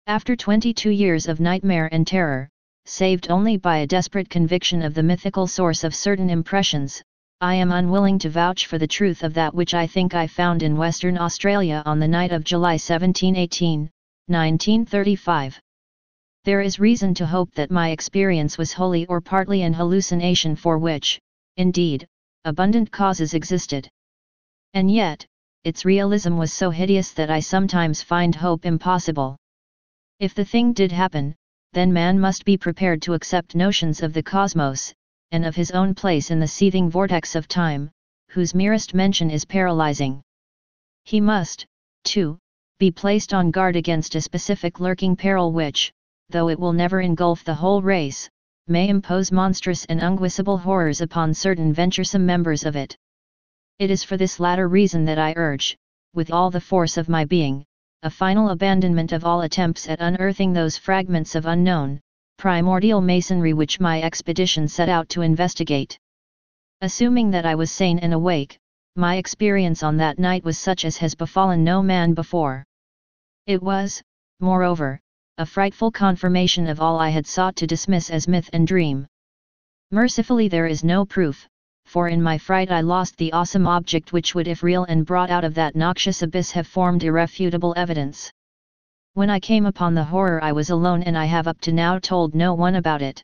After 22 years of nightmare and terror, saved only by a desperate conviction of the mythical source of certain impressions, I am unwilling to vouch for the truth of that which I think I found in Western Australia on the night of July 17-18, 1935. There is reason to hope that my experience was wholly or partly an hallucination for which, indeed, abundant causes existed. And yet, its realism was so hideous that I sometimes find hope impossible. If the thing did happen, then man must be prepared to accept notions of the cosmos, and of his own place in the seething vortex of time, whose merest mention is paralyzing. He must, too, be placed on guard against a specific lurking peril which, though it will never engulf the whole race, may impose monstrous and unguessable horrors upon certain venturesome members of it. It is for this latter reason that I urge, with all the force of my being, a final abandonment of all attempts at unearthing those fragments of unknown, primordial masonry which my expedition set out to investigate. Assuming that I was sane and awake, my experience on that night was such as has befallen no man before. It was, moreover, a frightful confirmation of all I had sought to dismiss as myth and dream. Mercifully there is no proof, for in my fright I lost the awesome object which would, if real and brought out of that noxious abyss, have formed irrefutable evidence. When I came upon the horror I was alone, and I have up to now told no one about it.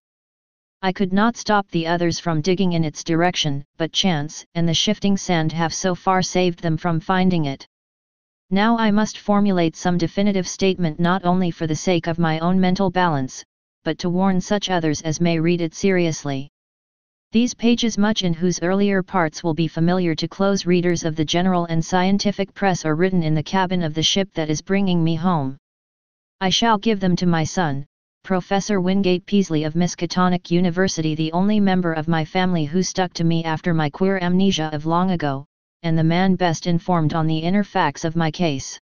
I could not stop the others from digging in its direction, but chance and the shifting sand have so far saved them from finding it. Now I must formulate some definitive statement, not only for the sake of my own mental balance, but to warn such others as may read it seriously. These pages, much in whose earlier parts will be familiar to close readers of the general and scientific press, are written in the cabin of the ship that is bringing me home. I shall give them to my son, Professor Wingate Peaslee of Miskatonic University, the only member of my family who stuck to me after my queer amnesia of long ago, and the man best informed on the inner facts of my case.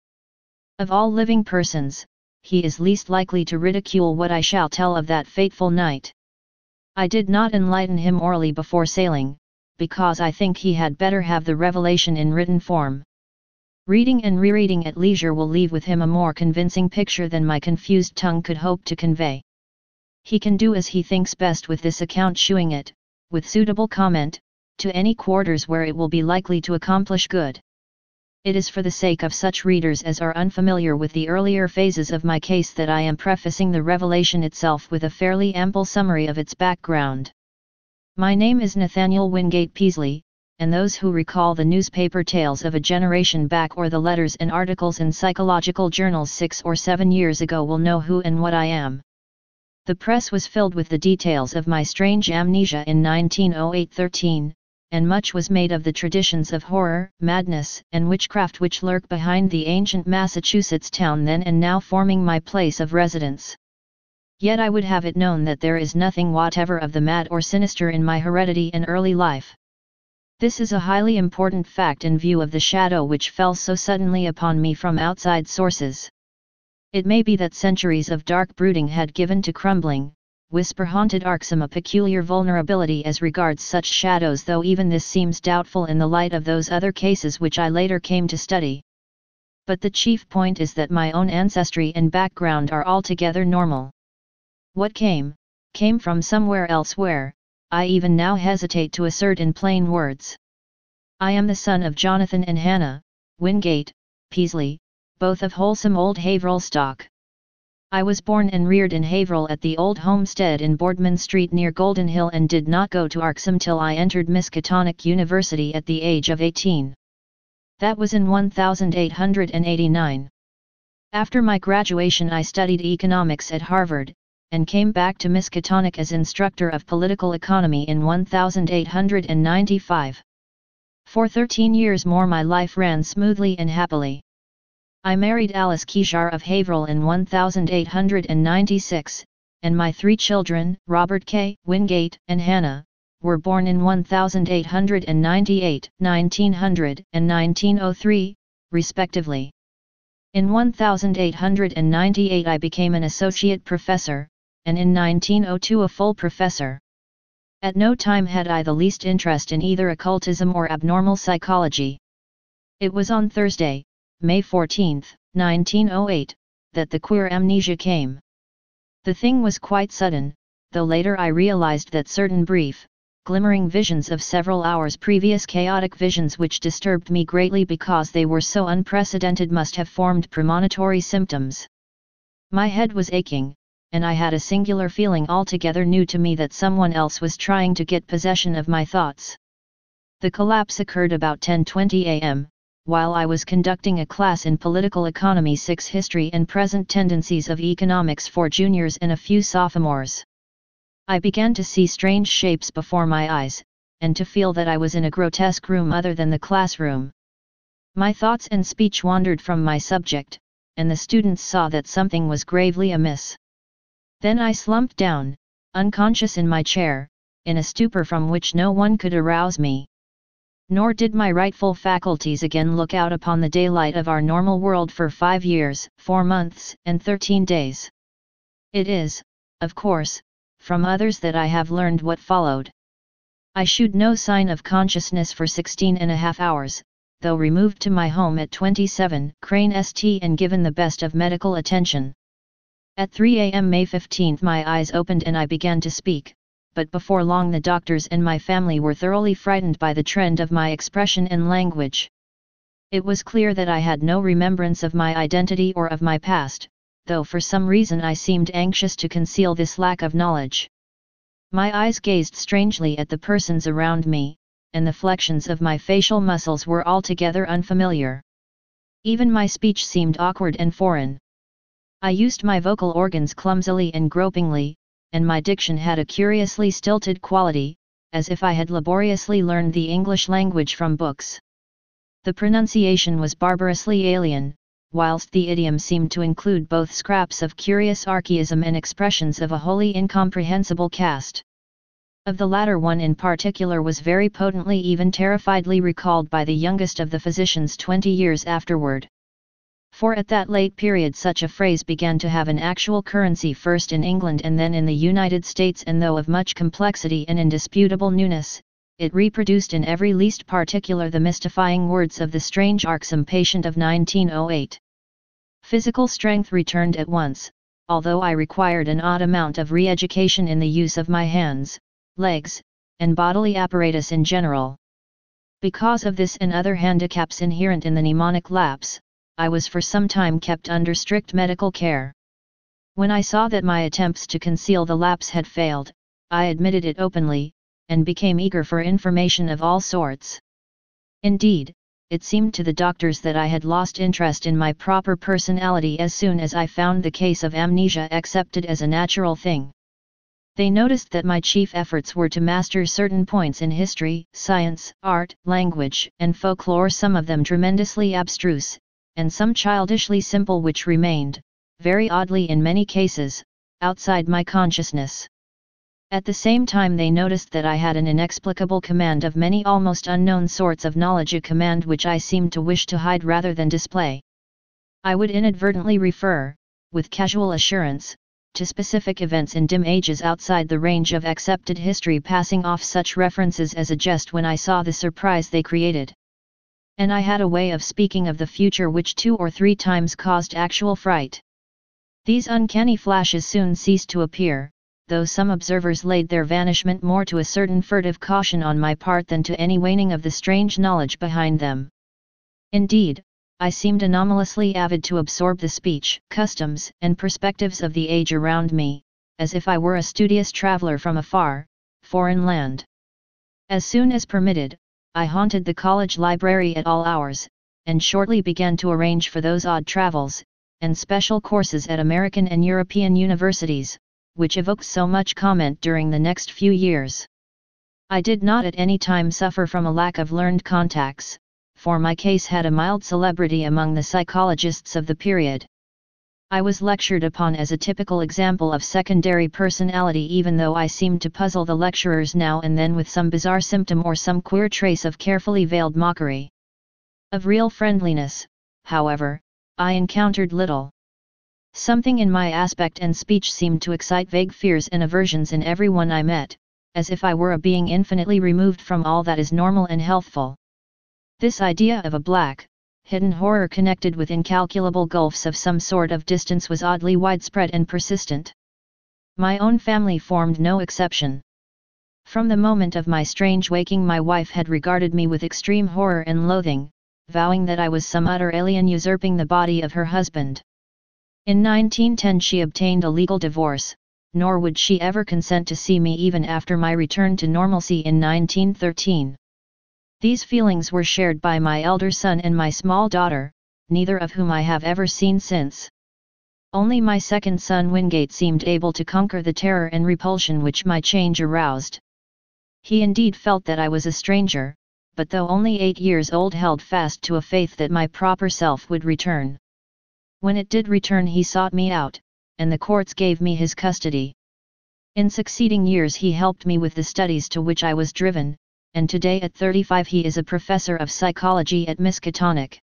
Of all living persons, he is least likely to ridicule what I shall tell of that fateful night. I did not enlighten him orally before sailing, because I think he had better have the revelation in written form. Reading and rereading at leisure will leave with him a more convincing picture than my confused tongue could hope to convey. He can do as he thinks best with this account, shewing it, with suitable comment, to any quarters where it will be likely to accomplish good. It is for the sake of such readers as are unfamiliar with the earlier phases of my case that I am prefacing the revelation itself with a fairly ample summary of its background. My name is Nathaniel Wingate Peaslee, and those who recall the newspaper tales of a generation back, or the letters and articles in psychological journals 6 or 7 years ago, will know who and what I am. The press was filled with the details of my strange amnesia in 1908-13, and much was made of the traditions of horror, madness, and witchcraft which lurk behind the ancient Massachusetts town then and now forming my place of residence. Yet I would have it known that there is nothing whatever of the mad or sinister in my heredity and early life. This is a highly important fact in view of the shadow which fell so suddenly upon me from outside sources. It may be that centuries of dark brooding had given to crumbling, whisper-haunted Arxham a peculiar vulnerability as regards such shadows, though even this seems doubtful in the light of those other cases which I later came to study. But the chief point is that my own ancestry and background are altogether normal. What came from somewhere else where, I even now hesitate to assert in plain words. I am the son of Jonathan and Hannah Wingate Peaslee, both of wholesome old Haverhill stock. I was born and reared in Haverhill at the old homestead in Boardman Street near Golden Hill, and did not go to Arxham till I entered Miskatonic University at the age of 18. That was in 1889. After my graduation I studied economics at Harvard, and came back to Miskatonic as instructor of political economy in 1895. For 13 years more my life ran smoothly and happily. I married Alice Kejar of Haverhill in 1896, and my 3 children, Robert K., Wingate, and Hannah, were born in 1898, 1900, and 1903, respectively. In 1898 I became an associate professor, and in 1902 a full professor. At no time had I the least interest in either occultism or abnormal psychology. It was on Thursday, May 14, 1908, that the queer amnesia came. The thing was quite sudden, though later I realized that certain brief, glimmering visions of several hours previous chaotic visions which disturbed me greatly because they were so unprecedented must have formed premonitory symptoms. My head was aching, and I had a singular feeling altogether new to me that someone else was trying to get possession of my thoughts. The collapse occurred about 10:20 a.m., while I was conducting a class in Political Economy 6 History and Present Tendencies of Economics for juniors and a few sophomores. I began to see strange shapes before my eyes, and to feel that I was in a grotesque room other than the classroom. My thoughts and speech wandered from my subject, and the students saw that something was gravely amiss. Then I slumped down, unconscious in my chair, in a stupor from which no one could arouse me. Nor did my rightful faculties again look out upon the daylight of our normal world for 5 years, 4 months, and 13 days. It is, of course, from others that I have learned what followed. I shewed no sign of consciousness for 16.5 hours, though removed to my home at 27 Crane St and given the best of medical attention. At 3 a.m. May 15 my eyes opened and I began to speak, but before long the doctors and my family were thoroughly frightened by the trend of my expression and language. It was clear that I had no remembrance of my identity or of my past, though for some reason I seemed anxious to conceal this lack of knowledge. My eyes gazed strangely at the persons around me, and the flexions of my facial muscles were altogether unfamiliar. Even my speech seemed awkward and foreign. I used my vocal organs clumsily and gropingly, and my diction had a curiously stilted quality, as if I had laboriously learned the English language from books. The pronunciation was barbarously alien, whilst the idiom seemed to include both scraps of curious archaism and expressions of a wholly incomprehensible cast. Of the latter one in particular was very potently, even terrifiedly recalled by the youngest of the physicians 20 years afterward. For at that late period such a phrase began to have an actual currency first in England and then in the United States, and though of much complexity and indisputable newness, it reproduced in every least particular the mystifying words of the strange Arksome patient of 1908. Physical strength returned at once, although I required an odd amount of re-education in the use of my hands, legs, and bodily apparatus in general. Because of this and other handicaps inherent in the mnemonic lapse, I was for some time kept under strict medical care. When I saw that my attempts to conceal the lapse had failed, I admitted it openly, and became eager for information of all sorts. Indeed, it seemed to the doctors that I had lost interest in my proper personality as soon as I found the case of amnesia accepted as a natural thing. They noticed that my chief efforts were to master certain points in history, science, art, language, and folklore, some of them tremendously abstruse, and some childishly simple, which remained, very oddly in many cases, outside my consciousness. At the same time they noticed that I had an inexplicable command of many almost unknown sorts of knowledge, a command which I seemed to wish to hide rather than display. I would inadvertently refer, with casual assurance, to specific events in dim ages outside the range of accepted history, passing off such references as a jest when I saw the surprise they created. And I had a way of speaking of the future which 2 or 3 times caused actual fright. These uncanny flashes soon ceased to appear, though some observers laid their vanishment more to a certain furtive caution on my part than to any waning of the strange knowledge behind them. Indeed, I seemed anomalously avid to absorb the speech, customs, and perspectives of the age around me, as if I were a studious traveller from a far, foreign land. As soon as permitted, I haunted the college library at all hours, and shortly began to arrange for those odd travels, and special courses at American and European universities, which evoked so much comment during the next few years. I did not at any time suffer from a lack of learned contacts, for my case had a mild celebrity among the psychologists of the period. I was lectured upon as a typical example of secondary personality, even though I seemed to puzzle the lecturers now and then with some bizarre symptom or some queer trace of carefully veiled mockery. Of real friendliness, however, I encountered little. Something in my aspect and speech seemed to excite vague fears and aversions in everyone I met, as if I were a being infinitely removed from all that is normal and healthful. This idea of a black, hidden horror connected with incalculable gulfs of some sort of distance was oddly widespread and persistent. My own family formed no exception. From the moment of my strange waking, my wife had regarded me with extreme horror and loathing, vowing that I was some utter alien usurping the body of her husband. In 1910 she obtained a legal divorce, nor would she ever consent to see me even after my return to normalcy in 1913. These feelings were shared by my elder son and my small daughter, neither of whom I have ever seen since. Only my second son Wingate seemed able to conquer the terror and repulsion which my change aroused. He indeed felt that I was a stranger, but though only 8 years old held fast to a faith that my proper self would return. When it did return he sought me out, and the courts gave me his custody. In succeeding years he helped me with the studies to which I was driven, and today at 35 he is a professor of psychology at Miskatonic.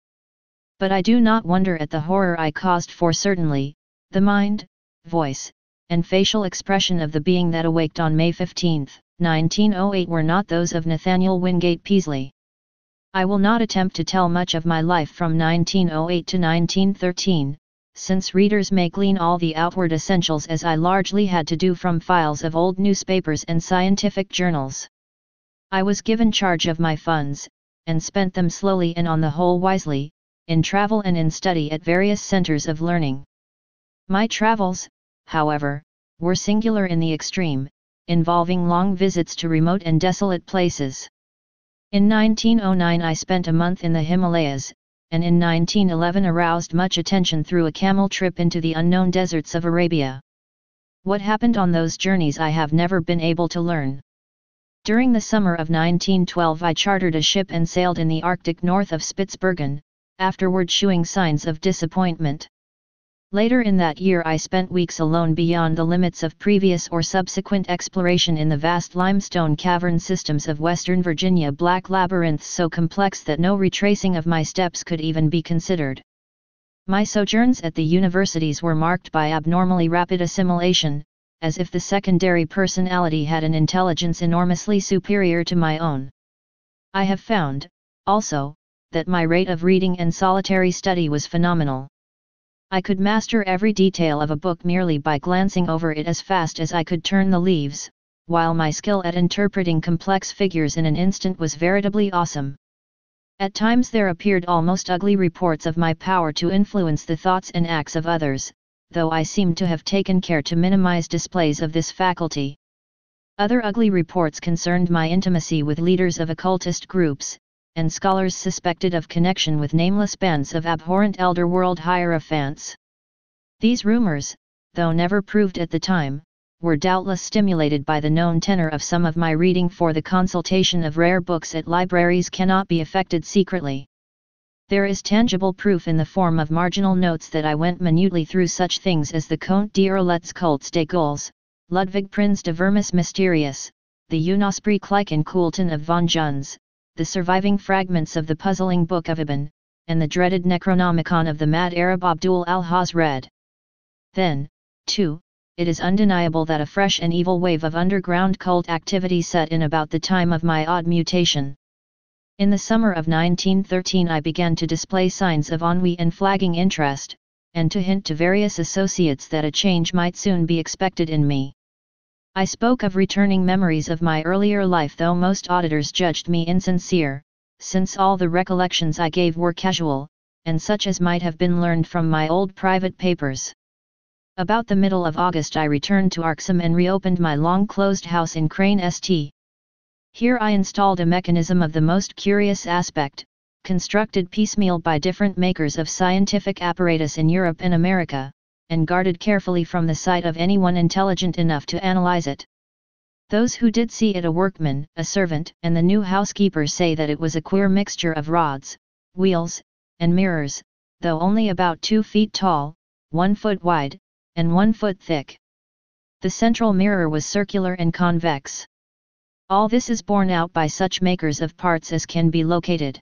But I do not wonder at the horror I caused, for certainly, the mind, voice, and facial expression of the being that awaked on May 15, 1908 were not those of Nathaniel Wingate Peaslee. I will not attempt to tell much of my life from 1908 to 1913, since readers may glean all the outward essentials as I largely had to do from files of old newspapers and scientific journals. I was given charge of my funds, and spent them slowly and on the whole wisely, in travel and in study at various centers of learning. My travels, however, were singular in the extreme, involving long visits to remote and desolate places. In 1909 I spent a month in the Himalayas, and in 1911 aroused much attention through a camel trip into the unknown deserts of Arabia. What happened on those journeys I have never been able to learn. During the summer of 1912 I chartered a ship and sailed in the Arctic north of Spitsbergen, afterward shewing signs of disappointment. Later in that year I spent weeks alone beyond the limits of previous or subsequent exploration in the vast limestone cavern systems of western Virginia, black labyrinths so complex that no retracing of my steps could even be considered. My sojourns at the universities were marked by abnormally rapid assimilation, as if the secondary personality had an intelligence enormously superior to my own. I have found, also, that my rate of reading and solitary study was phenomenal. I could master every detail of a book merely by glancing over it as fast as I could turn the leaves, while my skill at interpreting complex figures in an instant was veritably awesome. At times there appeared almost ugly reports of my power to influence the thoughts and acts of others, though I seemed to have taken care to minimize displays of this faculty. Other ugly reports concerned my intimacy with leaders of occultist groups, and scholars suspected of connection with nameless bands of abhorrent elder world hierophants. These rumors, though never proved at the time, were doubtless stimulated by the known tenor of some of my reading, for the consultation of rare books at libraries cannot be effected secretly. There is tangible proof in the form of marginal notes that I went minutely through such things as the Comte d'Irlet's Cultes des Gaules, Ludwig Prinz de Vermis Mysterius, the Unesprit Kleiken Kulten of von Junz, the surviving fragments of the puzzling Book of Ibn, and the dreaded Necronomicon of the mad Arab Abdul al-Hazred. Then, too, it is undeniable that a fresh and evil wave of underground cult activity set in about the time of my odd mutation. In the summer of 1913 I began to display signs of ennui and flagging interest, and to hint to various associates that a change might soon be expected in me. I spoke of returning memories of my earlier life, though most auditors judged me insincere, since all the recollections I gave were casual, and such as might have been learned from my old private papers. About the middle of August I returned to Arxham and reopened my long-closed house in Crane St. Here I installed a mechanism of the most curious aspect, constructed piecemeal by different makers of scientific apparatus in Europe and America, and guarded carefully from the sight of anyone intelligent enough to analyze it. Those who did see it, a workman, a servant, and the new housekeeper, say that it was a queer mixture of rods, wheels, and mirrors, though only about 2 feet tall, 1 foot wide, and 1 foot thick. The central mirror was circular and convex. All this is borne out by such makers of parts as can be located.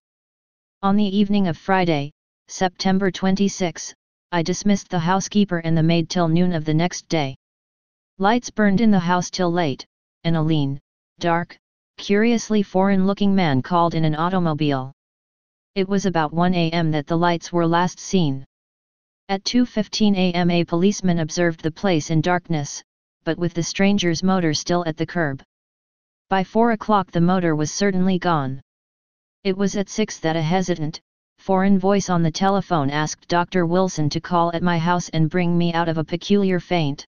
On the evening of Friday, September 26, I dismissed the housekeeper and the maid till noon of the next day. Lights burned in the house till late, and a lean, dark, curiously foreign-looking man called in an automobile. It was about 1 a.m. that the lights were last seen. At 2:15 a.m. a policeman observed the place in darkness, but with the stranger's motor still at the curb. By 4 o'clock the motor was certainly gone. It was at 6 that a hesitant, foreign voice on the telephone asked Dr. Wilson to call at my house and bring me out of a peculiar faint.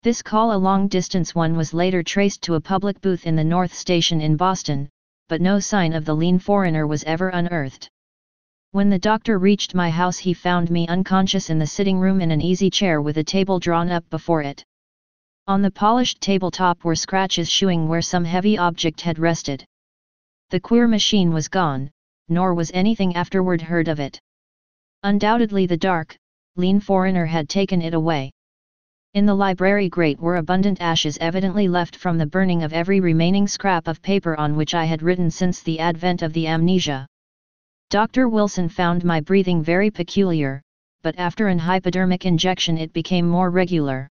This call, a long-distance one, was later traced to a public booth in the North Station in Boston, but no sign of the lean foreigner was ever unearthed. When the doctor reached my house, he found me unconscious in the sitting room in an easy chair with a table drawn up before it. On the polished tabletop were scratches showing where some heavy object had rested. The queer machine was gone, nor was anything afterward heard of it. Undoubtedly the dark, lean foreigner had taken it away. In the library grate were abundant ashes, evidently left from the burning of every remaining scrap of paper on which I had written since the advent of the amnesia. Dr. Wilson found my breathing very peculiar, but after an hypodermic injection it became more regular.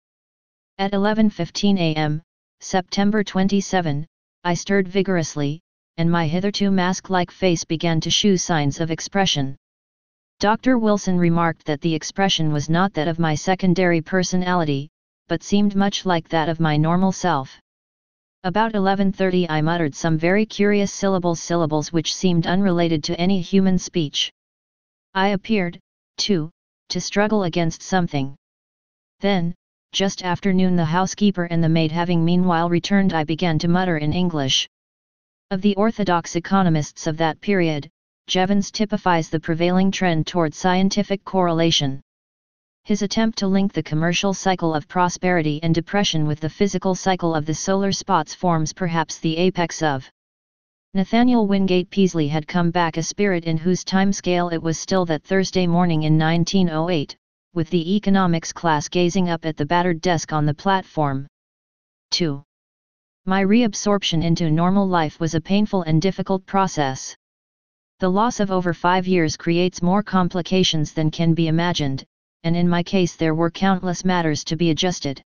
At 11:15 a.m., September 27, I stirred vigorously, and my hitherto mask-like face began to shew signs of expression. Dr. Wilson remarked that the expression was not that of my secondary personality, but seemed much like that of my normal self. About 11:30 I muttered some very curious syllables which seemed unrelated to any human speech. I appeared, too, to struggle against something. Then, just after noon, the housekeeper and the maid having meanwhile returned, I began to mutter in English. Of the orthodox economists of that period, Jevons typifies the prevailing trend toward scientific correlation. His attempt to link the commercial cycle of prosperity and depression with the physical cycle of the solar spots forms perhaps the apex of. Nathaniel Wingate Peaslee had come back, a spirit in whose timescale it was still that Thursday morning in 1908, with the economics class gazing up at the battered desk on the platform. 2. My reabsorption into normal life was a painful and difficult process. The loss of over 5 years creates more complications than can be imagined, and in my case there were countless matters to be adjusted.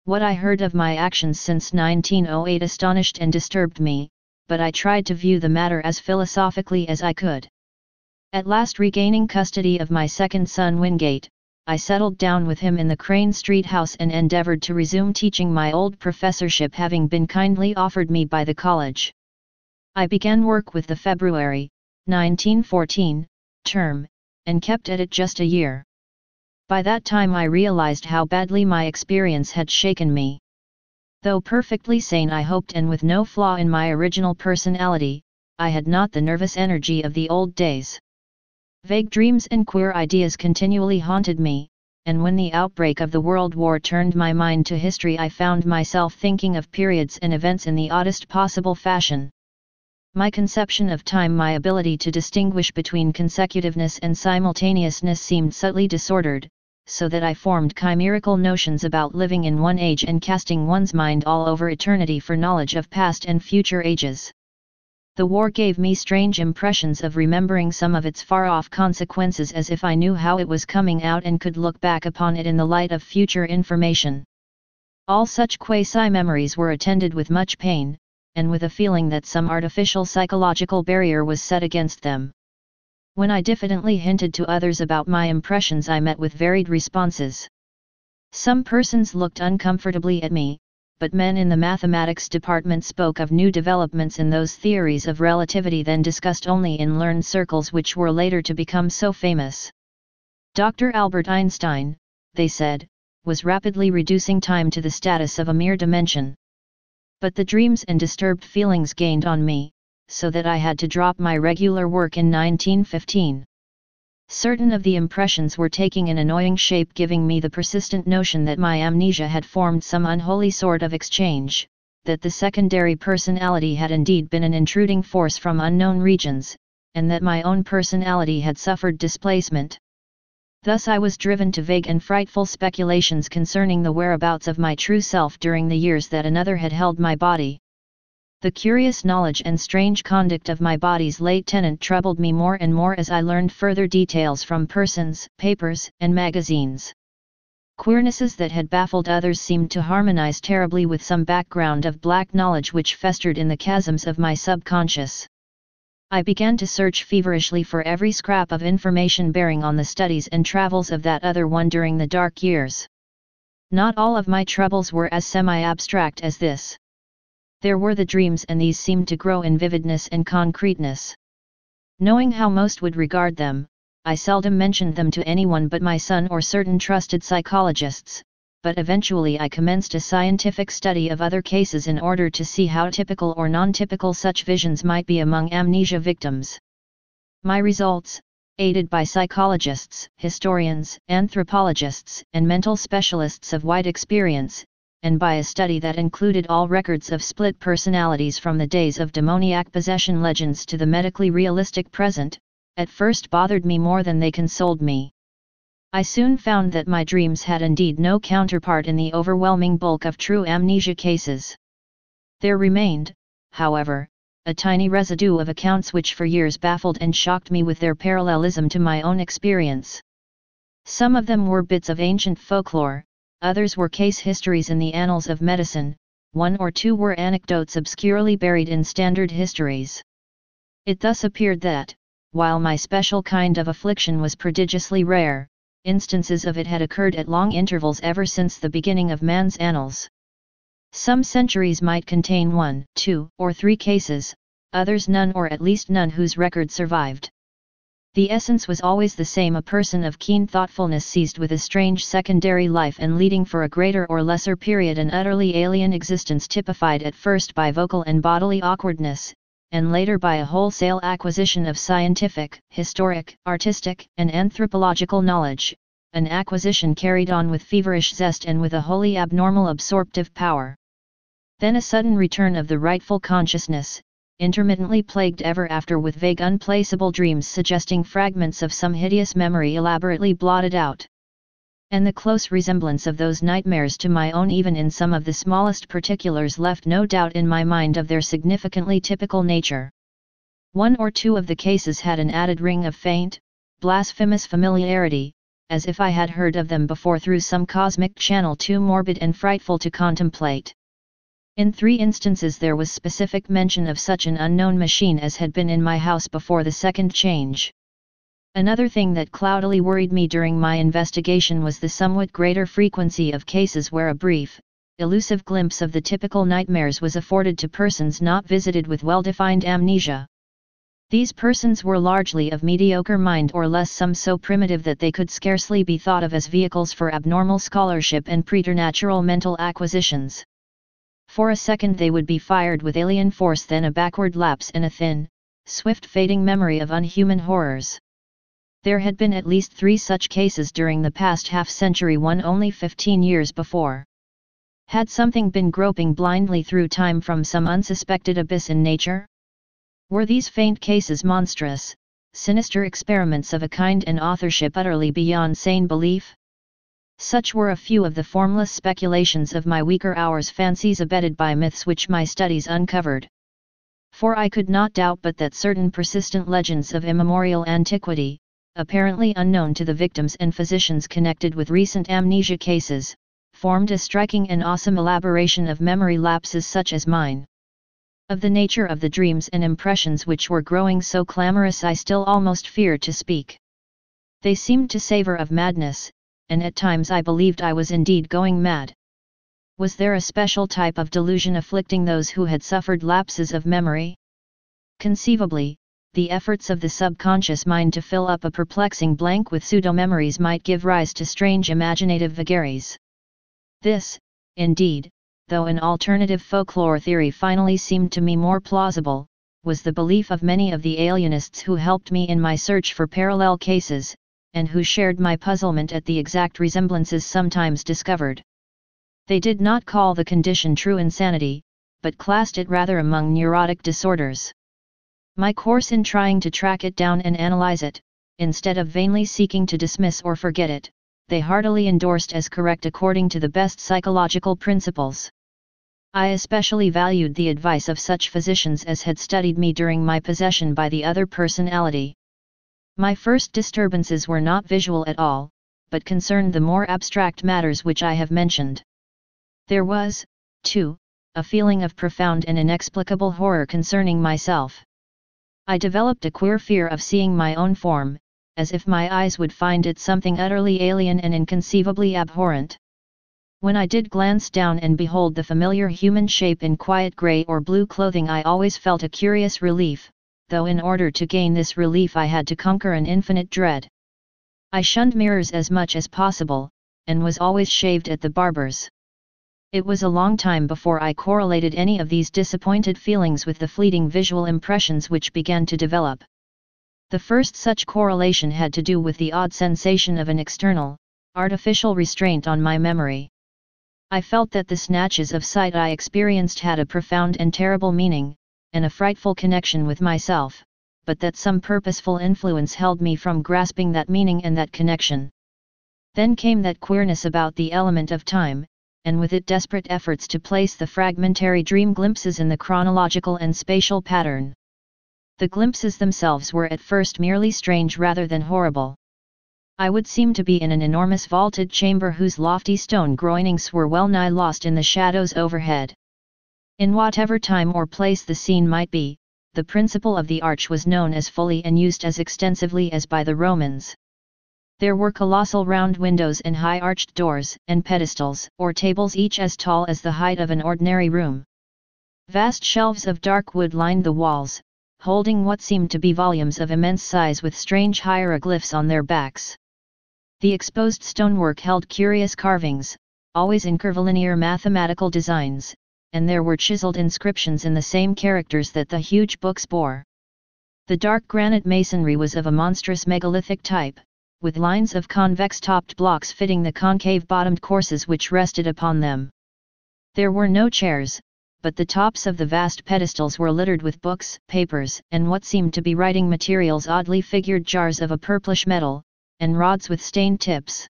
What I heard of my actions since 1908 astonished and disturbed me, but I tried to view the matter as philosophically as I could. At last, regaining custody of my second son Wingate, I settled down with him in the Crane Street house and endeavored to resume teaching, my old professorship having been kindly offered me by the college. I began work with the February 1914 term, and kept at it just a year. By that time I realized how badly my experience had shaken me. Though perfectly sane, I hoped, and with no flaw in my original personality, I had not the nervous energy of the old days. Vague dreams and queer ideas continually haunted me, and when the outbreak of the World War turned my mind to history, I found myself thinking of periods and events in the oddest possible fashion. My conception of time, my ability to distinguish between consecutiveness and simultaneousness, seemed subtly disordered, so that I formed chimerical notions about living in one age and casting one's mind all over eternity for knowledge of past and future ages. The war gave me strange impressions of remembering some of its far-off consequences, as if I knew how it was coming out and could look back upon it in the light of future information. All such quasi-memories were attended with much pain, and with a feeling that some artificial psychological barrier was set against them. When I diffidently hinted to others about my impressions, I met with varied responses. Some persons looked uncomfortably at me, but men in the mathematics department spoke of new developments in those theories of relativity then discussed only in learned circles, which were later to become so famous. Dr. Albert Einstein, they said, was rapidly reducing time to the status of a mere dimension. But the dreams and disturbed feelings gained on me, so that I had to drop my regular work in 1915. Certain of the impressions were taking an annoying shape, giving me the persistent notion that my amnesia had formed some unholy sort of exchange, that the secondary personality had indeed been an intruding force from unknown regions, and that my own personality had suffered displacement. Thus I was driven to vague and frightful speculations concerning the whereabouts of my true self during the years that another had held my body. The curious knowledge and strange conduct of my body's late tenant troubled me more and more as I learned further details from persons, papers, and magazines. Queernesses that had baffled others seemed to harmonize terribly with some background of black knowledge which festered in the chasms of my subconscious. I began to search feverishly for every scrap of information bearing on the studies and travels of that other one during the dark years. Not all of my troubles were as semi-abstract as this. There were the dreams, and these seemed to grow in vividness and concreteness. Knowing how most would regard them, I seldom mentioned them to anyone but my son or certain trusted psychologists, but eventually I commenced a scientific study of other cases in order to see how typical or non-typical such visions might be among amnesia victims. My results, aided by psychologists, historians, anthropologists, and mental specialists of wide experience, and by a study that included all records of split personalities from the days of demoniac possession legends to the medically realistic present, at first bothered me more than they consoled me. I soon found that my dreams had indeed no counterpart in the overwhelming bulk of true amnesia cases. There remained, however, a tiny residue of accounts which for years baffled and shocked me with their parallelism to my own experience. Some of them were bits of ancient folklore, others were case histories in the annals of medicine, one or two were anecdotes obscurely buried in standard histories. It thus appeared that, while my special kind of affliction was prodigiously rare, instances of it had occurred at long intervals ever since the beginning of man's annals. Some centuries might contain 1, 2, or 3 cases, others none, or at least none whose record survived. The essence was always the same: a person of keen thoughtfulness seized with a strange secondary life and leading for a greater or lesser period an utterly alien existence, typified at first by vocal and bodily awkwardness, and later by a wholesale acquisition of scientific, historic, artistic, and anthropological knowledge, an acquisition carried on with feverish zest and with a wholly abnormal absorptive power. Then a sudden return of the rightful consciousness, intermittently plagued ever after with vague unplaceable dreams suggesting fragments of some hideous memory elaborately blotted out. And the close resemblance of those nightmares to my own, even in some of the smallest particulars, left no doubt in my mind of their significantly typical nature. 1 or 2 of the cases had an added ring of faint, blasphemous familiarity, as if I had heard of them before through some cosmic channel too morbid and frightful to contemplate. In 3 instances there was specific mention of such an unknown machine as had been in my house before the second change. Another thing that cloudily worried me during my investigation was the somewhat greater frequency of cases where a brief, elusive glimpse of the typical nightmares was afforded to persons not visited with well-defined amnesia. These persons were largely of mediocre mind, or less, some so primitive that they could scarcely be thought of as vehicles for abnormal scholarship and preternatural mental acquisitions. For a second they would be fired with alien force, then a backward lapse and a thin, swift fading memory of unhuman horrors. There had been at least 3 such cases during the past half-century, one only 15 years before. Had something been groping blindly through time from some unsuspected abyss in nature? Were these faint cases monstrous, sinister experiments of a kind and authorship utterly beyond sane belief? Such were a few of the formless speculations of my weaker hours, fancies abetted by myths which my studies uncovered. For I could not doubt but that certain persistent legends of immemorial antiquity, apparently unknown to the victims and physicians connected with recent amnesia cases, formed a striking and awesome elaboration of memory lapses such as mine. Of the nature of the dreams and impressions which were growing so clamorous I still almost feared to speak. They seemed to savor of madness, and at times I believed I was indeed going mad. Was there a special type of delusion afflicting those who had suffered lapses of memory? Conceivably, the efforts of the subconscious mind to fill up a perplexing blank with pseudo-memories might give rise to strange imaginative vagaries. This, indeed, though an alternative folklore theory finally seemed to me more plausible, was the belief of many of the alienists who helped me in my search for parallel cases, and who shared my puzzlement at the exact resemblances sometimes discovered. They did not call the condition true insanity, but classed it rather among neurotic disorders. My course in trying to track it down and analyze it, instead of vainly seeking to dismiss or forget it, they heartily endorsed as correct according to the best psychological principles. I especially valued the advice of such physicians as had studied me during my possession by the other personality. My first disturbances were not visual at all, but concerned the more abstract matters which I have mentioned. There was, too, a feeling of profound and inexplicable horror concerning myself. I developed a queer fear of seeing my own form, as if my eyes would find it something utterly alien and inconceivably abhorrent. When I did glance down and behold the familiar human shape in quiet gray or blue clothing, I always felt a curious relief, though in order to gain this relief I had to conquer an infinite dread. I shunned mirrors as much as possible, and was always shaved at the barber's. It was a long time before I correlated any of these disappointed feelings with the fleeting visual impressions which began to develop. The first such correlation had to do with the odd sensation of an external, artificial restraint on my memory. I felt that the snatches of sight I experienced had a profound and terrible meaning, and a frightful connection with myself, but that some purposeful influence held me from grasping that meaning and that connection. Then came that queerness about the element of time, and with it desperate efforts to place the fragmentary dream glimpses in the chronological and spatial pattern. The glimpses themselves were at first merely strange rather than horrible. I would seem to be in an enormous vaulted chamber whose lofty stone groinings were well nigh lost in the shadows overhead. In whatever time or place the scene might be, the principle of the arch was known as fully and used as extensively as by the Romans. There were colossal round windows and high arched doors, and pedestals or tables each as tall as the height of an ordinary room. Vast shelves of dark wood lined the walls, holding what seemed to be volumes of immense size with strange hieroglyphs on their backs. The exposed stonework held curious carvings, always in curvilinear mathematical designs, and there were chiseled inscriptions in the same characters that the huge books bore. The dark granite masonry was of a monstrous megalithic type, with lines of convex-topped blocks fitting the concave-bottomed courses which rested upon them. There were no chairs, but the tops of the vast pedestals were littered with books, papers, and what seemed to be writing materials, oddly figured jars of a purplish metal, and rods with stained tips.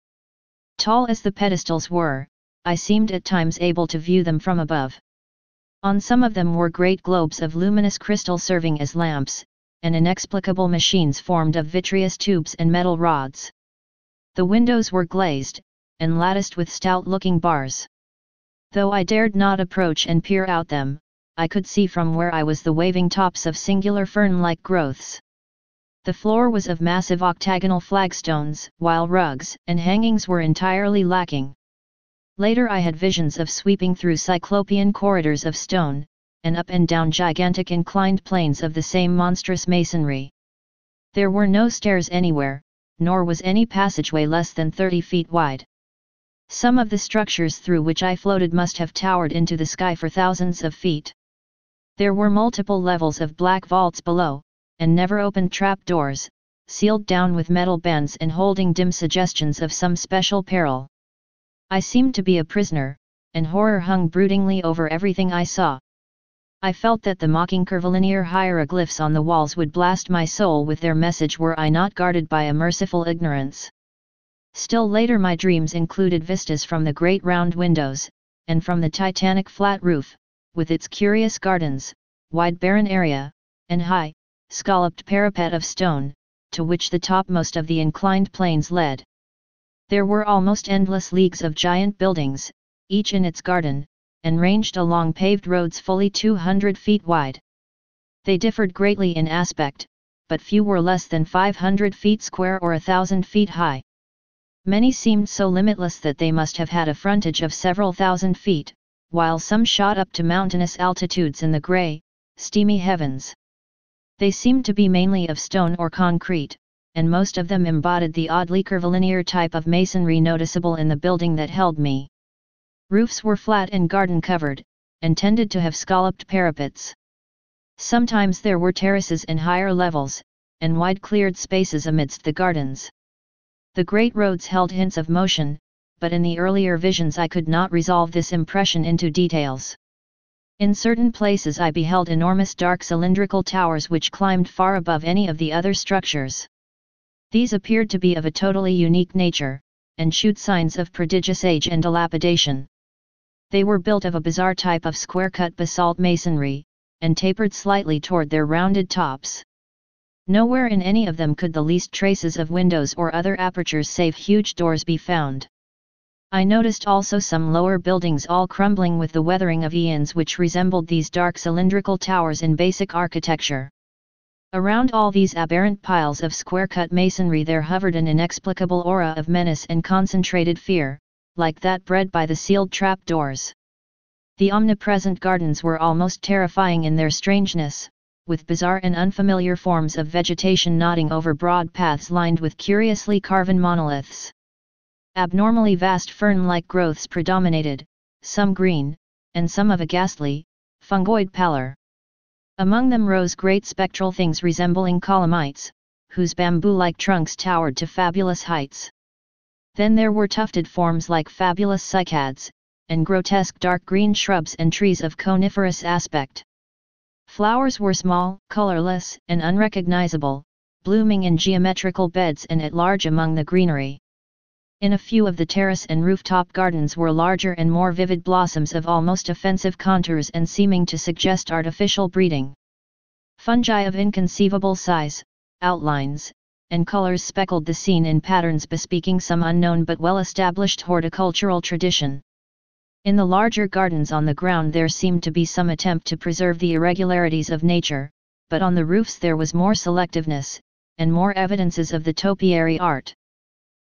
Tall as the pedestals were, I seemed at times able to view them from above. On some of them were great globes of luminous crystal serving as lamps, and inexplicable machines formed of vitreous tubes and metal rods. The windows were glazed, and latticed with stout-looking bars. Though I dared not approach and peer out them, I could see from where I was the waving tops of singular fern-like growths. The floor was of massive octagonal flagstones, while rugs and hangings were entirely lacking. Later I had visions of sweeping through cyclopean corridors of stone, and up and down gigantic inclined planes of the same monstrous masonry. There were no stairs anywhere, nor was any passageway less than 30 feet wide. Some of the structures through which I floated must have towered into the sky for thousands of feet. There were multiple levels of black vaults below, and never-opened trap-doors, sealed down with metal bands and holding dim suggestions of some special peril. I seemed to be a prisoner, and horror hung broodingly over everything I saw. I felt that the mocking curvilinear hieroglyphs on the walls would blast my soul with their message were I not guarded by a merciful ignorance. Still later my dreams included vistas from the great round windows, and from the titanic flat roof, with its curious gardens, wide barren area, and high, scalloped parapet of stone, to which the topmost of the inclined planes led. There were almost endless leagues of giant buildings, each in its garden, and ranged along paved roads fully 200 feet wide. They differed greatly in aspect, but few were less than 500 feet square or 1,000 feet high. Many seemed so limitless that they must have had a frontage of several thousand feet, while some shot up to mountainous altitudes in the grey, steamy heavens. They seemed to be mainly of stone or concrete, and most of them embodied the oddly curvilinear type of masonry noticeable in the building that held me. Roofs were flat and garden-covered, and tended to have scalloped parapets. Sometimes there were terraces and higher levels, and wide cleared spaces amidst the gardens. The great roads held hints of motion, but in the earlier visions I could not resolve this impression into details. In certain places I beheld enormous dark cylindrical towers which climbed far above any of the other structures. These appeared to be of a totally unique nature, and shewed signs of prodigious age and dilapidation. They were built of a bizarre type of square-cut basalt masonry, and tapered slightly toward their rounded tops. Nowhere in any of them could the least traces of windows or other apertures save huge doors be found. I noticed also some lower buildings all crumbling with the weathering of eons which resembled these dark cylindrical towers in basic architecture. Around all these aberrant piles of square-cut masonry there hovered an inexplicable aura of menace and concentrated fear, like that bred by the sealed trap-doors. The omnipresent gardens were almost terrifying in their strangeness, with bizarre and unfamiliar forms of vegetation nodding over broad paths lined with curiously carven monoliths. Abnormally vast fern-like growths predominated, some green, and some of a ghastly, fungoid pallor. Among them rose great spectral things resembling columnites, whose bamboo-like trunks towered to fabulous heights. Then there were tufted forms like fabulous cycads, and grotesque dark green shrubs and trees of coniferous aspect. Flowers were small, colorless, and unrecognizable, blooming in geometrical beds and at large among the greenery. In a few of the terrace and rooftop gardens were larger and more vivid blossoms of almost offensive contours and seeming to suggest artificial breeding. Fungi of inconceivable size, outlines, and colors speckled the scene in patterns bespeaking some unknown but well-established horticultural tradition. In the larger gardens on the ground there seemed to be some attempt to preserve the irregularities of nature, but on the roofs there was more selectiveness, and more evidences of the topiary art.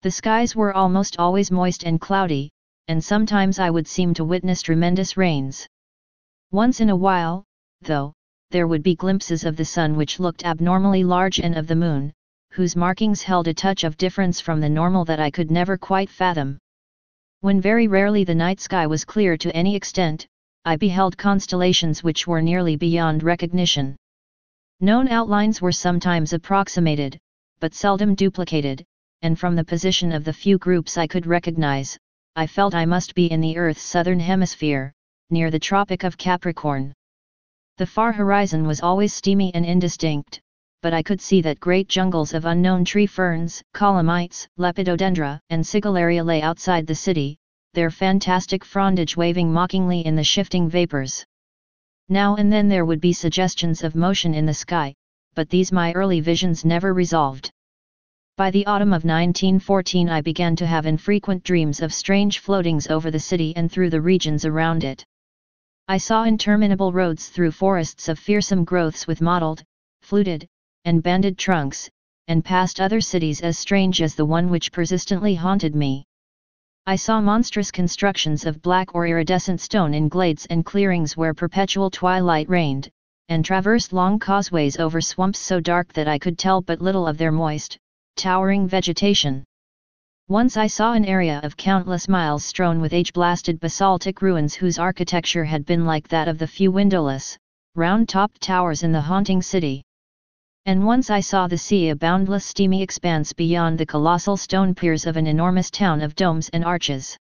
The skies were almost always moist and cloudy, and sometimes I would seem to witness tremendous rains. Once in a while, though, there would be glimpses of the sun which looked abnormally large and of the moon, whose markings held a touch of difference from the normal that I could never quite fathom. When very rarely the night sky was clear to any extent, I beheld constellations which were nearly beyond recognition. Known outlines were sometimes approximated, but seldom duplicated, and from the position of the few groups I could recognize, I felt I must be in the Earth's southern hemisphere, near the Tropic of Capricorn. The far horizon was always steamy and indistinct, but I could see that great jungles of unknown tree ferns, columnites, lepidodendra, and sigillaria lay outside the city, their fantastic frondage waving mockingly in the shifting vapors. Now and then there would be suggestions of motion in the sky, but these my early visions never resolved. By the autumn of 1914 I began to have infrequent dreams of strange floatings over the city and through the regions around it. I saw interminable roads through forests of fearsome growths with mottled, fluted, and banded trunks, and past other cities as strange as the one which persistently haunted me. I saw monstrous constructions of black or iridescent stone in glades and clearings where perpetual twilight reigned, and traversed long causeways over swamps so dark that I could tell but little of their moist, towering vegetation. Once I saw an area of countless miles strewn with age-blasted basaltic ruins whose architecture had been like that of the few windowless, round-topped towers in the haunting city. And once I saw the sea, a boundless steamy expanse beyond the colossal stone piers of an enormous town of domes and arches.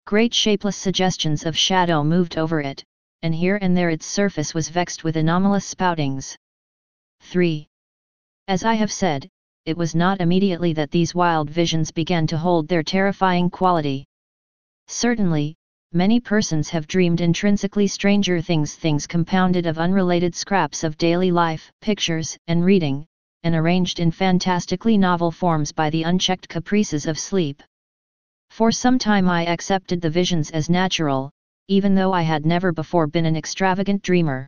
Great shapeless suggestions of shadow moved over it, and here and there its surface was vexed with anomalous spoutings. 3. As I have said, it was not immediately that these wild visions began to hold their terrifying quality. Certainly, many persons have dreamed intrinsically stranger things compounded of unrelated scraps of daily life, pictures, and reading, and arranged in fantastically novel forms by the unchecked caprices of sleep. For some time I accepted the visions as natural, even though I had never before been an extravagant dreamer.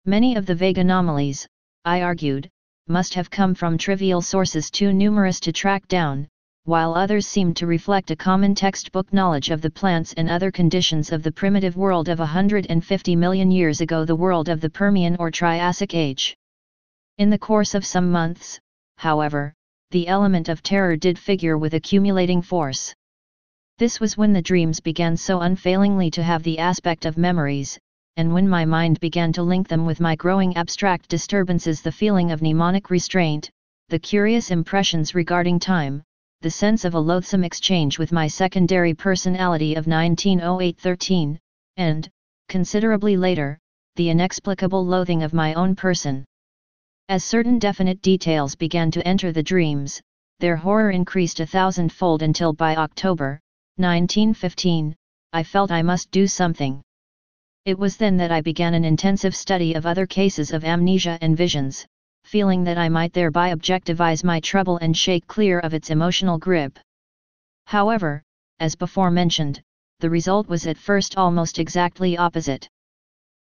Many of the vague anomalies, I argued, must have come from trivial sources too numerous to track down, while others seemed to reflect a common textbook knowledge of the plants and other conditions of the primitive world of 150 million years ago, the world of the Permian or Triassic age. In the course of some months, however, the element of terror did figure with accumulating force. This was when the dreams began so unfailingly to have the aspect of memories, and when my mind began to link them with my growing abstract disturbances, the feeling of mnemonic restraint, the curious impressions regarding time, the sense of a loathsome exchange with my secondary personality of 1908-13, and, considerably later, the inexplicable loathing of my own person. As certain definite details began to enter the dreams, their horror increased 1,000-fold until by October 1915, I felt I must do something. It was then that I began an intensive study of other cases of amnesia and visions, feeling that I might thereby objectivize my trouble and shake clear of its emotional grip. However, as before mentioned, the result was at first almost exactly opposite.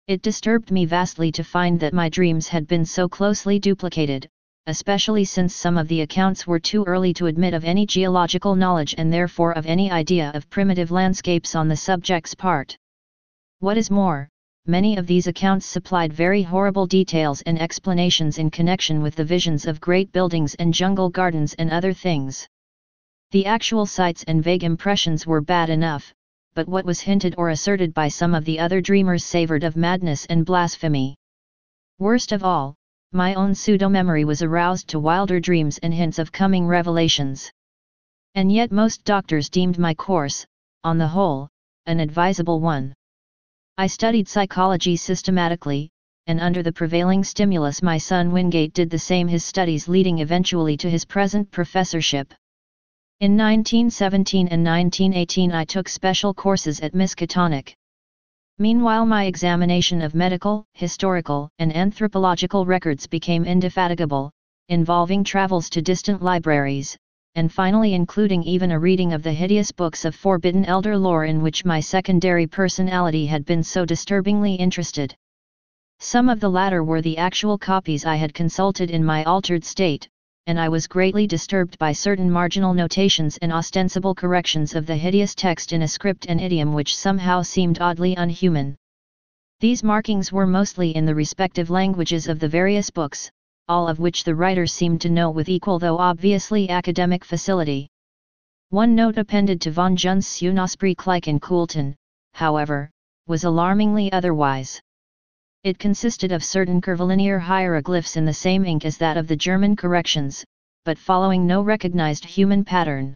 It disturbed me vastly to find that my dreams had been so closely duplicated, especially since some of the accounts were too early to admit of any geological knowledge and therefore of any idea of primitive landscapes on the subject's part. What is more, many of these accounts supplied very horrible details and explanations in connection with the visions of great buildings and jungle gardens and other things. The actual sights and vague impressions were bad enough, but what was hinted or asserted by some of the other dreamers savored of madness and blasphemy. Worst of all, my own pseudo-memory was aroused to wilder dreams and hints of coming revelations. And yet most doctors deemed my course, on the whole, an advisable one. I studied psychology systematically, and under the prevailing stimulus my son Wingate did the same, his studies leading eventually to his present professorship. In 1917 and 1918 I took special courses at Miskatonic. Meanwhile my examination of medical, historical, and anthropological records became indefatigable, involving travels to distant libraries, and finally including even a reading of the hideous books of forbidden elder lore in which my secondary personality had been so disturbingly interested. Some of the latter were the actual copies I had consulted in my altered state, and I was greatly disturbed by certain marginal notations and ostensible corrections of the hideous text in a script and idiom which somehow seemed oddly unhuman. These markings were mostly in the respective languages of the various books, all of which the writers seemed to know with equal though obviously academic facility. One note appended to von Jun's Sunosprich in Coulton, however, was alarmingly otherwise. It consisted of certain curvilinear hieroglyphs in the same ink as that of the German corrections, but following no recognized human pattern.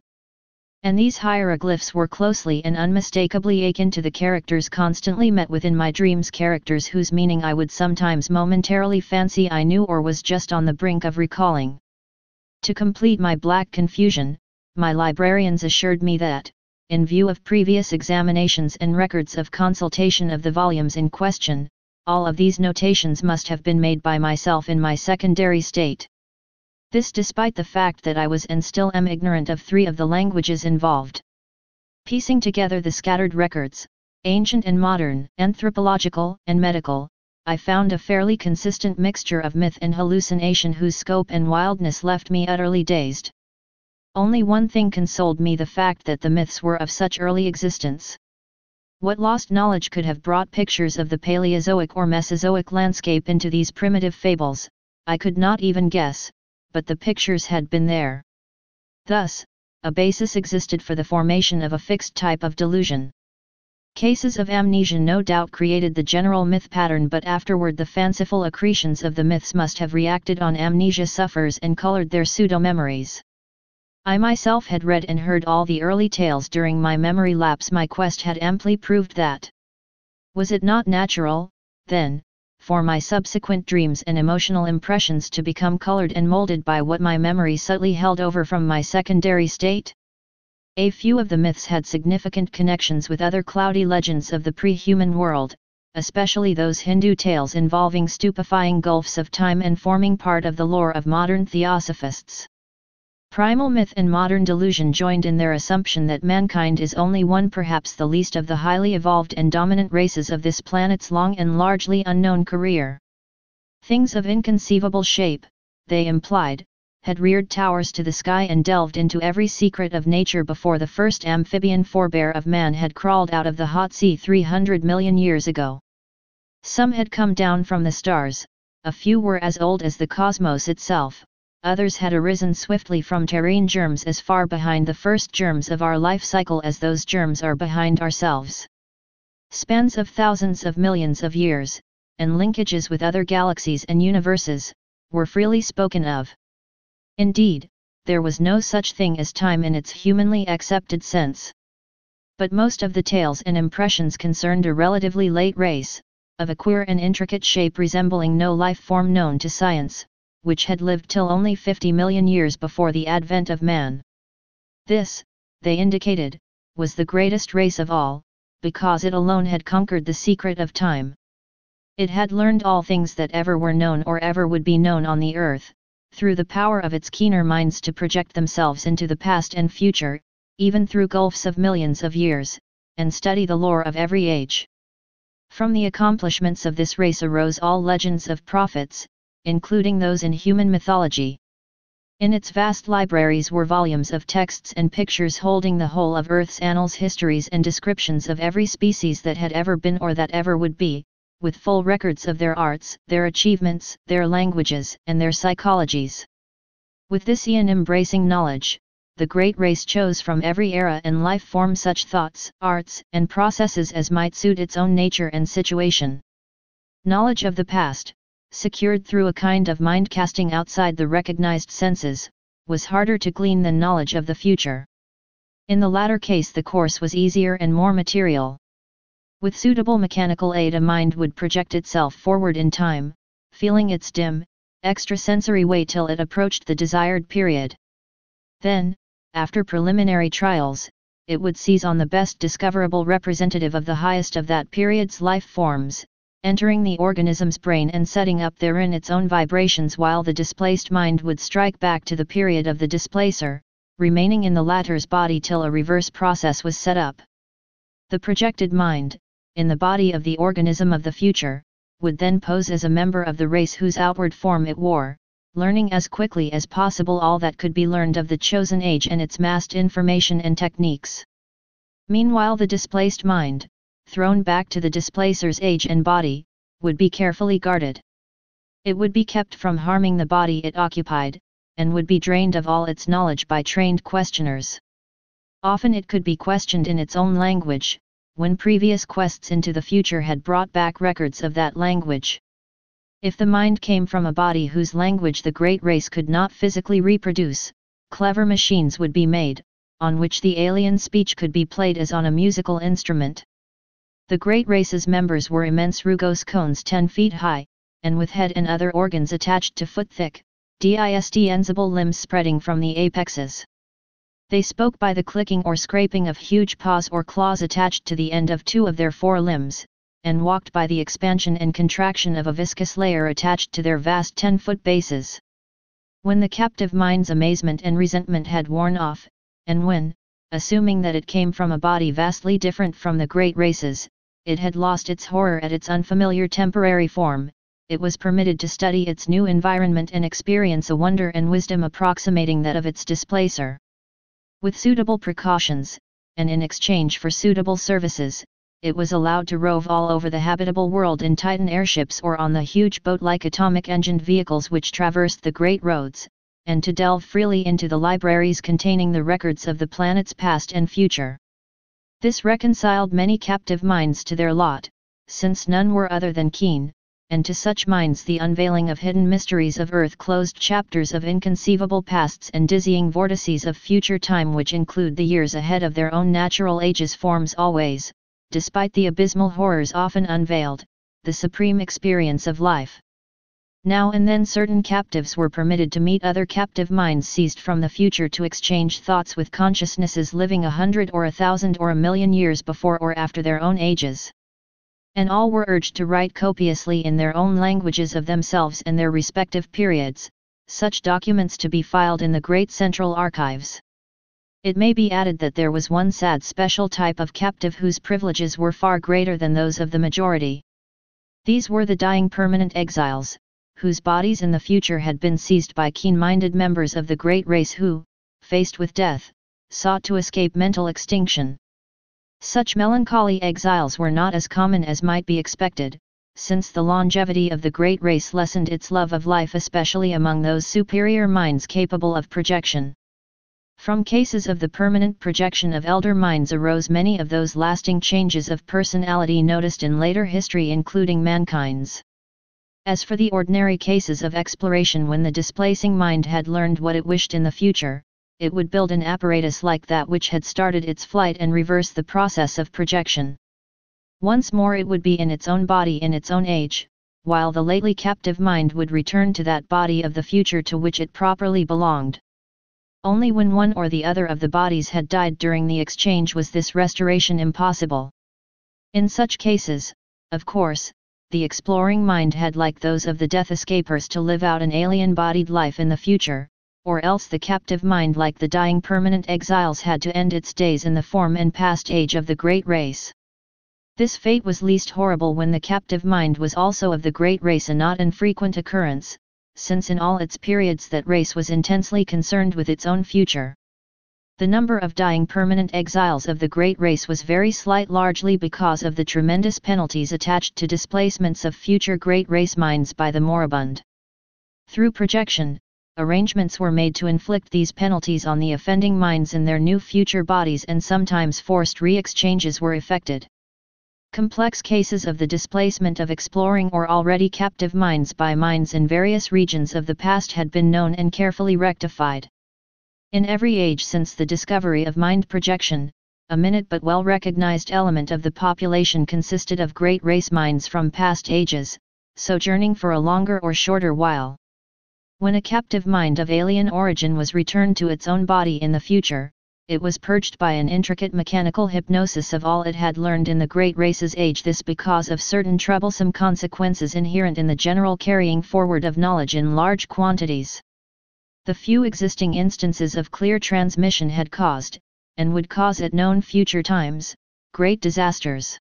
And these hieroglyphs were closely and unmistakably akin to the characters constantly met with in my dreams, characters whose meaning I would sometimes momentarily fancy I knew or was just on the brink of recalling. To complete my black confusion, my librarians assured me that, in view of previous examinations and records of consultation of the volumes in question, all of these notations must have been made by myself in my secondary state. This despite the fact that I was and still am ignorant of 3 of the languages involved. Piecing together the scattered records, ancient and modern, anthropological and medical, I found a fairly consistent mixture of myth and hallucination whose scope and wildness left me utterly dazed. Only one thing consoled me, the fact that the myths were of such early existence. What lost knowledge could have brought pictures of the Paleozoic or Mesozoic landscape into these primitive fables, I could not even guess, but the pictures had been there. Thus, a basis existed for the formation of a fixed type of delusion. Cases of amnesia no doubt created the general myth pattern, but afterward the fanciful accretions of the myths must have reacted on amnesia sufferers and colored their pseudo-memories. I myself had read and heard all the early tales during my memory lapse. My quest had amply proved that. Was it not natural, then, for my subsequent dreams and emotional impressions to become colored and molded by what my memory subtly held over from my secondary state? A few of the myths had significant connections with other cloudy legends of the pre-human world, especially those Hindu tales involving stupefying gulfs of time and forming part of the lore of modern theosophists. Primal myth and modern delusion joined in their assumption that mankind is only one, perhaps the least, of the highly evolved and dominant races of this planet's long and largely unknown career. Things of inconceivable shape, they implied, had reared towers to the sky and delved into every secret of nature before the first amphibian forebear of man had crawled out of the hot sea 300 million years ago. Some had come down from the stars, a few were as old as the cosmos itself. Others had arisen swiftly from terrene germs as far behind the first germs of our life cycle as those germs are behind ourselves. Spans of thousands of millions of years, and linkages with other galaxies and universes, were freely spoken of. Indeed, there was no such thing as time in its humanly accepted sense. But most of the tales and impressions concerned a relatively late race, of a queer and intricate shape resembling no life form known to science, which had lived till only 50 million years before the advent of man. This, they indicated, was the greatest race of all, because it alone had conquered the secret of time. It had learned all things that ever were known or ever would be known on the earth, through the power of its keener minds to project themselves into the past and future, even through gulfs of millions of years, and study the lore of every age. From the accomplishments of this race arose all legends of prophets, including those in human mythology. In its vast libraries were volumes of texts and pictures holding the whole of Earth's annals, histories and descriptions of every species that had ever been or that ever would be, with full records of their arts, their achievements, their languages, and their psychologies. With this eon-embracing knowledge, the great race chose from every era and life form such thoughts, arts, and processes as might suit its own nature and situation. Knowledge of the past, secured through a kind of mind casting outside the recognized senses, was harder to glean than knowledge of the future. In the latter case the course was easier and more material. With suitable mechanical aid a mind would project itself forward in time, feeling its dim, extrasensory way till it approached the desired period. Then, after preliminary trials, it would seize on the best discoverable representative of the highest of that period's life forms, entering the organism's brain and setting up therein its own vibrations, while the displaced mind would strike back to the period of the displacer, remaining in the latter's body till a reverse process was set up. The projected mind, in the body of the organism of the future, would then pose as a member of the race whose outward form it wore, learning as quickly as possible all that could be learned of the chosen age and its massed information and techniques. Meanwhile the displaced mind, thrown back to the displacer's age and body, would be carefully guarded. It would be kept from harming the body it occupied, and would be drained of all its knowledge by trained questioners. Often it could be questioned in its own language, when previous quests into the future had brought back records of that language. If the mind came from a body whose language the great race could not physically reproduce, clever machines would be made, on which the alien speech could be played as on a musical instrument. The great race's members were immense rugose cones 10 feet high, and with head and other organs attached to foot-thick, distinguishable limbs spreading from the apexes. They spoke by the clicking or scraping of huge paws or claws attached to the end of 2 of their 4 limbs, and walked by the expansion and contraction of a viscous layer attached to their vast 10-foot bases. When the captive mind's amazement and resentment had worn off, and when, assuming that it came from a body vastly different from the great race's, it had lost its horror at its unfamiliar temporary form, it was permitted to study its new environment and experience a wonder and wisdom approximating that of its displacer. With suitable precautions, and in exchange for suitable services, it was allowed to rove all over the habitable world in Titan airships or on the huge boat-like atomic-engined vehicles which traversed the great roads, and to delve freely into the libraries containing the records of the planet's past and future. This reconciled many captive minds to their lot, since none were other than keen, and to such minds the unveiling of hidden mysteries of earth closed chapters of inconceivable pasts and dizzying vortices of future time which include the years ahead of their own natural ages forms always, despite the abysmal horrors often unveiled, the supreme experience of life. Now and then certain captives were permitted to meet other captive minds seized from the future to exchange thoughts with consciousnesses living 100 or 1,000 or 1,000,000 years before or after their own ages. And all were urged to write copiously in their own languages of themselves and their respective periods, such documents to be filed in the great central archives. It may be added that there was one sad special type of captive whose privileges were far greater than those of the majority. These were the dying permanent exiles, whose bodies in the future had been seized by keen-minded members of the great race who, faced with death, sought to escape mental extinction. Such melancholy exiles were not as common as might be expected, since the longevity of the great race lessened its love of life, especially among those superior minds capable of projection. From cases of the permanent projection of elder minds arose many of those lasting changes of personality noticed in later history, including mankind's. As for the ordinary cases of exploration when the displacing mind had learned what it wished in the future, it would build an apparatus like that which had started its flight and reverse the process of projection. Once more it would be in its own body in its own age, while the lately captive mind would return to that body of the future to which it properly belonged. Only when one or the other of the bodies had died during the exchange was this restoration impossible. In such cases, of course, the exploring mind had, like those of the death escapers, to live out an alien-bodied life in the future, or else the captive mind, like the dying permanent exiles, had to end its days in the form and past age of the great race. This fate was least horrible when the captive mind was also of the great race, a not infrequent occurrence, since in all its periods that race was intensely concerned with its own future. The number of dying permanent exiles of the great race was very slight, largely because of the tremendous penalties attached to displacements of future great race minds by the moribund. Through projection, arrangements were made to inflict these penalties on the offending minds in their new future bodies, and sometimes forced re-exchanges were effected. Complex cases of the displacement of exploring or already captive minds by minds in various regions of the past had been known and carefully rectified. In every age since the discovery of mind projection, a minute but well-recognized element of the population consisted of great race minds from past ages, sojourning for a longer or shorter while. When a captive mind of alien origin was returned to its own body in the future, it was purged by an intricate mechanical hypnosis of all it had learned in the great race's age, this because of certain troublesome consequences inherent in the general carrying forward of knowledge in large quantities. The few existing instances of clear transmission had caused, and would cause at known future times, great disasters.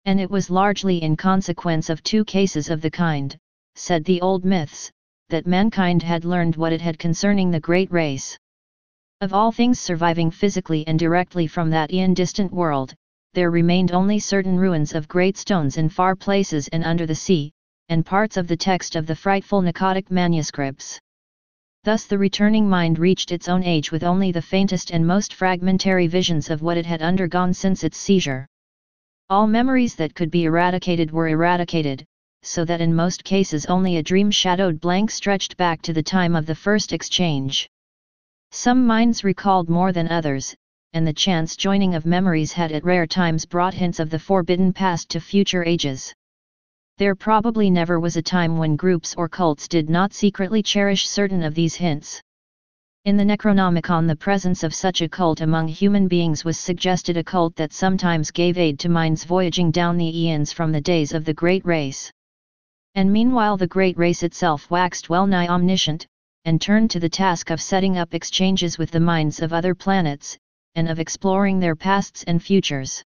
And it was largely in consequence of two cases of the kind, said the old myths, that mankind had learned what it had concerning the great race. Of all things surviving physically and directly from that eon-distant world, there remained only certain ruins of great stones in far places and under the sea, and parts of the text of the frightful Nicotic manuscripts. Thus the returning mind reached its own age with only the faintest and most fragmentary visions of what it had undergone since its seizure. All memories that could be eradicated were eradicated, so that in most cases only a dream-shadowed blank stretched back to the time of the first exchange. Some minds recalled more than others, and the chance joining of memories had at rare times brought hints of the forbidden past to future ages. There probably never was a time when groups or cults did not secretly cherish certain of these hints. In the Necronomicon, the presence of such a cult among human beings was suggested, a cult that sometimes gave aid to minds voyaging down the eons from the days of the great race. And meanwhile the great race itself waxed well nigh omniscient, and turned to the task of setting up exchanges with the minds of other planets, and of exploring their pasts and futures.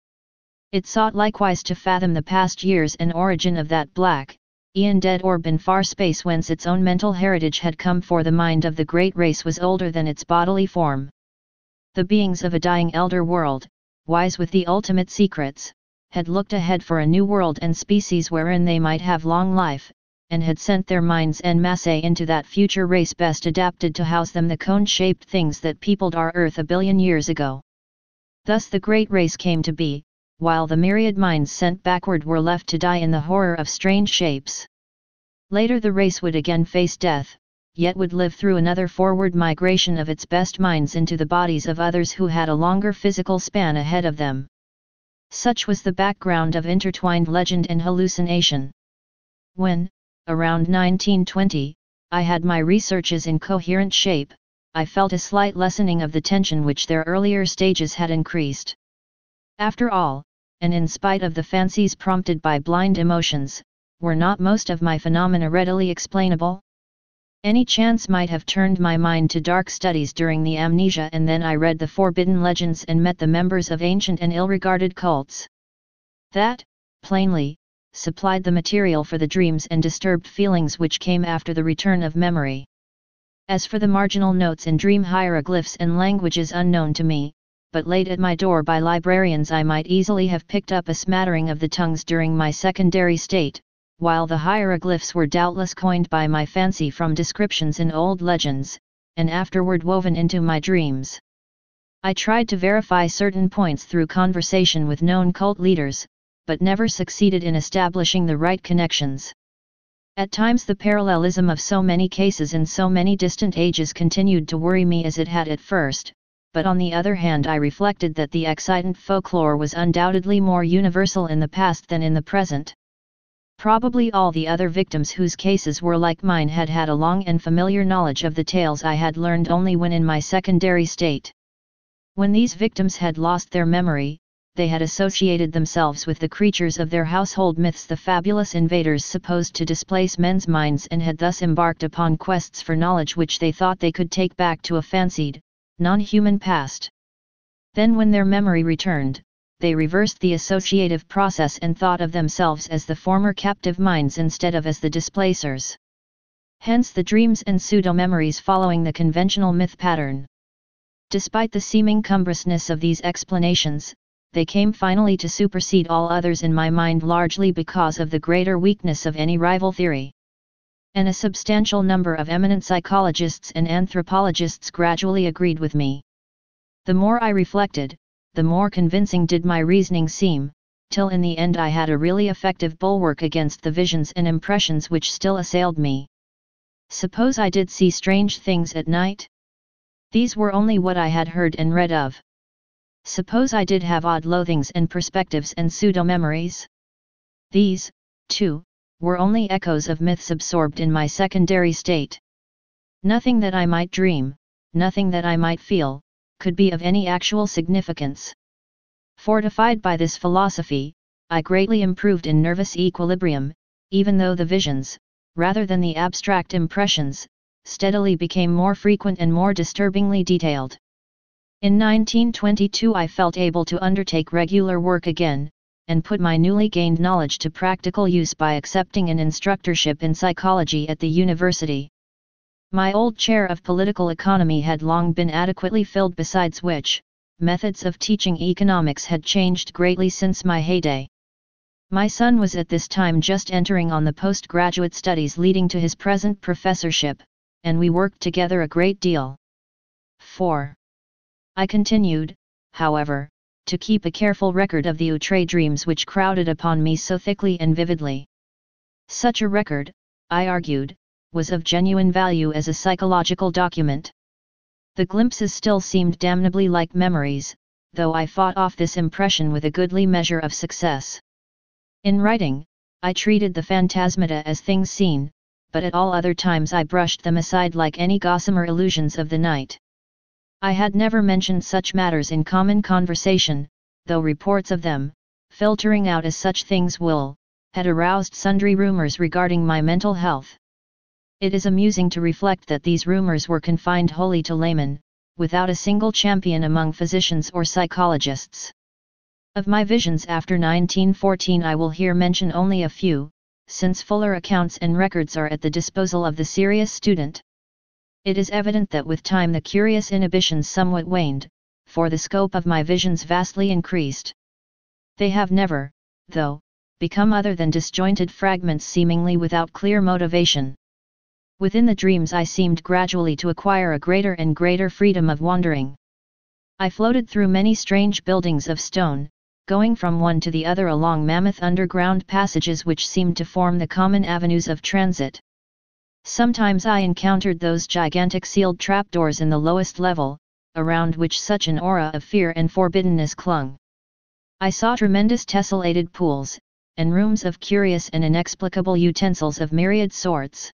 It sought likewise to fathom the past years and origin of that black, eon-dead orb in far space whence its own mental heritage had come, for the mind of the great race was older than its bodily form. The beings of a dying elder world, wise with the ultimate secrets, had looked ahead for a new world and species wherein they might have long life, and had sent their minds en masse into that future race best adapted to house them, the cone-shaped things that peopled our Earth a billion years ago. Thus the great race came to be, while the myriad minds sent backward were left to die in the horror of strange shapes. Later the race would again face death, yet would live through another forward migration of its best minds into the bodies of others who had a longer physical span ahead of them. Such was the background of intertwined legend and hallucination. When, around 1920, I had my researches in coherent shape, I felt a slight lessening of the tension which their earlier stages had increased. After all, and in spite of the fancies prompted by blind emotions, were not most of my phenomena readily explainable? Any chance might have turned my mind to dark studies during the amnesia, and then I read the forbidden legends and met the members of ancient and ill-regarded cults. That, plainly, supplied the material for the dreams and disturbed feelings which came after the return of memory. As for the marginal notes in dream hieroglyphs and languages unknown to me, but laid at my door by librarians, I might easily have picked up a smattering of the tongues during my secondary state, while the hieroglyphs were doubtless coined by my fancy from descriptions in old legends, and afterward woven into my dreams. I tried to verify certain points through conversation with known cult leaders, but never succeeded in establishing the right connections. At times the parallelism of so many cases in so many distant ages continued to worry me as it had at first, but on the other hand I reflected that the excitant folklore was undoubtedly more universal in the past than in the present. Probably all the other victims whose cases were like mine had had a long and familiar knowledge of the tales I had learned only when in my secondary state. When these victims had lost their memory, they had associated themselves with the creatures of their household myths, the fabulous invaders supposed to displace men's minds, and had thus embarked upon quests for knowledge which they thought they could take back to a fancied, non-human past. Then when their memory returned, they reversed the associative process and thought of themselves as the former captive minds instead of as the displacers. Hence the dreams and pseudo-memories following the conventional myth pattern. Despite the seeming cumbrousness of these explanations, they came finally to supersede all others in my mind, largely because of the greater weakness of any rival theory. And a substantial number of eminent psychologists and anthropologists gradually agreed with me. The more I reflected, the more convincing did my reasoning seem, till in the end I had a really effective bulwark against the visions and impressions which still assailed me. Suppose I did see strange things at night? These were only what I had heard and read of. Suppose I did have odd loathings and perspectives and pseudo-memories? These, too, were only echoes of myths absorbed in my secondary state. Nothing that I might dream, nothing that I might feel, could be of any actual significance. Fortified by this philosophy, I greatly improved in nervous equilibrium, even though the visions, rather than the abstract impressions, steadily became more frequent and more disturbingly detailed. In 1922 I felt able to undertake regular work again, and put my newly gained knowledge to practical use by accepting an instructorship in psychology at the university. My old chair of political economy had long been adequately filled, besides which, methods of teaching economics had changed greatly since my heyday. My son was at this time just entering on the postgraduate studies leading to his present professorship, and we worked together a great deal. 4. I continued, however, to keep a careful record of the outre dreams which crowded upon me so thickly and vividly. Such a record, I argued, was of genuine value as a psychological document. The glimpses still seemed damnably like memories, though I fought off this impression with a goodly measure of success. In writing, I treated the phantasmata as things seen, but at all other times I brushed them aside like any gossamer illusions of the night. I had never mentioned such matters in common conversation, though reports of them, filtering out as such things will, had aroused sundry rumors regarding my mental health. It is amusing to reflect that these rumors were confined wholly to laymen, without a single champion among physicians or psychologists. Of my visions after 1914 I will here mention only a few, since fuller accounts and records are at the disposal of the serious student. It is evident that with time the curious inhibitions somewhat waned, for the scope of my visions vastly increased. They have never, though, become other than disjointed fragments seemingly without clear motivation. Within the dreams I seemed gradually to acquire a greater and greater freedom of wandering. I floated through many strange buildings of stone, going from one to the other along mammoth underground passages which seemed to form the common avenues of transit. Sometimes I encountered those gigantic sealed trapdoors in the lowest level, around which such an aura of fear and forbiddenness clung. I saw tremendous tessellated pools, and rooms of curious and inexplicable utensils of myriad sorts.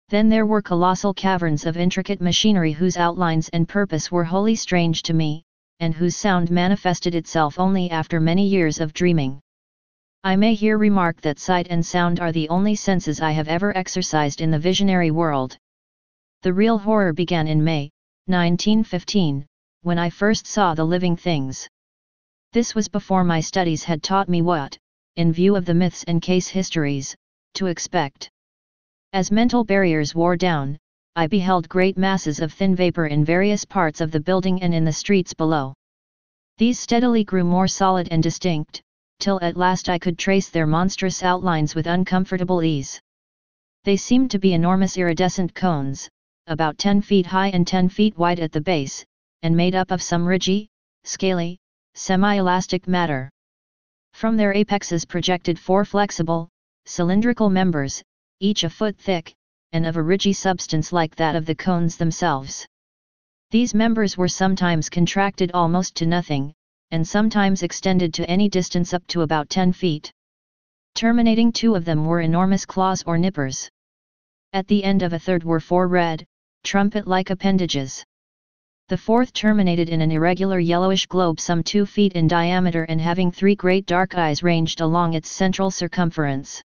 Then there were colossal caverns of intricate machinery whose outlines and purpose were wholly strange to me, and whose sound manifested itself only after many years of dreaming. I may here remark that sight and sound are the only senses I have ever exercised in the visionary world. The real horror began in May, 1915, when I first saw the living things. This was before my studies had taught me what, in view of the myths and case histories, to expect. As mental barriers wore down, I beheld great masses of thin vapor in various parts of the building and in the streets below. These steadily grew more solid and distinct, till at last I could trace their monstrous outlines with uncomfortable ease. They seemed to be enormous iridescent cones, about 10 feet high and 10 feet wide at the base, and made up of some ridgy, scaly, semi-elastic matter. From their apexes projected 4 flexible, cylindrical members, each a foot thick, and of a ridgy substance like that of the cones themselves. These members were sometimes contracted almost to nothing, and sometimes extended to any distance up to about 10 feet. Terminating two of them were enormous claws or nippers. At the end of a third were four red, trumpet-like appendages. The fourth terminated in an irregular yellowish globe some 2 feet in diameter and having 3 great dark eyes ranged along its central circumference.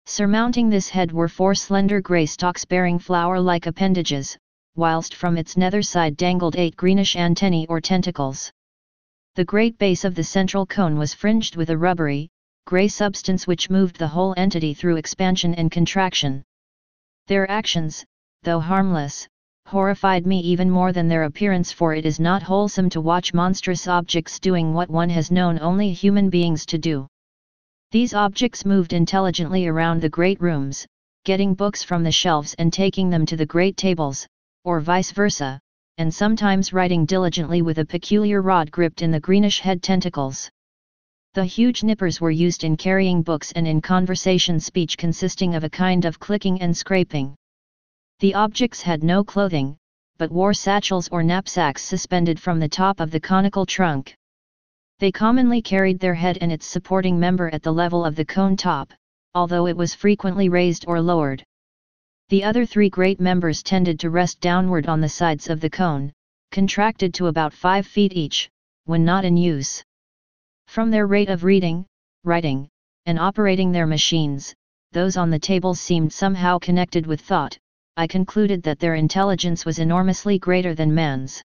Surmounting this head were 4 slender grey stalks bearing flower-like appendages, whilst from its nether side dangled 8 greenish antennae or tentacles. The great base of the central cone was fringed with a rubbery, grey substance which moved the whole entity through expansion and contraction. Their actions, though harmless, horrified me even more than their appearance, for it is not wholesome to watch monstrous objects doing what one has known only human beings to do. These objects moved intelligently around the great rooms, getting books from the shelves and taking them to the great tables, or vice versa, and sometimes writing diligently with a peculiar rod gripped in the greenish head tentacles. The huge nippers were used in carrying books and in conversation speech consisting of a kind of clicking and scraping. The objects had no clothing, but wore satchels or knapsacks suspended from the top of the conical trunk. They commonly carried their head and its supporting member at the level of the cone top, although it was frequently raised or lowered. The other 3 great members tended to rest downward on the sides of the cone, contracted to about 5 feet each, when not in use. From their rate of reading, writing, and operating their machines, those on the tables seemed somehow connected with thought. I concluded that their intelligence was enormously greater than man's.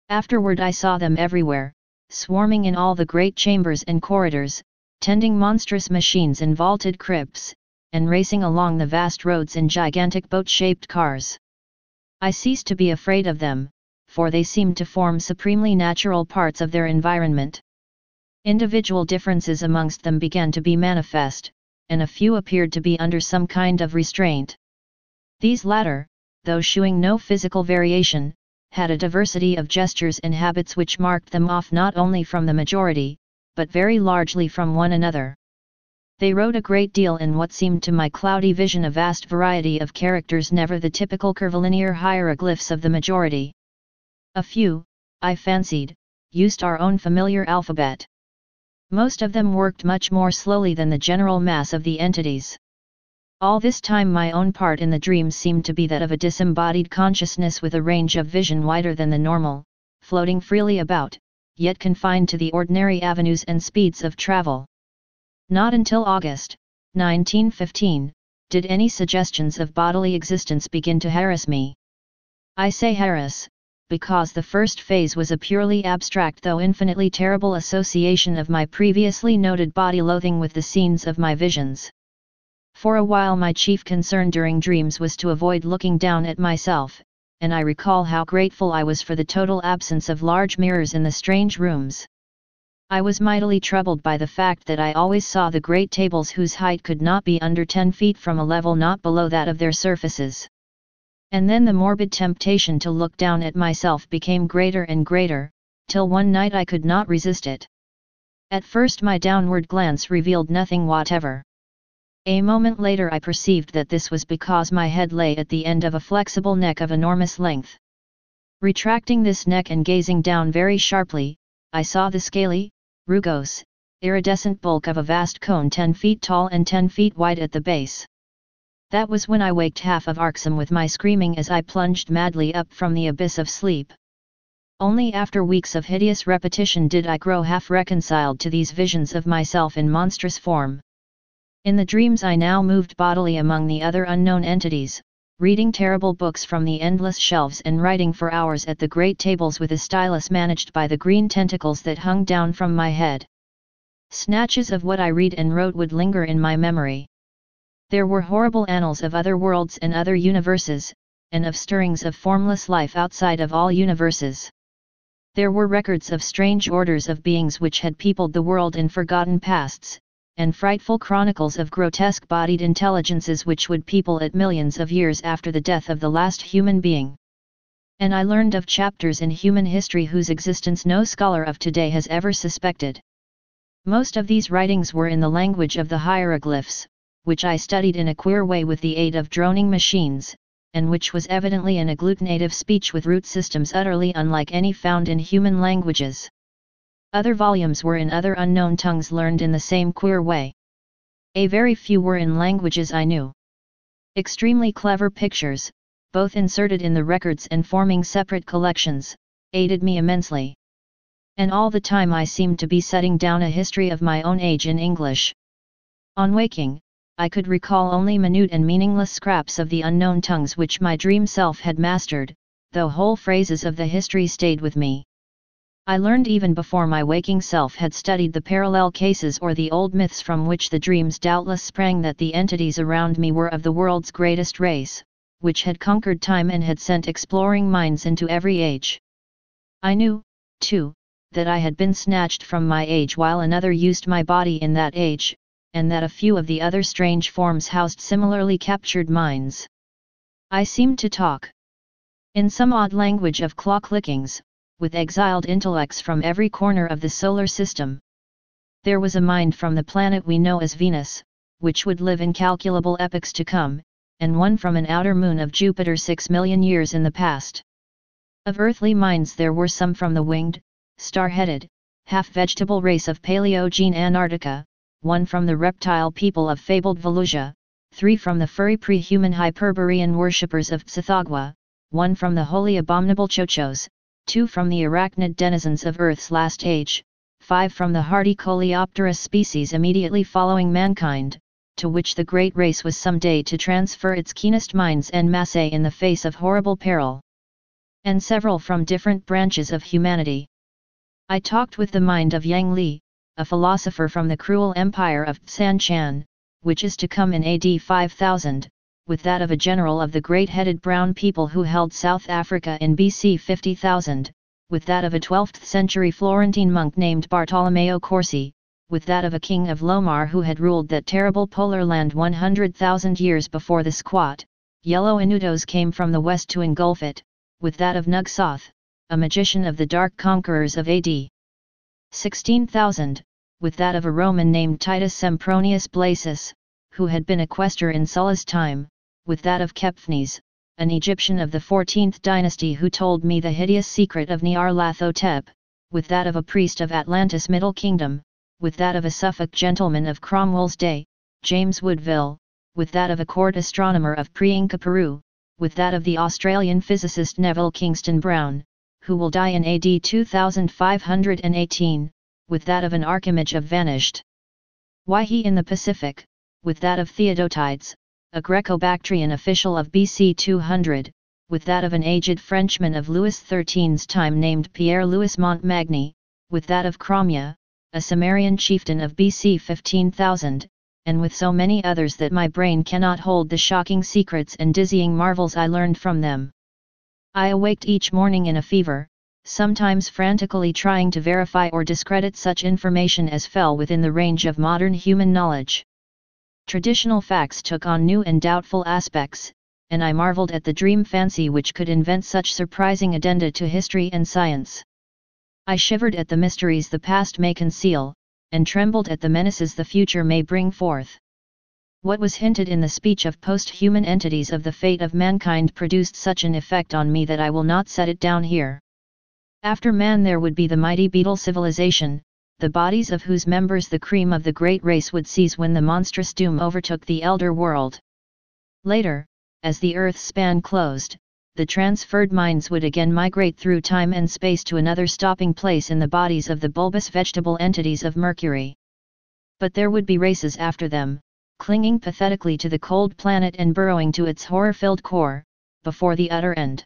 Afterward I saw them everywhere, swarming in all the great chambers and corridors, tending monstrous machines in vaulted crypts, and racing along the vast roads in gigantic boat-shaped cars. I ceased to be afraid of them, for they seemed to form supremely natural parts of their environment. Individual differences amongst them began to be manifest, and a few appeared to be under some kind of restraint. These latter, though shewing no physical variation, had a diversity of gestures and habits which marked them off not only from the majority, but very largely from one another. They wrote a great deal in what seemed to my cloudy vision a vast variety of characters, never the typical curvilinear hieroglyphs of the majority. A few, I fancied, used our own familiar alphabet. Most of them worked much more slowly than the general mass of the entities. All this time my own part in the dream seemed to be that of a disembodied consciousness with a range of vision wider than the normal, floating freely about, yet confined to the ordinary avenues and speeds of travel. Not until August, 1915, did any suggestions of bodily existence begin to harass me. I say harass, because the first phase was a purely abstract though infinitely terrible association of my previously noted body loathing with the scenes of my visions. For a while my chief concern during dreams was to avoid looking down at myself, and I recall how grateful I was for the total absence of large mirrors in the strange rooms. I was mightily troubled by the fact that I always saw the great tables whose height could not be under 10 feet from a level not below that of their surfaces. And then the morbid temptation to look down at myself became greater and greater, till one night I could not resist it. At first my downward glance revealed nothing whatever. A moment later I perceived that this was because my head lay at the end of a flexible neck of enormous length. Retracting this neck and gazing down very sharply, I saw the scaly, rugose, iridescent bulk of a vast cone 10 feet tall and 10 feet wide at the base. That was when I waked half of Arxham with my screaming as I plunged madly up from the abyss of sleep. Only after weeks of hideous repetition did I grow half reconciled to these visions of myself in monstrous form. In the dreams I now moved bodily among the other unknown entities, reading terrible books from the endless shelves and writing for hours at the great tables with a stylus managed by the green tentacles that hung down from my head. Snatches of what I read and wrote would linger in my memory. There were horrible annals of other worlds and other universes, and of stirrings of formless life outside of all universes. There were records of strange orders of beings which had peopled the world in forgotten pasts, and frightful chronicles of grotesque-bodied intelligences which would people it millions of years after the death of the last human being. And I learned of chapters in human history whose existence no scholar of today has ever suspected. Most of these writings were in the language of the hieroglyphs, which I studied in a queer way with the aid of droning machines, and which was evidently an agglutinative speech with root systems utterly unlike any found in human languages. Other volumes were in other unknown tongues learned in the same queer way. A very few were in languages I knew. Extremely clever pictures, both inserted in the records and forming separate collections, aided me immensely. And all the time I seemed to be setting down a history of my own age in English. On waking, I could recall only minute and meaningless scraps of the unknown tongues which my dream self had mastered, though whole phrases of the history stayed with me. I learned even before my waking self had studied the parallel cases or the old myths from which the dreams doubtless sprang that the entities around me were of the world's greatest race, which had conquered time and had sent exploring minds into every age. I knew, too, that I had been snatched from my age while another used my body in that age, and that a few of the other strange forms housed similarly captured minds. I seemed to talk in some odd language of claw-clickings, with exiled intellects from every corner of the solar system. There was a mind from the planet we know as Venus, which would live incalculable epochs to come, and one from an outer moon of Jupiter 6 million years in the past. Of earthly minds there were some from the winged, star-headed, half-vegetable race of Paleogene Antarctica, one from the reptile people of fabled Volusia, 3 from the furry pre-human Hyperborean worshippers of Tsathoggua, 1 from the wholly abominable Chochos, 2 from the arachnid denizens of Earth's last age, 5 from the hardy Coleoptera species immediately following mankind, to which the great race was some day to transfer its keenest minds en masse in the face of horrible peril. And several from different branches of humanity. I talked with the mind of Yang Li, a philosopher from the cruel empire of San-Chan, which is to come in AD 5000, with that of a general of the great-headed brown people who held South Africa in BC 50,000, with that of a 12th century Florentine monk named Bartolomeo Corsi, with that of a king of Lomar who had ruled that terrible polar land 100,000 years before the squat, yellow Inutos came from the west to engulf it, with that of Nugsoth, a magician of the dark conquerors of AD 16,000, with that of a Roman named Titus Sempronius Blasus, who had been a questor in Sulla's time, with that of Kepphnes, an Egyptian of the 14th dynasty who told me the hideous secret of Nyarlathotep, with that of a priest of Atlantis Middle Kingdom, with that of a Suffolk gentleman of Cromwell's day, James Woodville, with that of a court astronomer of pre-Inca Peru, with that of the Australian physicist Neville Kingston Brown, who will die in AD 2518, with that of an archimage of vanished Waihi in the Pacific, with that of Theodotides, a Greco-Bactrian official of BC 200, with that of an aged Frenchman of Louis XIII's time named Pierre-Louis Montmagny, with that of Cromia, a Sumerian chieftain of BC 15,000, and with so many others that my brain cannot hold the shocking secrets and dizzying marvels I learned from them. I awaked each morning in a fever, sometimes frantically trying to verify or discredit such information as fell within the range of modern human knowledge. Traditional facts took on new and doubtful aspects, and I marveled at the dream fancy which could invent such surprising addenda to history and science. I shivered at the mysteries the past may conceal, and trembled at the menaces the future may bring forth. What was hinted in the speech of post-human entities of the fate of mankind produced such an effect on me that I will not set it down here. After man there would be the mighty beetle civilization, the bodies of whose members the cream of the great race would seize when the monstrous doom overtook the elder world. Later, as the Earth's span closed, the transferred minds would again migrate through time and space to another stopping place in the bodies of the bulbous vegetable entities of Mercury. But there would be races after them, clinging pathetically to the cold planet and burrowing to its horror-filled core, before the utter end.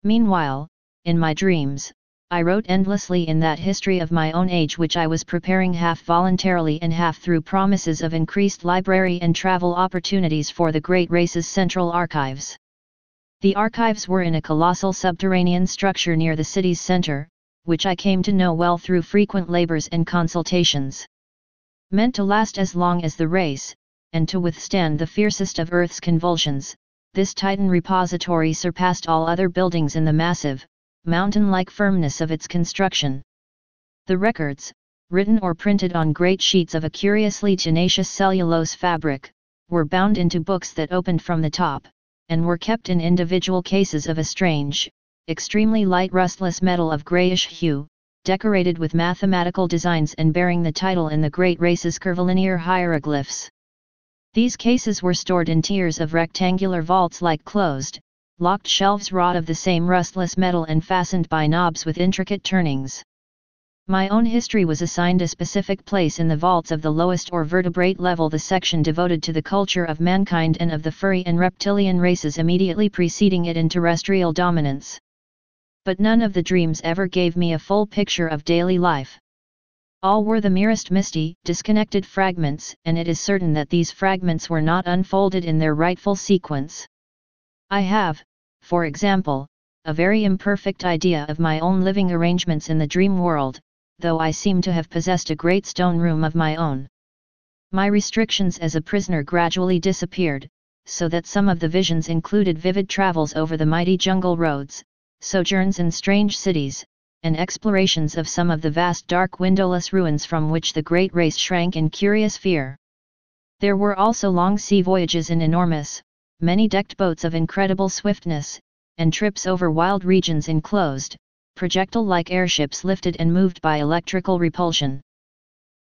Meanwhile, in my dreams, I wrote endlessly in that history of my own age which I was preparing half voluntarily and half through promises of increased library and travel opportunities for the great race's central archives. The archives were in a colossal subterranean structure near the city's center, which I came to know well through frequent labors and consultations. Meant to last as long as the race, and to withstand the fiercest of Earth's convulsions, this Titan repository surpassed all other buildings in the massive, mountain-like firmness of its construction. The records, written or printed on great sheets of a curiously tenacious cellulose fabric, were bound into books that opened from the top, and were kept in individual cases of a strange, extremely light rustless metal of grayish hue, decorated with mathematical designs and bearing the title in the great race's curvilinear hieroglyphs. These cases were stored in tiers of rectangular vaults like closed, locked shelves wrought of the same rustless metal and fastened by knobs with intricate turnings. My own history was assigned a specific place in the vaults of the lowest or vertebrate level, the section devoted to the culture of mankind and of the furry and reptilian races immediately preceding it in terrestrial dominance. But none of the dreams ever gave me a full picture of daily life. All were the merest misty, disconnected fragments, and it is certain that these fragments were not unfolded in their rightful sequence. I have, for example, a very imperfect idea of my own living arrangements in the dream world, though I seem to have possessed a great stone room of my own. My restrictions as a prisoner gradually disappeared, so that some of the visions included vivid travels over the mighty jungle roads, sojourns in strange cities, and explorations of some of the vast dark windowless ruins from which the great race shrank in curious fear. There were also long sea voyages in enormous, many-decked boats of incredible swiftness, and trips over wild regions enclosed, projectile-like airships lifted and moved by electrical repulsion.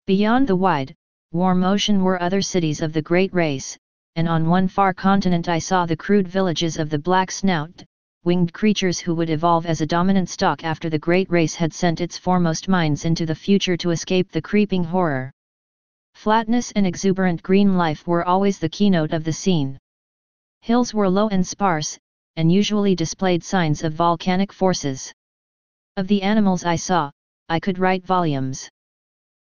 Beyond the wide, warm ocean were other cities of the great race, and on one far continent I saw the crude villages of the black snout, winged creatures who would evolve as a dominant stock after the great race had sent its foremost minds into the future to escape the creeping horror. Flatness and exuberant green life were always the keynote of the scene. Hills were low and sparse, and usually displayed signs of volcanic forces. Of the animals I saw, I could write volumes.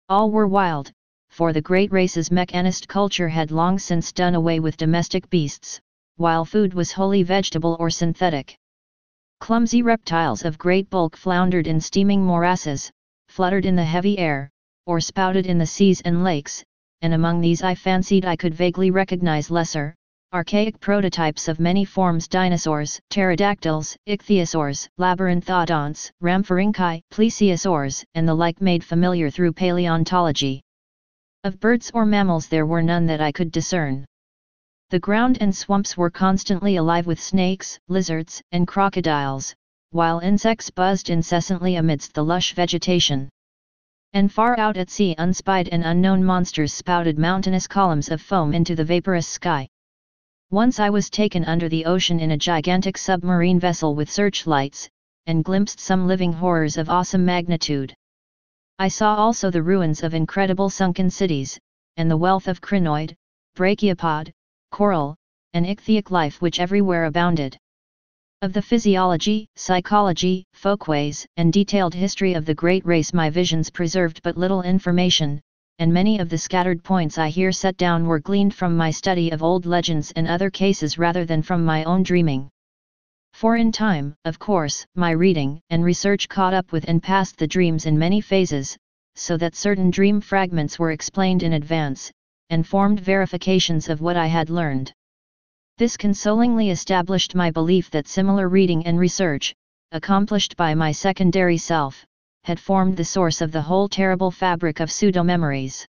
All were wild, for the great race's mechanist culture had long since done away with domestic beasts, while food was wholly vegetable or synthetic. Clumsy reptiles of great bulk floundered in steaming morasses, fluttered in the heavy air, or spouted in the seas and lakes, and among these I fancied I could vaguely recognize lesser, archaic prototypes of many forms: dinosaurs, pterodactyls, ichthyosaurs, labyrinthodonts, rhamphorhynchi, plesiosaurs, and the like made familiar through paleontology. Of birds or mammals there were none that I could discern. The ground and swamps were constantly alive with snakes, lizards, and crocodiles, while insects buzzed incessantly amidst the lush vegetation. And far out at sea unspied and unknown monsters spouted mountainous columns of foam into the vaporous sky. Once I was taken under the ocean in a gigantic submarine vessel with searchlights, and glimpsed some living horrors of awesome magnitude. I saw also the ruins of incredible sunken cities, and the wealth of crinoid, brachiopod, coral, and ichthytic life which everywhere abounded. Of the physiology, psychology, folkways, and detailed history of the great race my visions preserved but little information, and many of the scattered points I here set down were gleaned from my study of old legends and other cases rather than from my own dreaming. For in time, of course, my reading and research caught up with and passed the dreams in many phases, so that certain dream fragments were explained in advance, and formed verifications of what I had learned. This consolingly established my belief that similar reading and research, accomplished by my secondary self, had formed the source of the whole terrible fabric of pseudo-memories.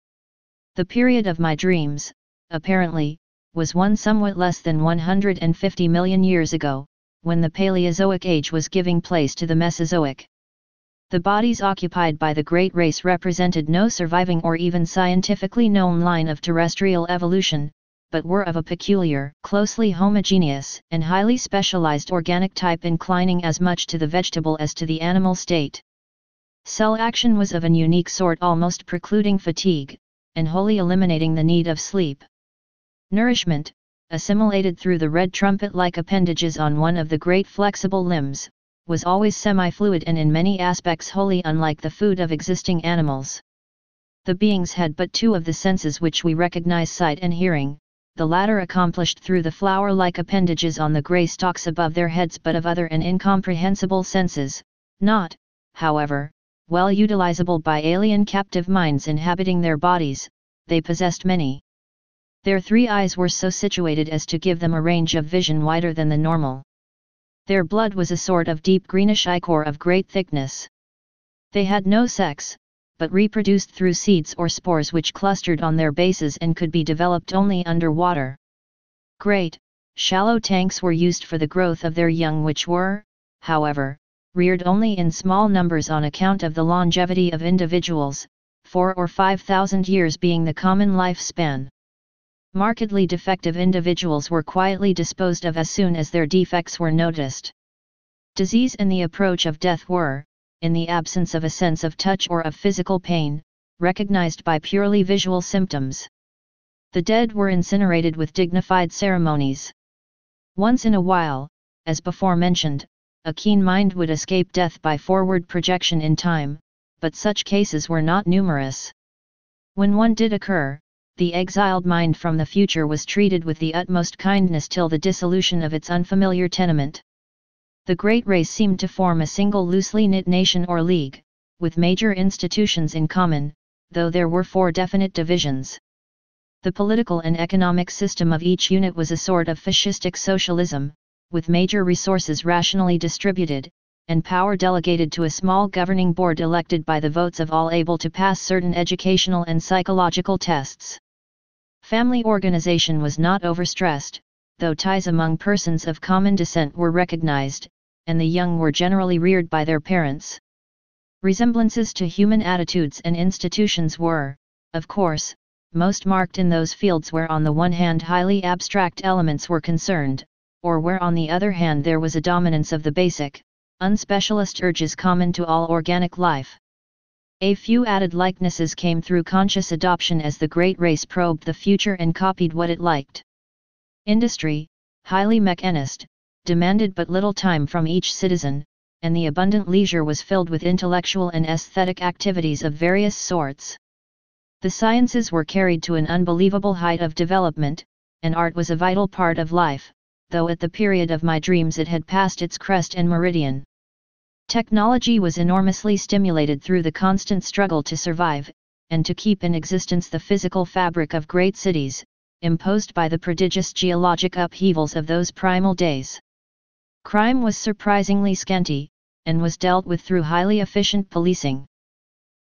The period of my dreams, apparently, was one somewhat less than 150 million years ago, when the Paleozoic age was giving place to the Mesozoic. The bodies occupied by the great race represented no surviving or even scientifically known line of terrestrial evolution, but were of a peculiar, closely homogeneous, and highly specialized organic type inclining as much to the vegetable as to the animal state. Cell action was of an unique sort, almost precluding fatigue, and wholly eliminating the need of sleep. Nourishment, assimilated through the red trumpet-like appendages on one of the great flexible limbs, was always semi-fluid and in many aspects wholly unlike the food of existing animals. The beings had but two of the senses which we recognize: sight and hearing, the latter accomplished through the flower-like appendages on the grey stalks above their heads, but of other and incomprehensible senses, not, however, well utilizable by alien captive minds inhabiting their bodies. They possessed many. Their 3 eyes were so situated as to give them a range of vision wider than the normal. Their blood was a sort of deep greenish ichor of great thickness. They had no sex, but reproduced through seeds or spores which clustered on their bases and could be developed only underwater. Great, shallow tanks were used for the growth of their young, which were, however, reared only in small numbers on account of the longevity of individuals, 4,000 or 5,000 years being the common lifespan. Markedly defective individuals were quietly disposed of as soon as their defects were noticed. Disease and the approach of death were, in the absence of a sense of touch or of physical pain, recognized by purely visual symptoms. The dead were incinerated with dignified ceremonies. Once in a while, as before mentioned, a keen mind would escape death by forward projection in time, but such cases were not numerous. When one did occur, the exiled mind from the future was treated with the utmost kindness till the dissolution of its unfamiliar tenement. The great race seemed to form a single loosely knit nation or league, with major institutions in common, though there were 4 definite divisions. The political and economic system of each unit was a sort of fascistic socialism, with major resources rationally distributed, and power delegated to a small governing board elected by the votes of all able to pass certain educational and psychological tests. Family organization was not overstressed, though ties among persons of common descent were recognized, and the young were generally reared by their parents. Resemblances to human attitudes and institutions were, of course, most marked in those fields where on the one hand highly abstract elements were concerned, or where on the other hand there was a dominance of the basic, unspecialist urges common to all organic life. A few added likenesses came through conscious adoption as the great race probed the future and copied what it liked. Industry, highly mechanized, demanded but little time from each citizen, and the abundant leisure was filled with intellectual and aesthetic activities of various sorts. The sciences were carried to an unbelievable height of development, and art was a vital part of life, though at the period of my dreams it had passed its crest and meridian. Technology was enormously stimulated through the constant struggle to survive, and to keep in existence the physical fabric of great cities, imposed by the prodigious geologic upheavals of those primal days. Crime was surprisingly scanty, and was dealt with through highly efficient policing.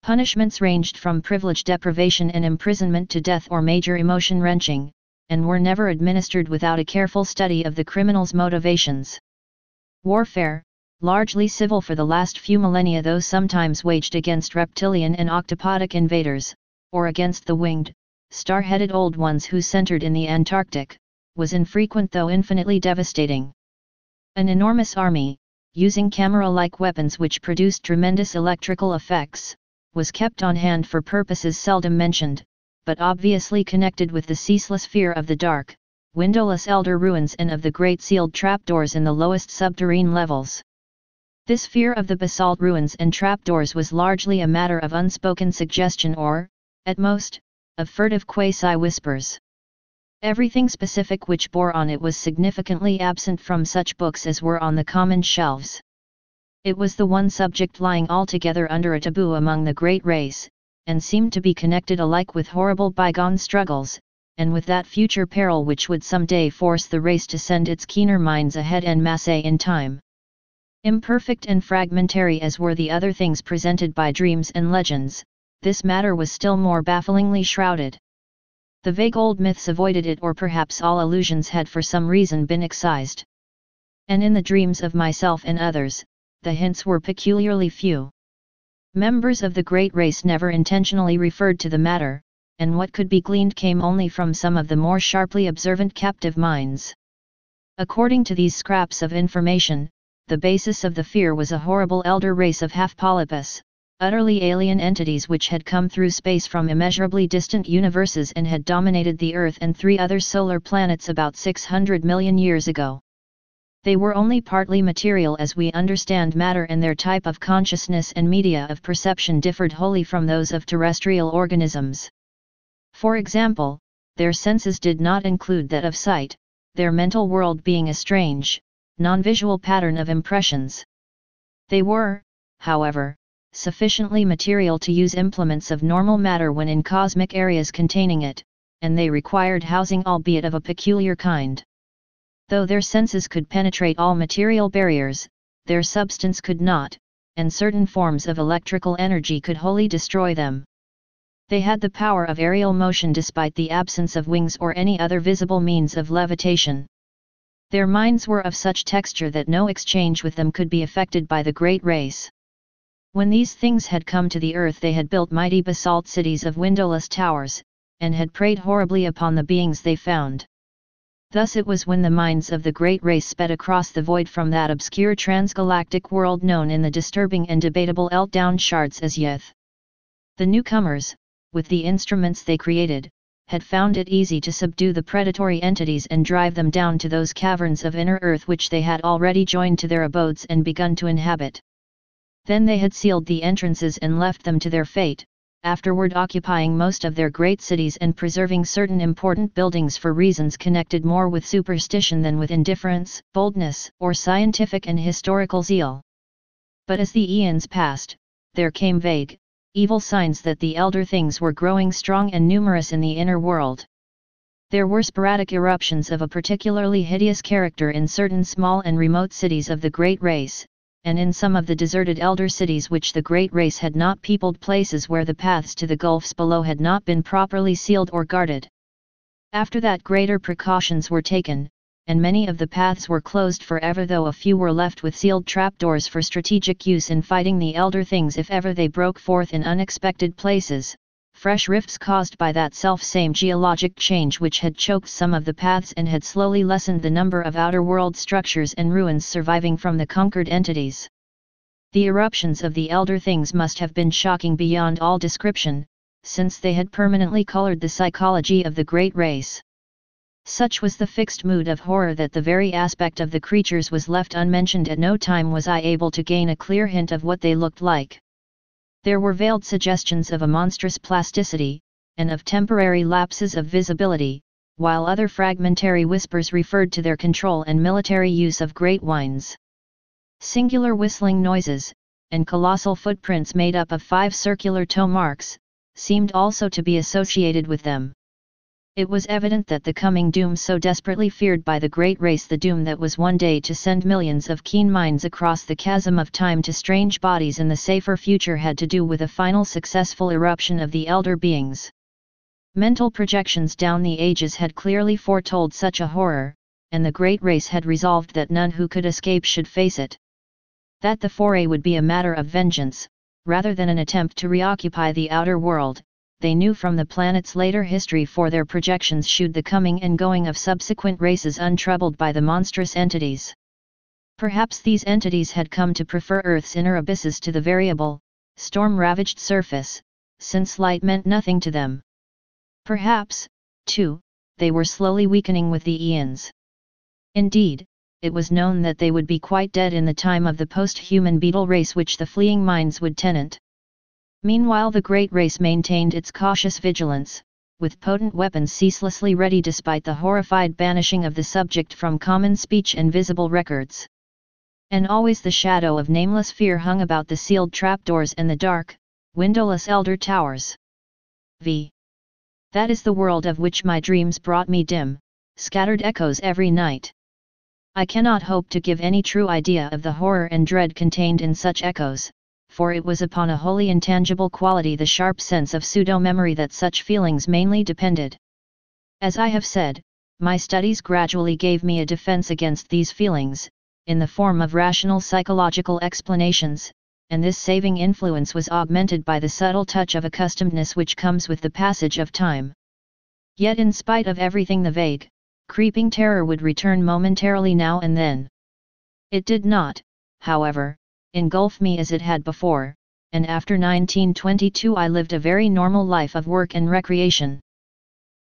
Punishments ranged from privilege deprivation and imprisonment to death or major emotion wrenching, and were never administered without a careful study of the criminal's motivations. Warfare, largely civil for the last few millennia though sometimes waged against reptilian and octopodic invaders, or against the winged, star-headed old ones who centered in the Antarctic, was infrequent though infinitely devastating. An enormous army, using camera-like weapons which produced tremendous electrical effects, was kept on hand for purposes seldom mentioned, but obviously connected with the ceaseless fear of the dark, windowless elder ruins and of the great sealed trapdoors in the lowest subterranean levels. This fear of the basalt ruins and trapdoors was largely a matter of unspoken suggestion or, at most, of furtive quasi-whispers. Everything specific which bore on it was significantly absent from such books as were on the common shelves. It was the one subject lying altogether under a taboo among the great race, and seemed to be connected alike with horrible bygone struggles, and with that future peril which would some day force the race to send its keener minds ahead en masse in time. Imperfect and fragmentary as were the other things presented by dreams and legends, this matter was still more bafflingly shrouded. The vague old myths avoided it, or perhaps all allusions had for some reason been excised. And in the dreams of myself and others, the hints were peculiarly few. Members of the great race never intentionally referred to the matter, and what could be gleaned came only from some of the more sharply observant captive minds. According to these scraps of information, the basis of the fear was a horrible elder race of half-polypus, utterly alien entities which had come through space from immeasurably distant universes and had dominated the Earth and 3 other solar planets about 600 million years ago. They were only partly material as we understand matter, and their type of consciousness and media of perception differed wholly from those of terrestrial organisms. For example, their senses did not include that of sight, their mental world being a strange, non-visual pattern of impressions. They were, however, sufficiently material to use implements of normal matter when in cosmic areas containing it, and they required housing, albeit of a peculiar kind. Though their senses could penetrate all material barriers, their substance could not, and certain forms of electrical energy could wholly destroy them. They had the power of aerial motion despite the absence of wings or any other visible means of levitation. Their minds were of such texture that no exchange with them could be effected by the great race. When these things had come to the earth, they had built mighty basalt cities of windowless towers, and had preyed horribly upon the beings they found. Thus it was when the minds of the great race sped across the void from that obscure transgalactic world known in the disturbing and debatable Eltdown shards as Yeth. The newcomers, with the instruments they created, had found it easy to subdue the predatory entities and drive them down to those caverns of inner earth which they had already joined to their abodes and begun to inhabit. Then they had sealed the entrances and left them to their fate, afterward occupying most of their great cities and preserving certain important buildings for reasons connected more with superstition than with indifference, boldness, or scientific and historical zeal. But as the eons passed, there came vague, evil signs that the elder things were growing strong and numerous in the inner world. There were sporadic eruptions of a particularly hideous character in certain small and remote cities of the great race, and in some of the deserted elder cities which the great race had not peopled, places where the paths to the gulfs below had not been properly sealed or guarded. After that, greater precautions were taken, and many of the paths were closed forever, though a few were left with sealed trapdoors for strategic use in fighting the elder things if ever they broke forth in unexpected places, fresh rifts caused by that self-same geologic change which had choked some of the paths and had slowly lessened the number of outer world structures and ruins surviving from the conquered entities. The eruptions of the elder things must have been shocking beyond all description, since they had permanently colored the psychology of the great race. Such was the fixed mood of horror that the very aspect of the creatures was left unmentioned. At no time was I able to gain a clear hint of what they looked like. There were veiled suggestions of a monstrous plasticity, and of temporary lapses of visibility, while other fragmentary whispers referred to their control and military use of great winds. Singular whistling noises, and colossal footprints made up of 5 circular toe marks, seemed also to be associated with them. It was evident that the coming doom so desperately feared by the great race, the doom that was one day to send millions of keen minds across the chasm of time to strange bodies in the safer future, had to do with a final successful eruption of the elder beings. Mental projections down the ages had clearly foretold such a horror, and the great race had resolved that none who could escape should face it. That the foray would be a matter of vengeance, rather than an attempt to reoccupy the outer world, they knew from the planet's later history, for their projections shewed the coming and going of subsequent races untroubled by the monstrous entities. Perhaps these entities had come to prefer Earth's inner abysses to the variable, storm-ravaged surface, since light meant nothing to them. Perhaps, too, they were slowly weakening with the eons. Indeed, it was known that they would be quite dead in the time of the post-human beetle race which the fleeing minds would tenant. Meanwhile the great race maintained its cautious vigilance, with potent weapons ceaselessly ready despite the horrified banishing of the subject from common speech and visible records. And always the shadow of nameless fear hung about the sealed trapdoors and the dark, windowless elder towers. That is the world of which my dreams brought me dim, scattered echoes every night. I cannot hope to give any true idea of the horror and dread contained in such echoes, for it was upon a wholly intangible quality, the sharp sense of pseudo-memory, that such feelings mainly depended. As I have said, my studies gradually gave me a defense against these feelings, in the form of rational psychological explanations, and this saving influence was augmented by the subtle touch of accustomedness which comes with the passage of time. Yet in spite of everything, the vague, creeping terror would return momentarily now and then. It did not, however, engulf me as it had before, and after 1922 I lived a very normal life of work and recreation.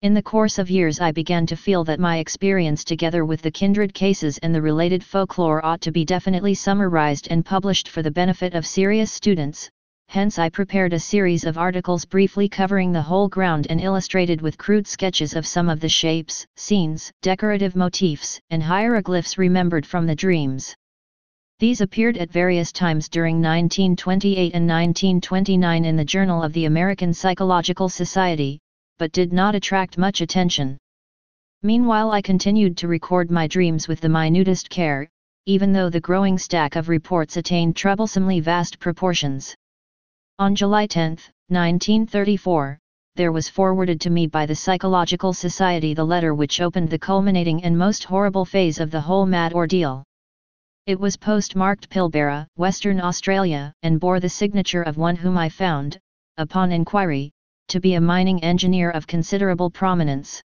In the course of years I began to feel that my experience, together with the kindred cases and the related folklore, ought to be definitely summarized and published for the benefit of serious students. Hence I prepared a series of articles briefly covering the whole ground and illustrated with crude sketches of some of the shapes, scenes, decorative motifs, and hieroglyphs remembered from the dreams. These appeared at various times during 1928 and 1929 in the Journal of the American Psychological Society, but did not attract much attention. Meanwhile I continued to record my dreams with the minutest care, even though the growing stack of reports attained troublesomely vast proportions. On July 10, 1934, there was forwarded to me by the Psychological Society the letter which opened the culminating and most horrible phase of the whole mad ordeal. It was postmarked Pilbara, Western Australia, and bore the signature of one whom I found, upon inquiry, to be a mining engineer of considerable prominence.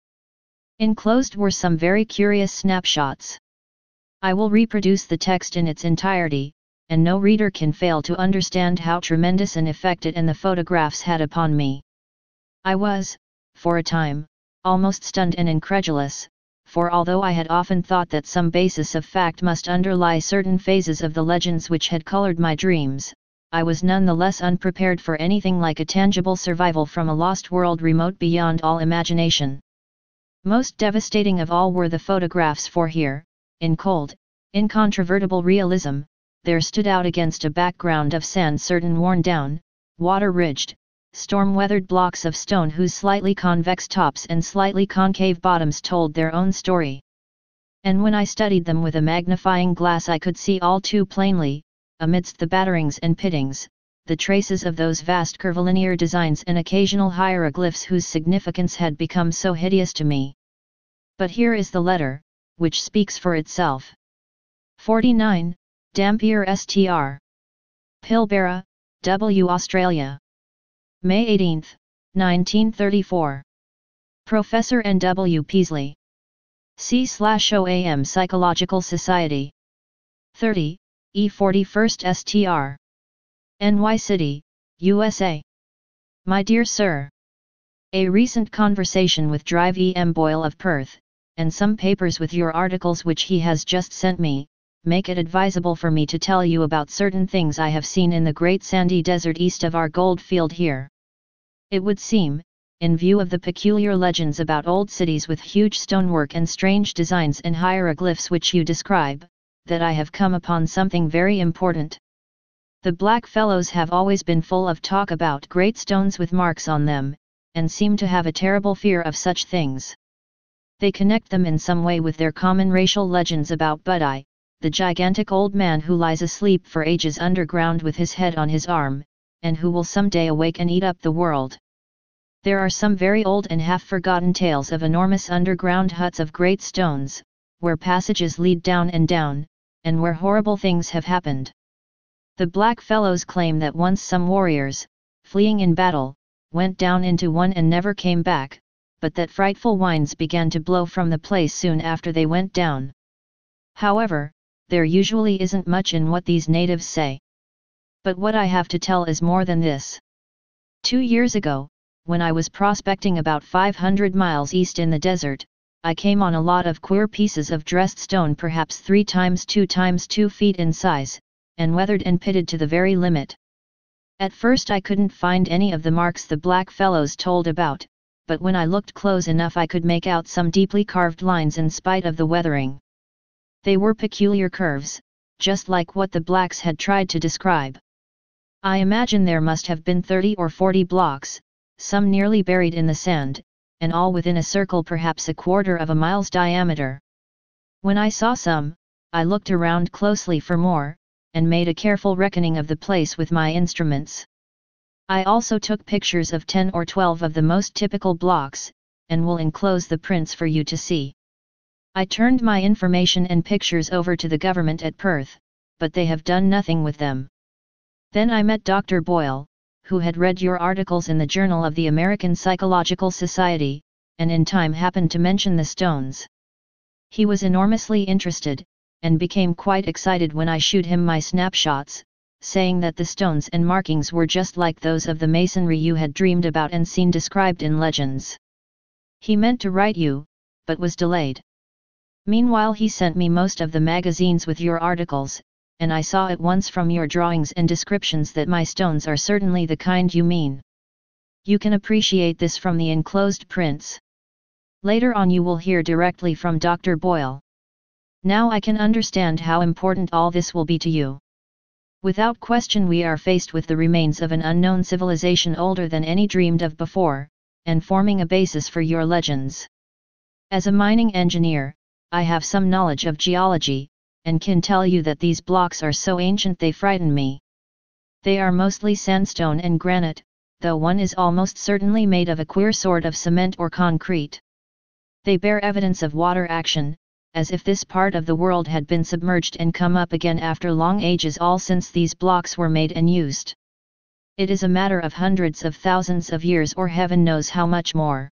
Enclosed were some very curious snapshots. I will reproduce the text in its entirety, and no reader can fail to understand how tremendous an effect it and the photographs had upon me. I was, for a time, almost stunned and incredulous, for although I had often thought that some basis of fact must underlie certain phases of the legends which had colored my dreams, I was none the less unprepared for anything like a tangible survival from a lost world remote beyond all imagination. Most devastating of all were the photographs, for here, in cold, incontrovertible realism, there stood out against a background of sand certain worn-down, water-ridged, storm-weathered blocks of stone whose slightly convex tops and slightly concave bottoms told their own story. And when I studied them with a magnifying glass I could see all too plainly, amidst the batterings and pittings, the traces of those vast curvilinear designs and occasional hieroglyphs whose significance had become so hideous to me. But here is the letter, which speaks for itself. 49, Dampier Str. Pilbara, W. Australia. May 18, 1934. Professor N. W. Peasley. C/OAM Psychological Society. 30, E41st Str. NY City, USA. My dear Sir. A recent conversation with Drive E.M. Boyle of Perth, and some papers with your articles which he has just sent me, make it advisable for me to tell you about certain things I have seen in the great sandy desert east of our gold field here. It would seem, in view of the peculiar legends about old cities with huge stonework and strange designs and hieroglyphs which you describe, that I have come upon something very important. The black fellows have always been full of talk about great stones with marks on them, and seem to have a terrible fear of such things. They connect them in some way with their common racial legends about Budai, the gigantic old man who lies asleep for ages underground with his head on his arm, and who will someday awake and eat up the world. There are some very old and half-forgotten tales of enormous underground huts of great stones, where passages lead down, and where horrible things have happened. The black fellows claim that once some warriors, fleeing in battle, went down into one and never came back, but that frightful winds began to blow from the place soon after they went down. However, there usually isn't much in what these natives say. But what I have to tell is more than this. 2 years ago, when I was prospecting about 500 miles east in the desert, I came on a lot of queer pieces of dressed stone perhaps 3 times 2 times 2 feet in size, and weathered and pitted to the very limit. At first I couldn't find any of the marks the black fellows told about, but when I looked close enough I could make out some deeply carved lines in spite of the weathering. They were peculiar curves, just like what the blacks had tried to describe. I imagine there must have been 30 or 40 blocks, some nearly buried in the sand, and all within a circle perhaps 1/4 mile's diameter. When I saw some, I looked around closely for more, and made a careful reckoning of the place with my instruments. I also took pictures of 10 or 12 of the most typical blocks, and will enclose the prints for you to see. I turned my information and pictures over to the government at Perth, but they have done nothing with them. Then I met Dr. Boyle, who had read your articles in the Journal of the American Psychological Society, and in time happened to mention the stones. He was enormously interested, and became quite excited when I showed him my snapshots, saying that the stones and markings were just like those of the masonry you had dreamed about and seen described in legends. He meant to write you, but was delayed. Meanwhile he sent me most of the magazines with your articles, and I saw at once from your drawings and descriptions that my stones are certainly the kind you mean. You can appreciate this from the enclosed prints. Later on you will hear directly from Dr. Boyle. Now I can understand how important all this will be to you. Without question we are faced with the remains of an unknown civilization older than any dreamed of before, and forming a basis for your legends. As a mining engineer, I have some knowledge of geology, and can tell you that these blocks are so ancient they frighten me. They are mostly sandstone and granite, though one is almost certainly made of a queer sort of cement or concrete. They bear evidence of water action, as if this part of the world had been submerged and come up again after long ages, all since these blocks were made and used. It is a matter of hundreds of thousands of years, or heaven knows how much more.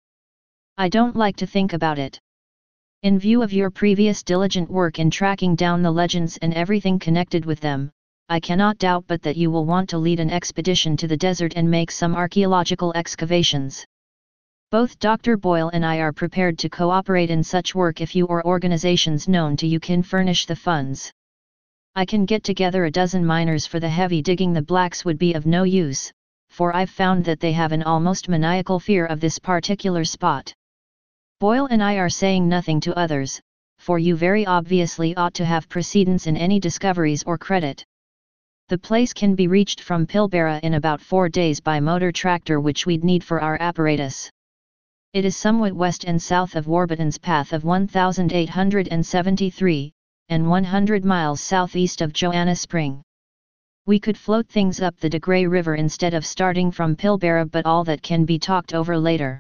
I don't like to think about it. In view of your previous diligent work in tracking down the legends and everything connected with them, I cannot doubt but that you will want to lead an expedition to the desert and make some archaeological excavations. Both Dr. Boyle and I are prepared to cooperate in such work if you or organizations known to you can furnish the funds. I can get together a dozen miners for the heavy digging. The blacks would be of no use, for I've found that they have an almost maniacal fear of this particular spot. Boyle and I are saying nothing to others, for you very obviously ought to have precedence in any discoveries or credit. The place can be reached from Pilbara in about 4 days by motor tractor, which we'd need for our apparatus. It is somewhat west and south of Warburton's path of 1873, and 100 miles southeast of Joanna Spring. We could float things up the De Grey River instead of starting from Pilbara, but all that can be talked over later.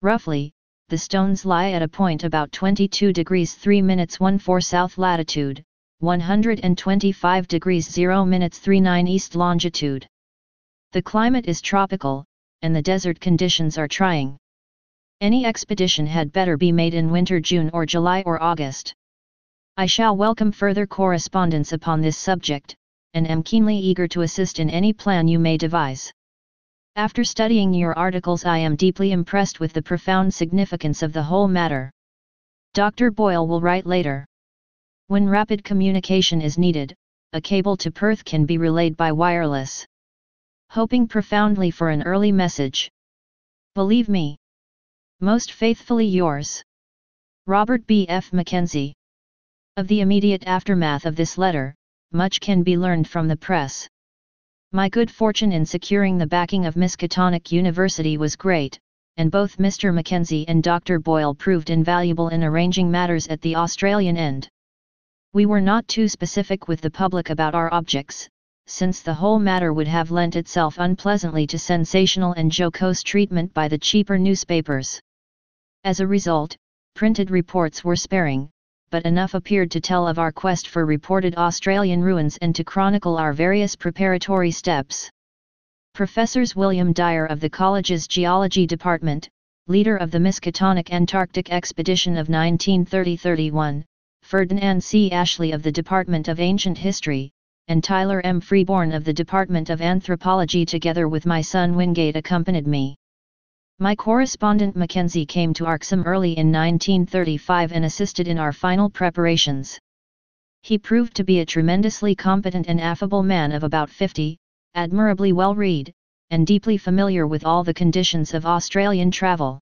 Roughly, the stones lie at a point about 22 degrees 3 minutes 14 south latitude, 125 degrees 0 minutes 39 east longitude. The climate is tropical, and the desert conditions are trying. Any expedition had better be made in winter, June or July or August. I shall welcome further correspondence upon this subject, and am keenly eager to assist in any plan you may devise. After studying your articles, I am deeply impressed with the profound significance of the whole matter. Dr. Boyle will write later. When rapid communication is needed, a cable to Perth can be relayed by wireless. Hoping profoundly for an early message. Believe me. Most faithfully yours, Robert B. F. Mackenzie. Of the immediate aftermath of this letter, much can be learned from the press. My good fortune in securing the backing of Miskatonic University was great, and both Mr. Mackenzie and Dr. Boyle proved invaluable in arranging matters at the Australian end. We were not too specific with the public about our objects, since the whole matter would have lent itself unpleasantly to sensational and jocose treatment by the cheaper newspapers. As a result, printed reports were sparing, but enough appeared to tell of our quest for reported Australian ruins and to chronicle our various preparatory steps. Professors William Dyer of the college's Geology Department, leader of the Miskatonic Antarctic Expedition of 1930-31, Ferdinand C. Ashley of the Department of Ancient History, and Tyler M. Freeborn of the Department of Anthropology, together with my son Wingate, accompanied me. My correspondent Mackenzie came to Arxham early in 1935 and assisted in our final preparations. He proved to be a tremendously competent and affable man of about 50, admirably well read, and deeply familiar with all the conditions of Australian travel.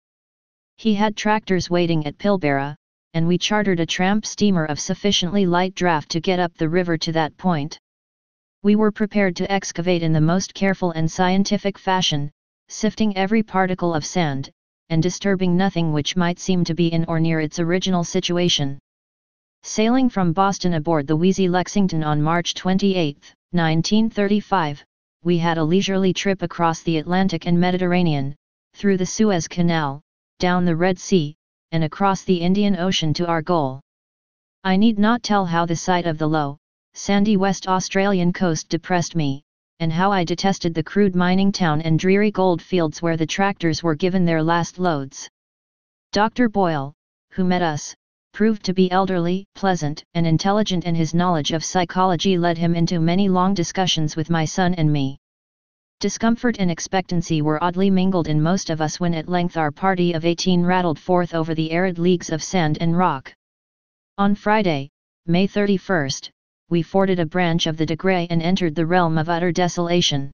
He had tractors waiting at Pilbara, and we chartered a tramp steamer of sufficiently light draft to get up the river to that point. We were prepared to excavate in the most careful and scientific fashion, sifting every particle of sand, and disturbing nothing which might seem to be in or near its original situation. Sailing from Boston aboard the Wheezy Lexington on March 28, 1935, we had a leisurely trip across the Atlantic and Mediterranean, through the Suez Canal, down the Red Sea, and across the Indian Ocean to our goal. I need not tell how the sight of the low, sandy West Australian coast depressed me, and how I detested the crude mining town and dreary gold fields where the tractors were given their last loads. Dr. Boyle, who met us, proved to be elderly, pleasant, and intelligent, and his knowledge of psychology led him into many long discussions with my son and me. Discomfort and expectancy were oddly mingled in most of us when at length our party of 18 rattled forth over the arid leagues of sand and rock. On Friday, May 31st, we forded a branch of the De Grey and entered the realm of utter desolation.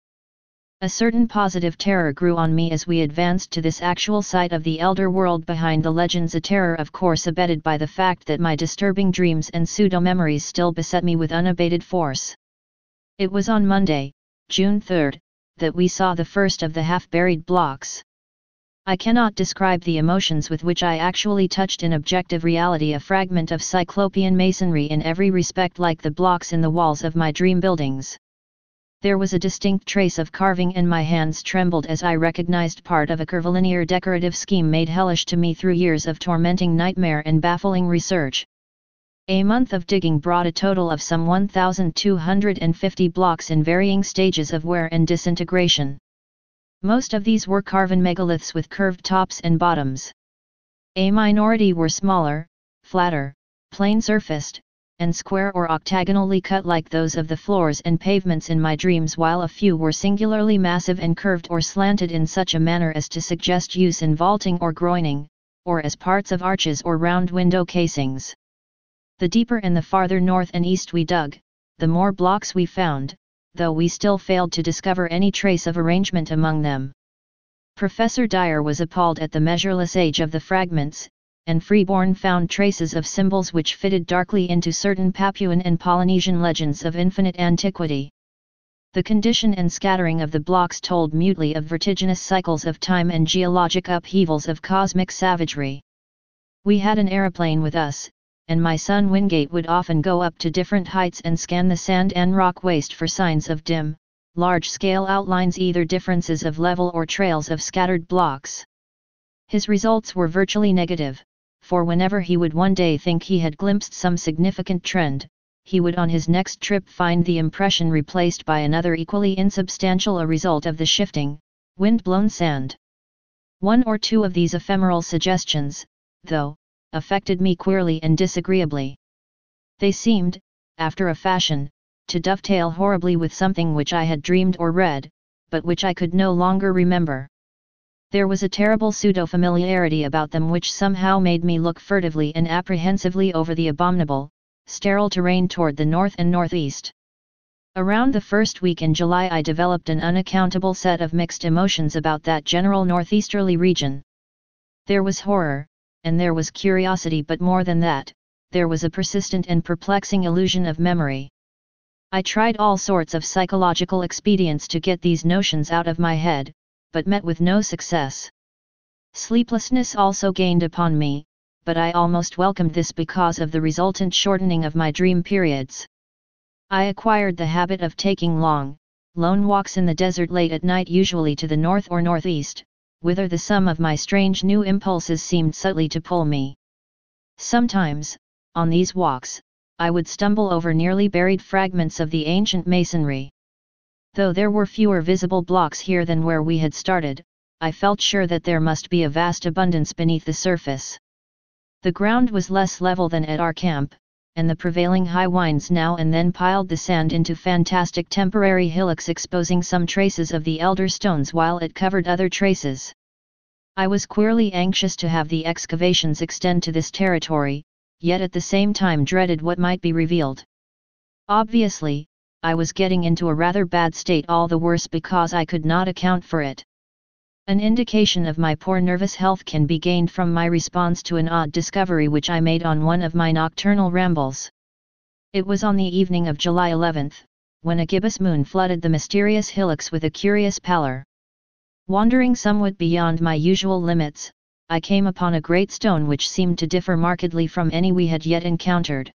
A certain positive terror grew on me as we advanced to this actual sight of the elder world behind the legends, a terror of course abetted by the fact that my disturbing dreams and pseudo-memories still beset me with unabated force. It was on Monday, June 3, that we saw the first of the half-buried blocks. I cannot describe the emotions with which I actually touched in objective reality a fragment of cyclopean masonry in every respect like the blocks in the walls of my dream buildings. There was a distinct trace of carving and my hands trembled as I recognized part of a curvilinear decorative scheme made hellish to me through years of tormenting nightmare and baffling research. A month of digging brought a total of some 1,250 blocks in varying stages of wear and disintegration. Most of these were carven megaliths with curved tops and bottoms. A minority were smaller, flatter, plain-surfaced, and square or octagonally cut like those of the floors and pavements in my dreams, while a few were singularly massive and curved or slanted in such a manner as to suggest use in vaulting or groining, or as parts of arches or round window casings. The deeper and the farther north and east we dug, the more blocks we found, though we still failed to discover any trace of arrangement among them. Professor Dyer was appalled at the measureless age of the fragments, and Freeborn found traces of symbols which fitted darkly into certain Papuan and Polynesian legends of infinite antiquity. The condition and scattering of the blocks told mutely of vertiginous cycles of time and geologic upheavals of cosmic savagery. We had an aeroplane with us, and my son Wingate would often go up to different heights and scan the sand and rock waste for signs of dim, large-scale outlines, either differences of level or trails of scattered blocks. His results were virtually negative, for whenever he would one day think he had glimpsed some significant trend, he would on his next trip find the impression replaced by another equally insubstantial, a result of the shifting, wind-blown sand. One or two of these ephemeral suggestions, though, affected me queerly and disagreeably. They seemed, after a fashion, to dovetail horribly with something which I had dreamed or read, but which I could no longer remember. There was a terrible pseudo-familiarity about them which somehow made me look furtively and apprehensively over the abominable, sterile terrain toward the north and northeast. Around the first week in July I developed an unaccountable set of mixed emotions about that general northeasterly region. There was horror, and there was curiosity, but more than that, there was a persistent and perplexing illusion of memory. I tried all sorts of psychological expedients to get these notions out of my head, but met with no success. Sleeplessness also gained upon me, but I almost welcomed this because of the resultant shortening of my dream periods. I acquired the habit of taking long, lone walks in the desert late at night, usually to the north or northeast, whither the sum of my strange new impulses seemed subtly to pull me. Sometimes, on these walks, I would stumble over nearly buried fragments of the ancient masonry. Though there were fewer visible blocks here than where we had started, I felt sure that there must be a vast abundance beneath the surface. The ground was less level than at our camp, and the prevailing high winds now and then piled the sand into fantastic temporary hillocks, exposing some traces of the elder stones while it covered other traces. I was queerly anxious to have the excavations extend to this territory, yet at the same time dreaded what might be revealed. Obviously, I was getting into a rather bad state, all the worse because I could not account for it. An indication of my poor nervous health can be gained from my response to an odd discovery which I made on one of my nocturnal rambles. It was on the evening of July 11th, when a gibbous moon flooded the mysterious hillocks with a curious pallor. Wandering somewhat beyond my usual limits, I came upon a great stone which seemed to differ markedly from any we had yet encountered.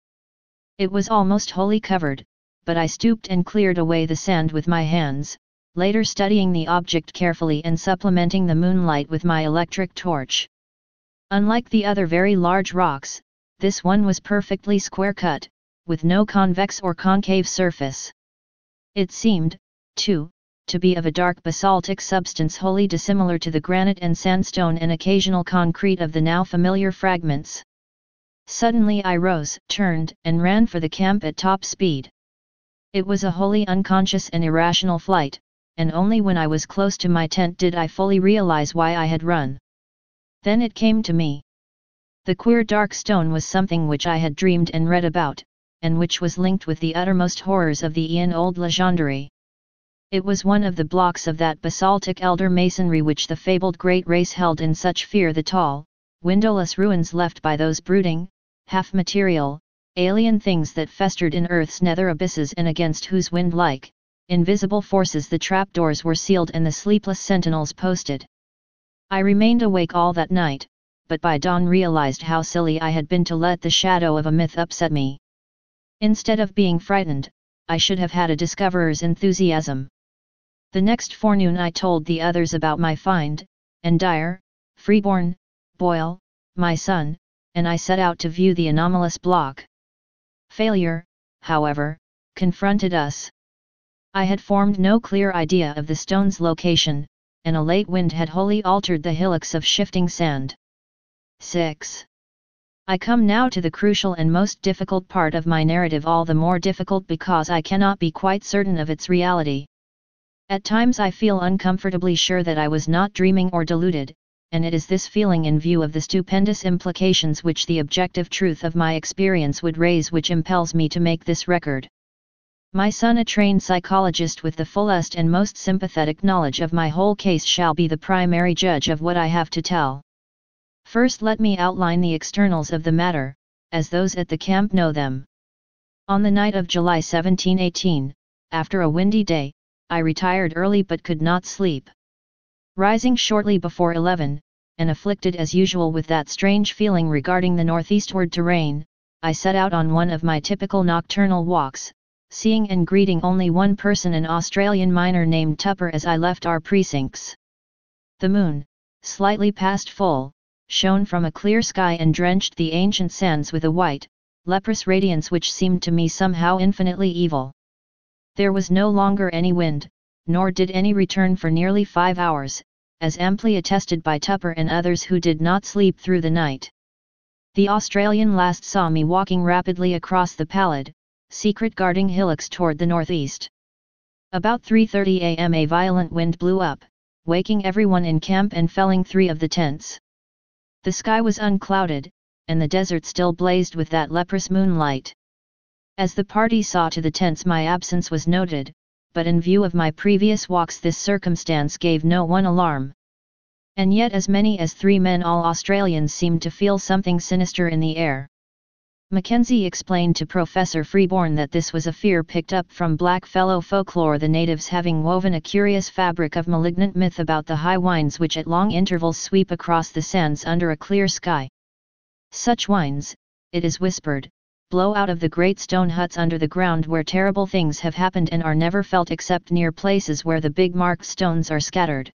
It was almost wholly covered, but I stooped and cleared away the sand with my hands, later studying the object carefully and supplementing the moonlight with my electric torch. Unlike the other very large rocks, this one was perfectly square-cut, with no convex or concave surface. It seemed, too, to be of a dark basaltic substance wholly dissimilar to the granite and sandstone and occasional concrete of the now familiar fragments. Suddenly I rose, turned, and ran for the camp at top speed. It was a wholly unconscious and irrational flight, and only when I was close to my tent did I fully realize why I had run. Then it came to me. The queer dark stone was something which I had dreamed and read about, and which was linked with the uttermost horrors of the aeon-old legendary. It was one of the blocks of that basaltic elder masonry which the fabled great race held in such fear, the tall, windowless ruins left by those brooding, half-material, alien things that festered in earth's nether abysses and against whose wind-like, invisible forces the trapdoors were sealed and the sleepless sentinels posted. I remained awake all that night, but by dawn realized how silly I had been to let the shadow of a myth upset me. Instead of being frightened, I should have had a discoverer's enthusiasm. The next forenoon I told the others about my find, and Dyer, Freeborn, Boyle, my son, and I set out to view the anomalous block. Failure, however, confronted us. I had formed no clear idea of the stone's location, and a late wind had wholly altered the hillocks of shifting sand. 6. I come now to the crucial and most difficult part of my narrative, all the more difficult because I cannot be quite certain of its reality. At times I feel uncomfortably sure that I was not dreaming or deluded, and it is this feeling in view of the stupendous implications which the objective truth of my experience would raise which impels me to make this record. My son, a trained psychologist with the fullest and most sympathetic knowledge of my whole case, shall be the primary judge of what I have to tell. First let me outline the externals of the matter, as those at the camp know them. On the night of July 1718, after a windy day, I retired early but could not sleep. Rising shortly before 11, and afflicted as usual with that strange feeling regarding the northeastward terrain, I set out on one of my typical nocturnal walks, seeing and greeting only one person, an Australian miner named Tupper, as I left our precincts. The moon, slightly past full, shone from a clear sky and drenched the ancient sands with a white, leprous radiance which seemed to me somehow infinitely evil. There was no longer any wind, nor did any return for nearly 5 hours, as amply attested by Tupper and others who did not sleep through the night. The Australian last saw me walking rapidly across the pallid, secret guarding hillocks toward the northeast. About 3:30 a.m. a violent wind blew up, waking everyone in camp and felling 3 of the tents. The sky was unclouded, and the desert still blazed with that leprous moonlight. As the party saw to the tents, my absence was noted, but in view of my previous walks this circumstance gave no one alarm. And yet as many as 3 men, all Australians, seemed to feel something sinister in the air. Mackenzie explained to Professor Freeborn that this was a fear picked up from blackfellow folklore, the natives having woven a curious fabric of malignant myth about the high winds which at long intervals sweep across the sands under a clear sky. Such winds, it is whispered, blow out of the great stone huts under the ground where terrible things have happened and are never felt except near places where the big marked stones are scattered.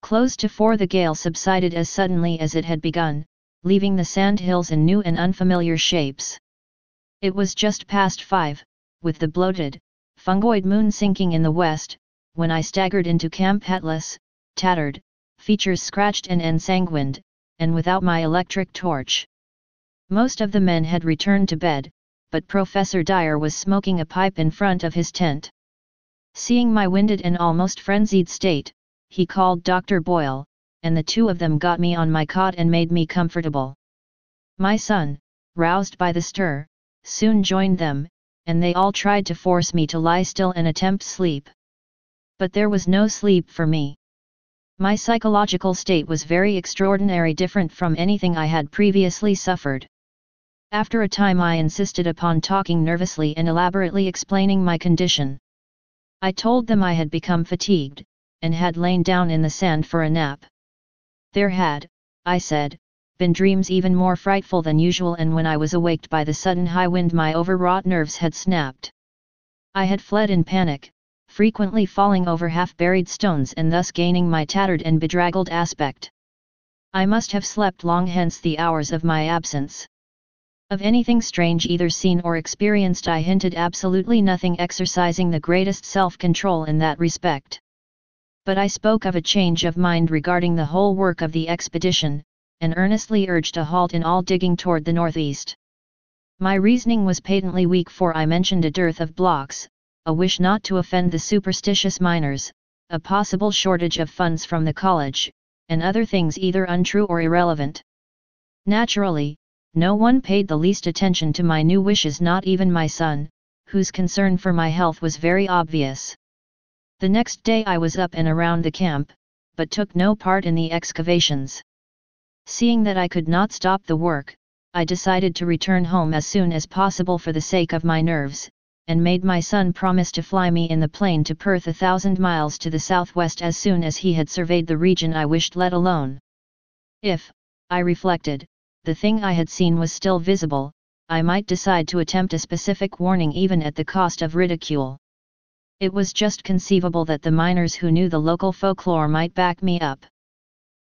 Close to 4 the gale subsided as suddenly as it had begun, leaving the sand hills in new and unfamiliar shapes. It was just past 5, with the bloated, fungoid moon sinking in the west, when I staggered into camp hatless, tattered, features scratched and ensanguined, and without my electric torch. Most of the men had returned to bed, but Professor Dyer was smoking a pipe in front of his tent. Seeing my winded and almost frenzied state, he called Dr. Boyle, and the 2 of them got me on my cot and made me comfortable. My son, roused by the stir, soon joined them, and they all tried to force me to lie still and attempt sleep. But there was no sleep for me. My psychological state was very extraordinary, different from anything I had previously suffered. After a time I insisted upon talking nervously and elaborately explaining my condition. I told them I had become fatigued, and had lain down in the sand for a nap. There had, I said, been dreams even more frightful than usual, and when I was awaked by the sudden high wind my overwrought nerves had snapped. I had fled in panic, frequently falling over half-buried stones and thus gaining my tattered and bedraggled aspect. I must have slept long, hence the hours of my absence. Of anything strange either seen or experienced I hinted absolutely nothing, exercising the greatest self-control in that respect. But I spoke of a change of mind regarding the whole work of the expedition, and earnestly urged a halt in all digging toward the northeast. My reasoning was patently weak, for I mentioned a dearth of blocks, a wish not to offend the superstitious miners, a possible shortage of funds from the college, and other things either untrue or irrelevant. Naturally, no one paid the least attention to my new wishes, not even my son, whose concern for my health was very obvious. The next day I was up and around the camp, but took no part in the excavations. Seeing that I could not stop the work, I decided to return home as soon as possible for the sake of my nerves, and made my son promise to fly me in the plane to Perth 1,000 miles to the southwest as soon as he had surveyed the region I wished let alone. If, I reflected, the thing I had seen was still visible, I might decide to attempt a specific warning even at the cost of ridicule. It was just conceivable that the miners who knew the local folklore might back me up.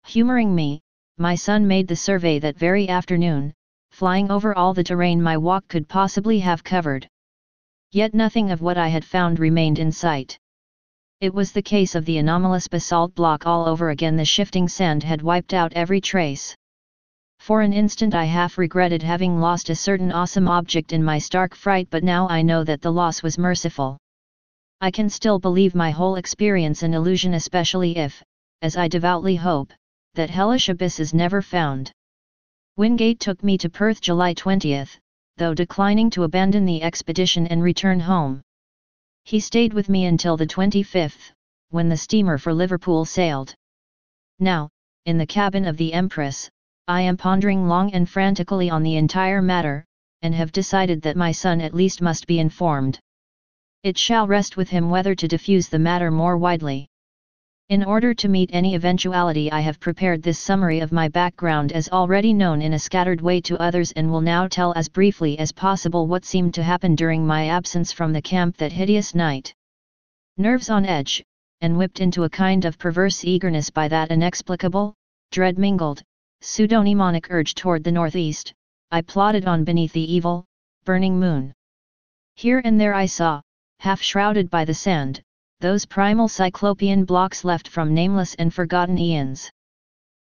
Humoring me, my son made the survey that very afternoon, flying over all the terrain my walk could possibly have covered. Yet nothing of what I had found remained in sight. It was the case of the anomalous basalt block all over again. The shifting sand had wiped out every trace. For an instant I half regretted having lost a certain awesome object in my stark fright, but now I know that the loss was merciful. I can still believe my whole experience an illusion, especially if, as I devoutly hope, that hellish abyss is never found. Wingate took me to Perth July 20th, though declining to abandon the expedition and return home. He stayed with me until the 25th, when the steamer for Liverpool sailed. Now, in the cabin of the Empress, I am pondering long and frantically on the entire matter, and have decided that my son at least must be informed. It shall rest with him whether to diffuse the matter more widely. In order to meet any eventuality, I have prepared this summary of my background as already known in a scattered way to others, and will now tell as briefly as possible what seemed to happen during my absence from the camp that hideous night. Nerves on edge, and whipped into a kind of perverse eagerness by that inexplicable, dread-mingled, pseudonymonic urge toward the northeast, I plodded on beneath the evil, burning moon. Here and there I saw, half shrouded by the sand, those primal cyclopean blocks left from nameless and forgotten eons.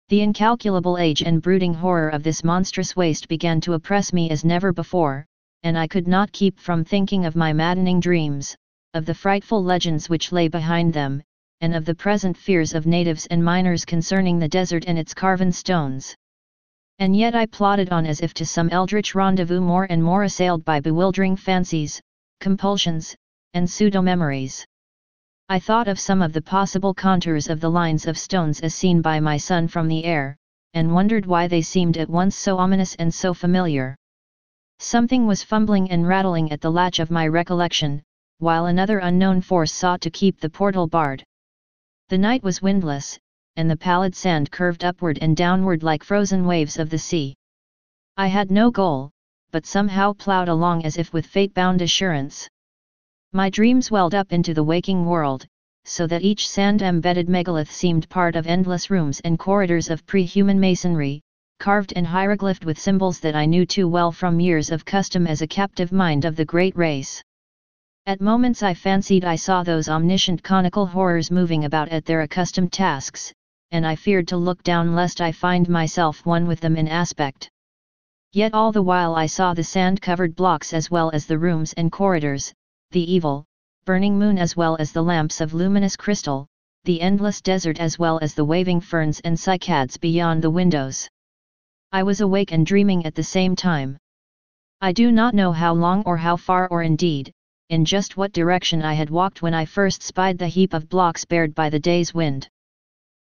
The incalculable age and brooding horror of this monstrous waste began to oppress me as never before, and I could not keep from thinking of my maddening dreams, of the frightful legends which lay behind them, and of the present fears of natives and miners concerning the desert and its carven stones. And yet I plodded on as if to some eldritch rendezvous, more and more assailed by bewildering fancies, compulsions, and pseudo-memories. I thought of some of the possible contours of the lines of stones as seen by my son from the air, and wondered why they seemed at once so ominous and so familiar. Something was fumbling and rattling at the latch of my recollection, while another unknown force sought to keep the portal barred. The night was windless, and the pallid sand curved upward and downward like frozen waves of the sea. I had no goal, but somehow ploughed along as if with fate-bound assurance. My dreams welled up into the waking world, so that each sand-embedded megalith seemed part of endless rooms and corridors of pre-human masonry, carved and hieroglyphed with symbols that I knew too well from years of custom as a captive mind of the great race. At moments I fancied I saw those omniscient conical horrors moving about at their accustomed tasks, and I feared to look down lest I find myself one with them in aspect. Yet all the while I saw the sand-covered blocks as well as the rooms and corridors, the evil, burning moon as well as the lamps of luminous crystal, the endless desert as well as the waving ferns and cycads beyond the windows. I was awake and dreaming at the same time. I do not know how long or how far, or indeed, in just what direction I had walked when I first spied the heap of blocks bared by the day's wind.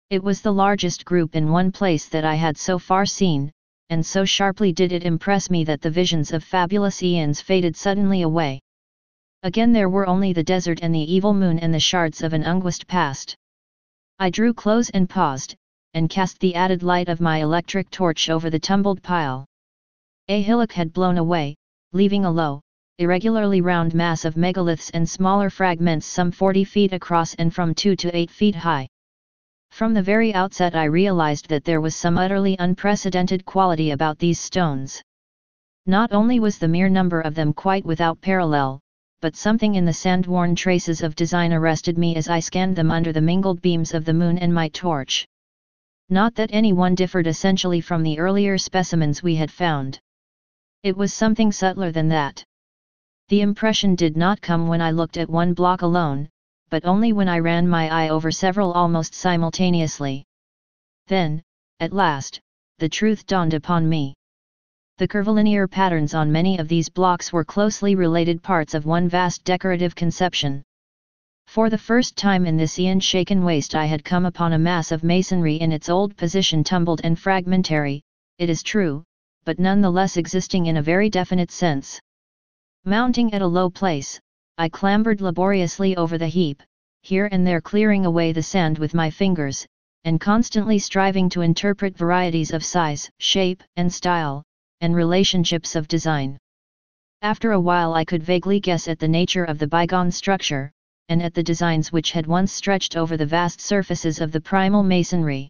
It was the largest group in one place that I had so far seen, and so sharply did it impress me that the visions of fabulous eons faded suddenly away. Again there were only the desert and the evil moon and the shards of an unguist past. I drew close and paused, and cast the added light of my electric torch over the tumbled pile. A hillock had blown away, leaving a low, irregularly round mass of megaliths and smaller fragments some 40 feet across and from 2 to 8 feet high. From the very outset I realized that there was some utterly unprecedented quality about these stones. Not only was the mere number of them quite without parallel, but something in the sand-worn traces of design arrested me as I scanned them under the mingled beams of the moon and my torch. Not that any one differed essentially from the earlier specimens we had found. It was something subtler than that. The impression did not come when I looked at one block alone, but only when I ran my eye over several almost simultaneously. Then, at last, the truth dawned upon me. The curvilinear patterns on many of these blocks were closely related parts of one vast decorative conception. For the first time in this eon-shaken waste I had come upon a mass of masonry in its old position, tumbled and fragmentary, it is true, but none the less existing in a very definite sense. Mounting at a low place, I clambered laboriously over the heap, here and there clearing away the sand with my fingers, and constantly striving to interpret varieties of size, shape, and style, and relationships of design. After a while I could vaguely guess at the nature of the bygone structure, and at the designs which had once stretched over the vast surfaces of the primal masonry.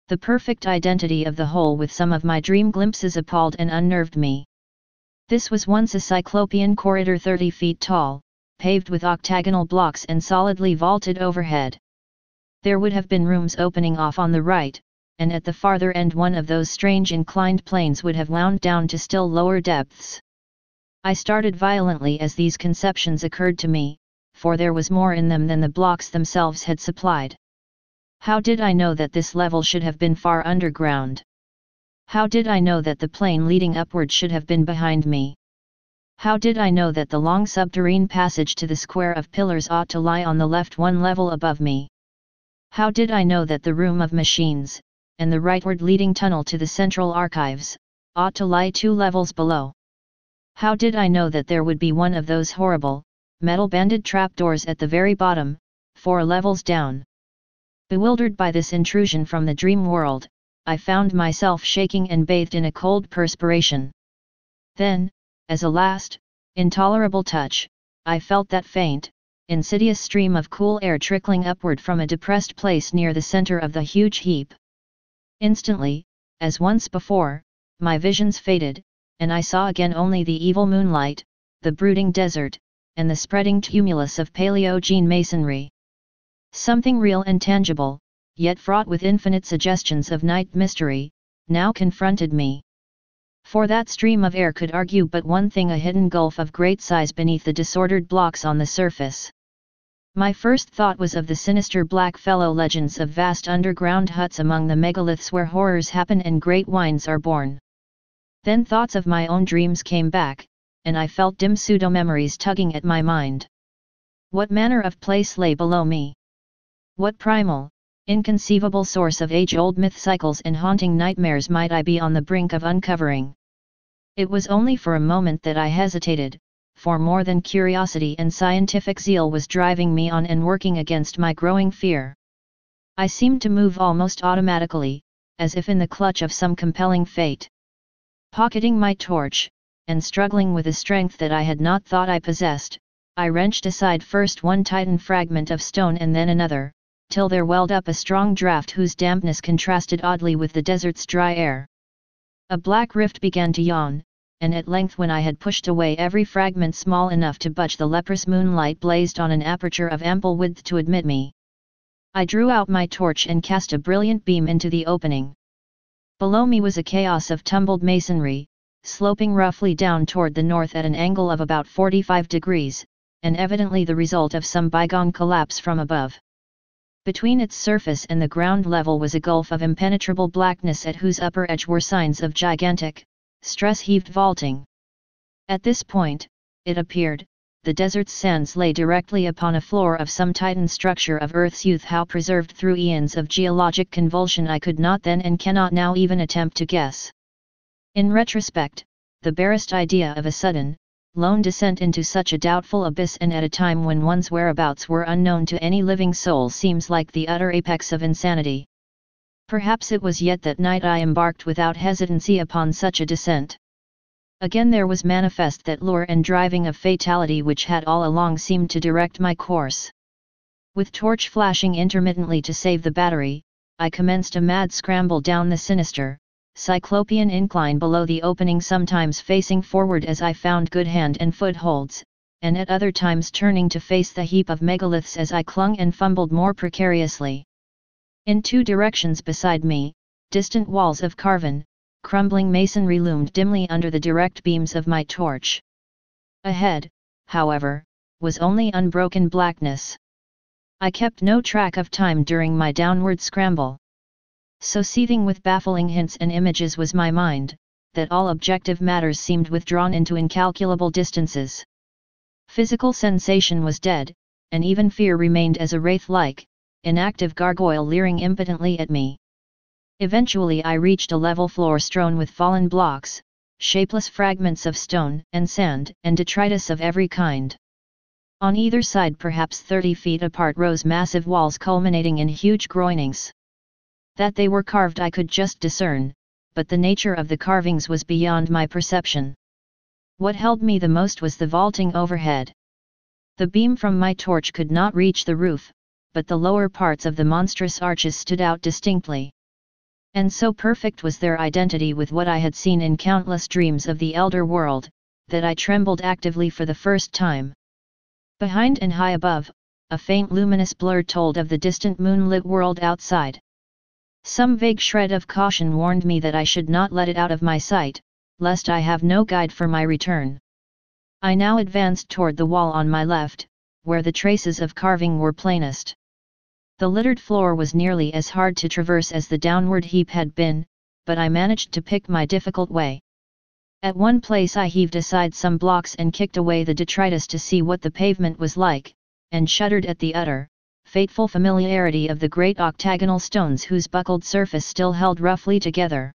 The perfect identity of the whole with some of my dream glimpses appalled and unnerved me. This was once a cyclopean corridor 30 feet tall, paved with octagonal blocks and solidly vaulted overhead. There would have been rooms opening off on the right, and at the farther end one of those strange inclined planes would have wound down to still lower depths. I started violently as these conceptions occurred to me, for there was more in them than the blocks themselves had supplied. How did I know that this level should have been far underground? How did I know that the plane leading upward should have been behind me? How did I know that the long subterranean passage to the square of pillars ought to lie on the left one level above me? How did I know that the room of machines, and the rightward leading tunnel to the central archives, ought to lie 2 levels below? How did I know that there would be one of those horrible, metal-banded trapdoors at the very bottom, 4 levels down? Bewildered by this intrusion from the dream world, I found myself shaking and bathed in a cold perspiration. Then, as a last, intolerable touch, I felt that faint, insidious stream of cool air trickling upward from a depressed place near the center of the huge heap. Instantly, as once before, my visions faded, and I saw again only the evil moonlight, the brooding desert, and the spreading tumulus of Paleogene masonry. Something real and tangible, yet fraught with infinite suggestions of night mystery, now confronted me. For that stream of air could argue but one thing: a hidden gulf of great size beneath the disordered blocks on the surface. My first thought was of the sinister black fellow legends of vast underground huts among the megaliths where horrors happen and great wines are born. Then thoughts of my own dreams came back, and I felt dim pseudo-memories tugging at my mind. What manner of place lay below me? What primal, inconceivable source of age-old myth cycles and haunting nightmares might I be on the brink of uncovering? It was only for a moment that I hesitated, for more than curiosity and scientific zeal was driving me on and working against my growing fear. I seemed to move almost automatically, as if in the clutch of some compelling fate. Pocketing my torch, and struggling with a strength that I had not thought I possessed, I wrenched aside first one titan fragment of stone and then another, till there welled up a strong draught whose dampness contrasted oddly with the desert's dry air. A black rift began to yawn, and at length, when I had pushed away every fragment small enough to budge, the leprous moonlight blazed on an aperture of ample width to admit me. I drew out my torch and cast a brilliant beam into the opening. Below me was a chaos of tumbled masonry, sloping roughly down toward the north at an angle of about 45 degrees, and evidently the result of some bygone collapse from above. Between its surface and the ground level was a gulf of impenetrable blackness at whose upper edge were signs of gigantic, stress-heaved vaulting. At this point, it appeared, the desert's sands lay directly upon a floor of some titan structure of Earth's youth, how preserved through eons of geologic convulsion I could not then and cannot now even attempt to guess. In retrospect, the barest idea of a sudden, lone descent into such a doubtful abyss, and at a time when one's whereabouts were unknown to any living soul, seems like the utter apex of insanity. Perhaps it was yet that night I embarked without hesitancy upon such a descent. Again there was manifest that lure and driving of fatality which had all along seemed to direct my course. With torch flashing intermittently to save the battery, I commenced a mad scramble down the sinister, cyclopean incline below the opening, sometimes facing forward as I found good hand and footholds, and at other times turning to face the heap of megaliths as I clung and fumbled more precariously. In 2 directions beside me, distant walls of carven, crumbling masonry loomed dimly under the direct beams of my torch. Ahead, however, was only unbroken blackness. I kept no track of time during my downward scramble. So seething with baffling hints and images was my mind, that all objective matters seemed withdrawn into incalculable distances. Physical sensation was dead, and even fear remained as a wraith-like, inactive gargoyle leering impotently at me. Eventually I reached a level floor strewn with fallen blocks, shapeless fragments of stone and sand and detritus of every kind. On either side, perhaps 30 feet apart, rose massive walls culminating in huge groinings. That they were carved I could just discern, but the nature of the carvings was beyond my perception. What held me the most was the vaulting overhead. The beam from my torch could not reach the roof, but the lower parts of the monstrous arches stood out distinctly. And so perfect was their identity with what I had seen in countless dreams of the elder world, that I trembled actively for the first time. Behind and high above, a faint luminous blur told of the distant moonlit world outside. Some vague shred of caution warned me that I should not let it out of my sight, lest I have no guide for my return. I now advanced toward the wall on my left, where the traces of carving were plainest. The littered floor was nearly as hard to traverse as the downward heap had been, but I managed to pick my difficult way. At one place I heaved aside some blocks and kicked away the detritus to see what the pavement was like, and shuddered at the utter, fateful familiarity of the great octagonal stones whose buckled surface still held roughly together.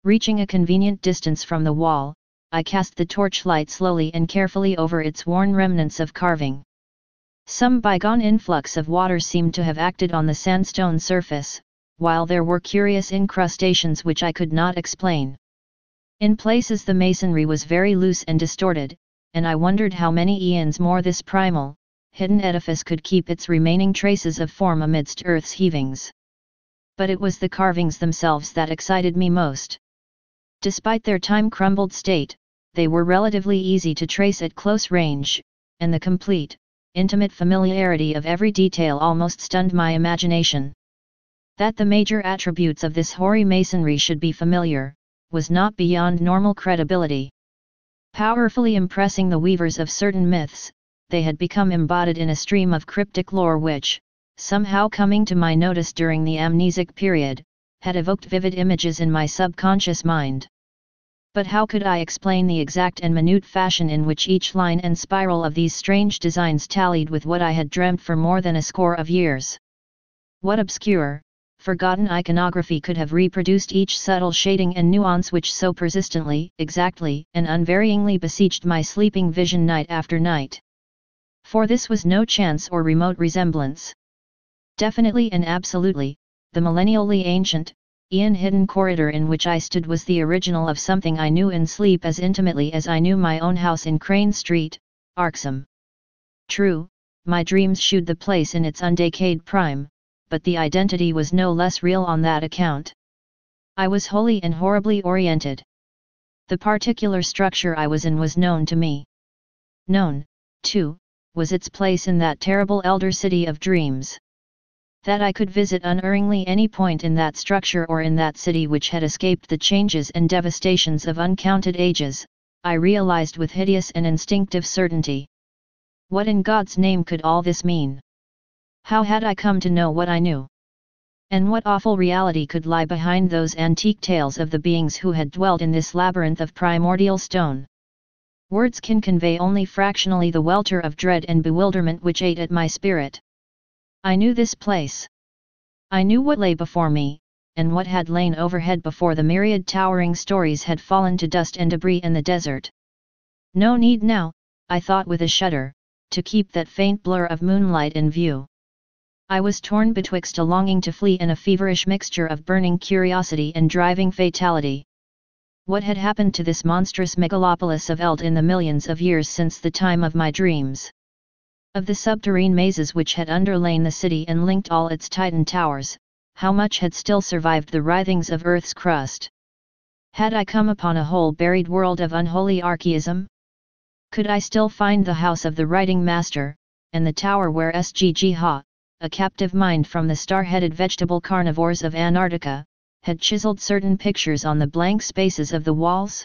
Reaching a convenient distance from the wall, I cast the torchlight slowly and carefully over its worn remnants of carving. Some bygone influx of water seemed to have acted on the sandstone surface, while there were curious incrustations which I could not explain. In places the masonry was very loose and distorted, and I wondered how many eons more this primal, hidden edifice could keep its remaining traces of form amidst earth's heavings. But it was the carvings themselves that excited me most. Despite their time-crumbled state, they were relatively easy to trace at close range, and the complete, intimate familiarity of every detail almost stunned my imagination. That the major attributes of this hoary masonry should be familiar, was not beyond normal credibility. Powerfully impressing the weavers of certain myths, they had become embodied in a stream of cryptic lore which, somehow coming to my notice during the amnesic period, had evoked vivid images in my subconscious mind. But how could I explain the exact and minute fashion in which each line and spiral of these strange designs tallied with what I had dreamt for more than a score of years? What obscure, forgotten iconography could have reproduced each subtle shading and nuance which so persistently, exactly, and unvaryingly besieged my sleeping vision night after night? For this was no chance or remote resemblance. Definitely and absolutely, the millennially ancient, eon-hidden corridor in which I stood was the original of something I knew in sleep as intimately as I knew my own house in Crane Street, Arxham. True, my dreams shewed the place in its undecayed prime, but the identity was no less real on that account. I was wholly and horribly oriented. The particular structure I was in was known to me. Known, too, was its place in that terrible elder city of dreams. That I could visit unerringly any point in that structure or in that city which had escaped the changes and devastations of uncounted ages, I realized with hideous and instinctive certainty. What in God's name could all this mean? How had I come to know what I knew? And what awful reality could lie behind those antique tales of the beings who had dwelt in this labyrinth of primordial stone? Words can convey only fractionally the welter of dread and bewilderment which ate at my spirit. I knew this place. I knew what lay before me, and what had lain overhead before the myriad towering stories had fallen to dust and debris in the desert. No need now, I thought with a shudder, to keep that faint blur of moonlight in view. I was torn betwixt a longing to flee and a feverish mixture of burning curiosity and driving fatality. What had happened to this monstrous megalopolis of Eld in the millions of years since the time of my dreams? Of the subterrane mazes which had underlain the city and linked all its Titan towers, how much had still survived the writhings of Earth's crust? Had I come upon a whole buried world of unholy archaism? Could I still find the house of the writing master, and the tower where Sgg Ha, a captive mind from the star-headed vegetable carnivores of Antarctica, had chiseled certain pictures on the blank spaces of the walls?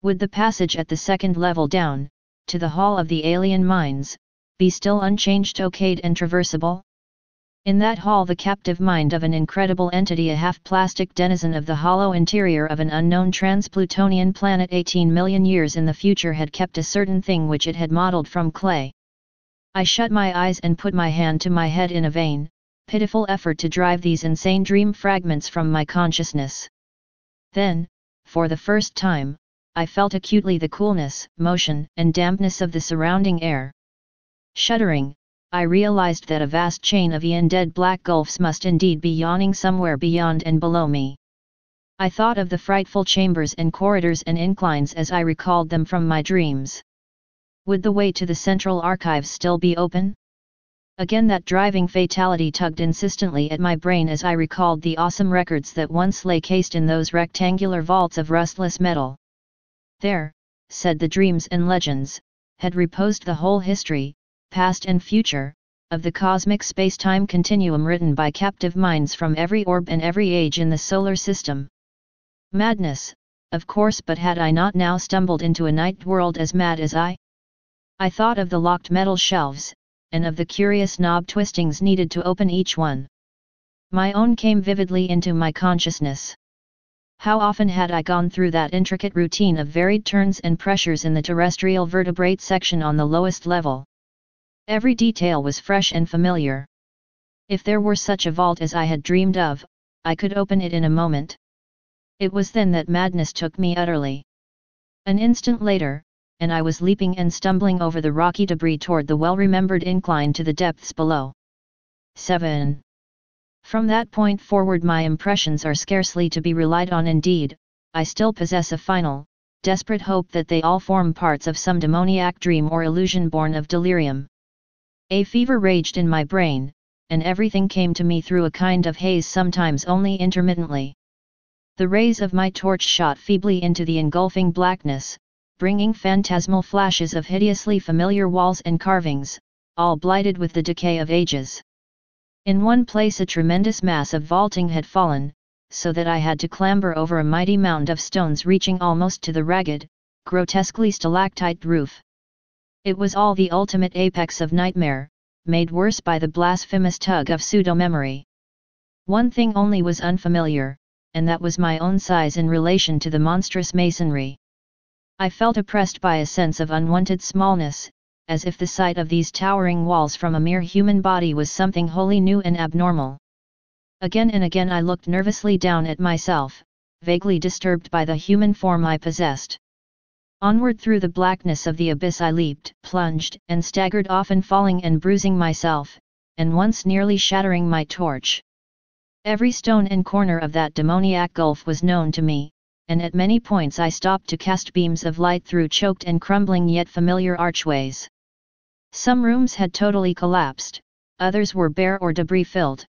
Would the passage at the second level down, to the hall of the alien minds, be still unchanged, okayed and traversable? In that hall the captive mind of an incredible entity, a half-plastic denizen of the hollow interior of an unknown trans-Plutonian planet 18 million years in the future, had kept a certain thing which it had modeled from clay. I shut my eyes and put my hand to my head in a vain, pitiful effort to drive these insane dream fragments from my consciousness. Then, for the first time, I felt acutely the coolness, motion, and dampness of the surrounding air. Shuddering, I realized that a vast chain of dead black gulfs must indeed be yawning somewhere beyond and below me. I thought of the frightful chambers and corridors and inclines as I recalled them from my dreams. Would the way to the central archives still be open? Again that driving fatality tugged insistently at my brain as I recalled the awesome records that once lay cased in those rectangular vaults of rustless metal. There, said the dreams and legends, had reposed the whole history, past and future, of the cosmic space-time continuum written by captive minds from every orb and every age in the solar system. Madness, of course, but had I not now stumbled into a night world as mad as I? I thought of the locked metal shelves, and of the curious knob twistings needed to open each one. My own came vividly into my consciousness. How often had I gone through that intricate routine of varied turns and pressures in the terrestrial vertebrate section on the lowest level? Every detail was fresh and familiar. If there were such a vault as I had dreamed of, I could open it in a moment. It was then that madness took me utterly. An instant later, and I was leaping and stumbling over the rocky debris toward the well-remembered incline to the depths below. 7. From that point forward my impressions are scarcely to be relied on. Indeed, I still possess a final, desperate hope that they all form parts of some demoniac dream or illusion born of delirium. A fever raged in my brain, and everything came to me through a kind of haze, sometimes only intermittently. The rays of my torch shot feebly into the engulfing blackness, bringing phantasmal flashes of hideously familiar walls and carvings, all blighted with the decay of ages. In one place a tremendous mass of vaulting had fallen, so that I had to clamber over a mighty mound of stones reaching almost to the ragged, grotesquely stalactite roof. It was all the ultimate apex of nightmare, made worse by the blasphemous tug of pseudo-memory. One thing only was unfamiliar, and that was my own size in relation to the monstrous masonry. I felt oppressed by a sense of unwanted smallness, as if the sight of these towering walls from a mere human body was something wholly new and abnormal. Again and again I looked nervously down at myself, vaguely disturbed by the human form I possessed. Onward through the blackness of the abyss I leaped, plunged, and staggered, often falling and bruising myself, and once nearly shattering my torch. Every stone and corner of that demoniac gulf was known to me, and at many points I stopped to cast beams of light through choked and crumbling yet familiar archways. Some rooms had totally collapsed, others were bare or debris-filled.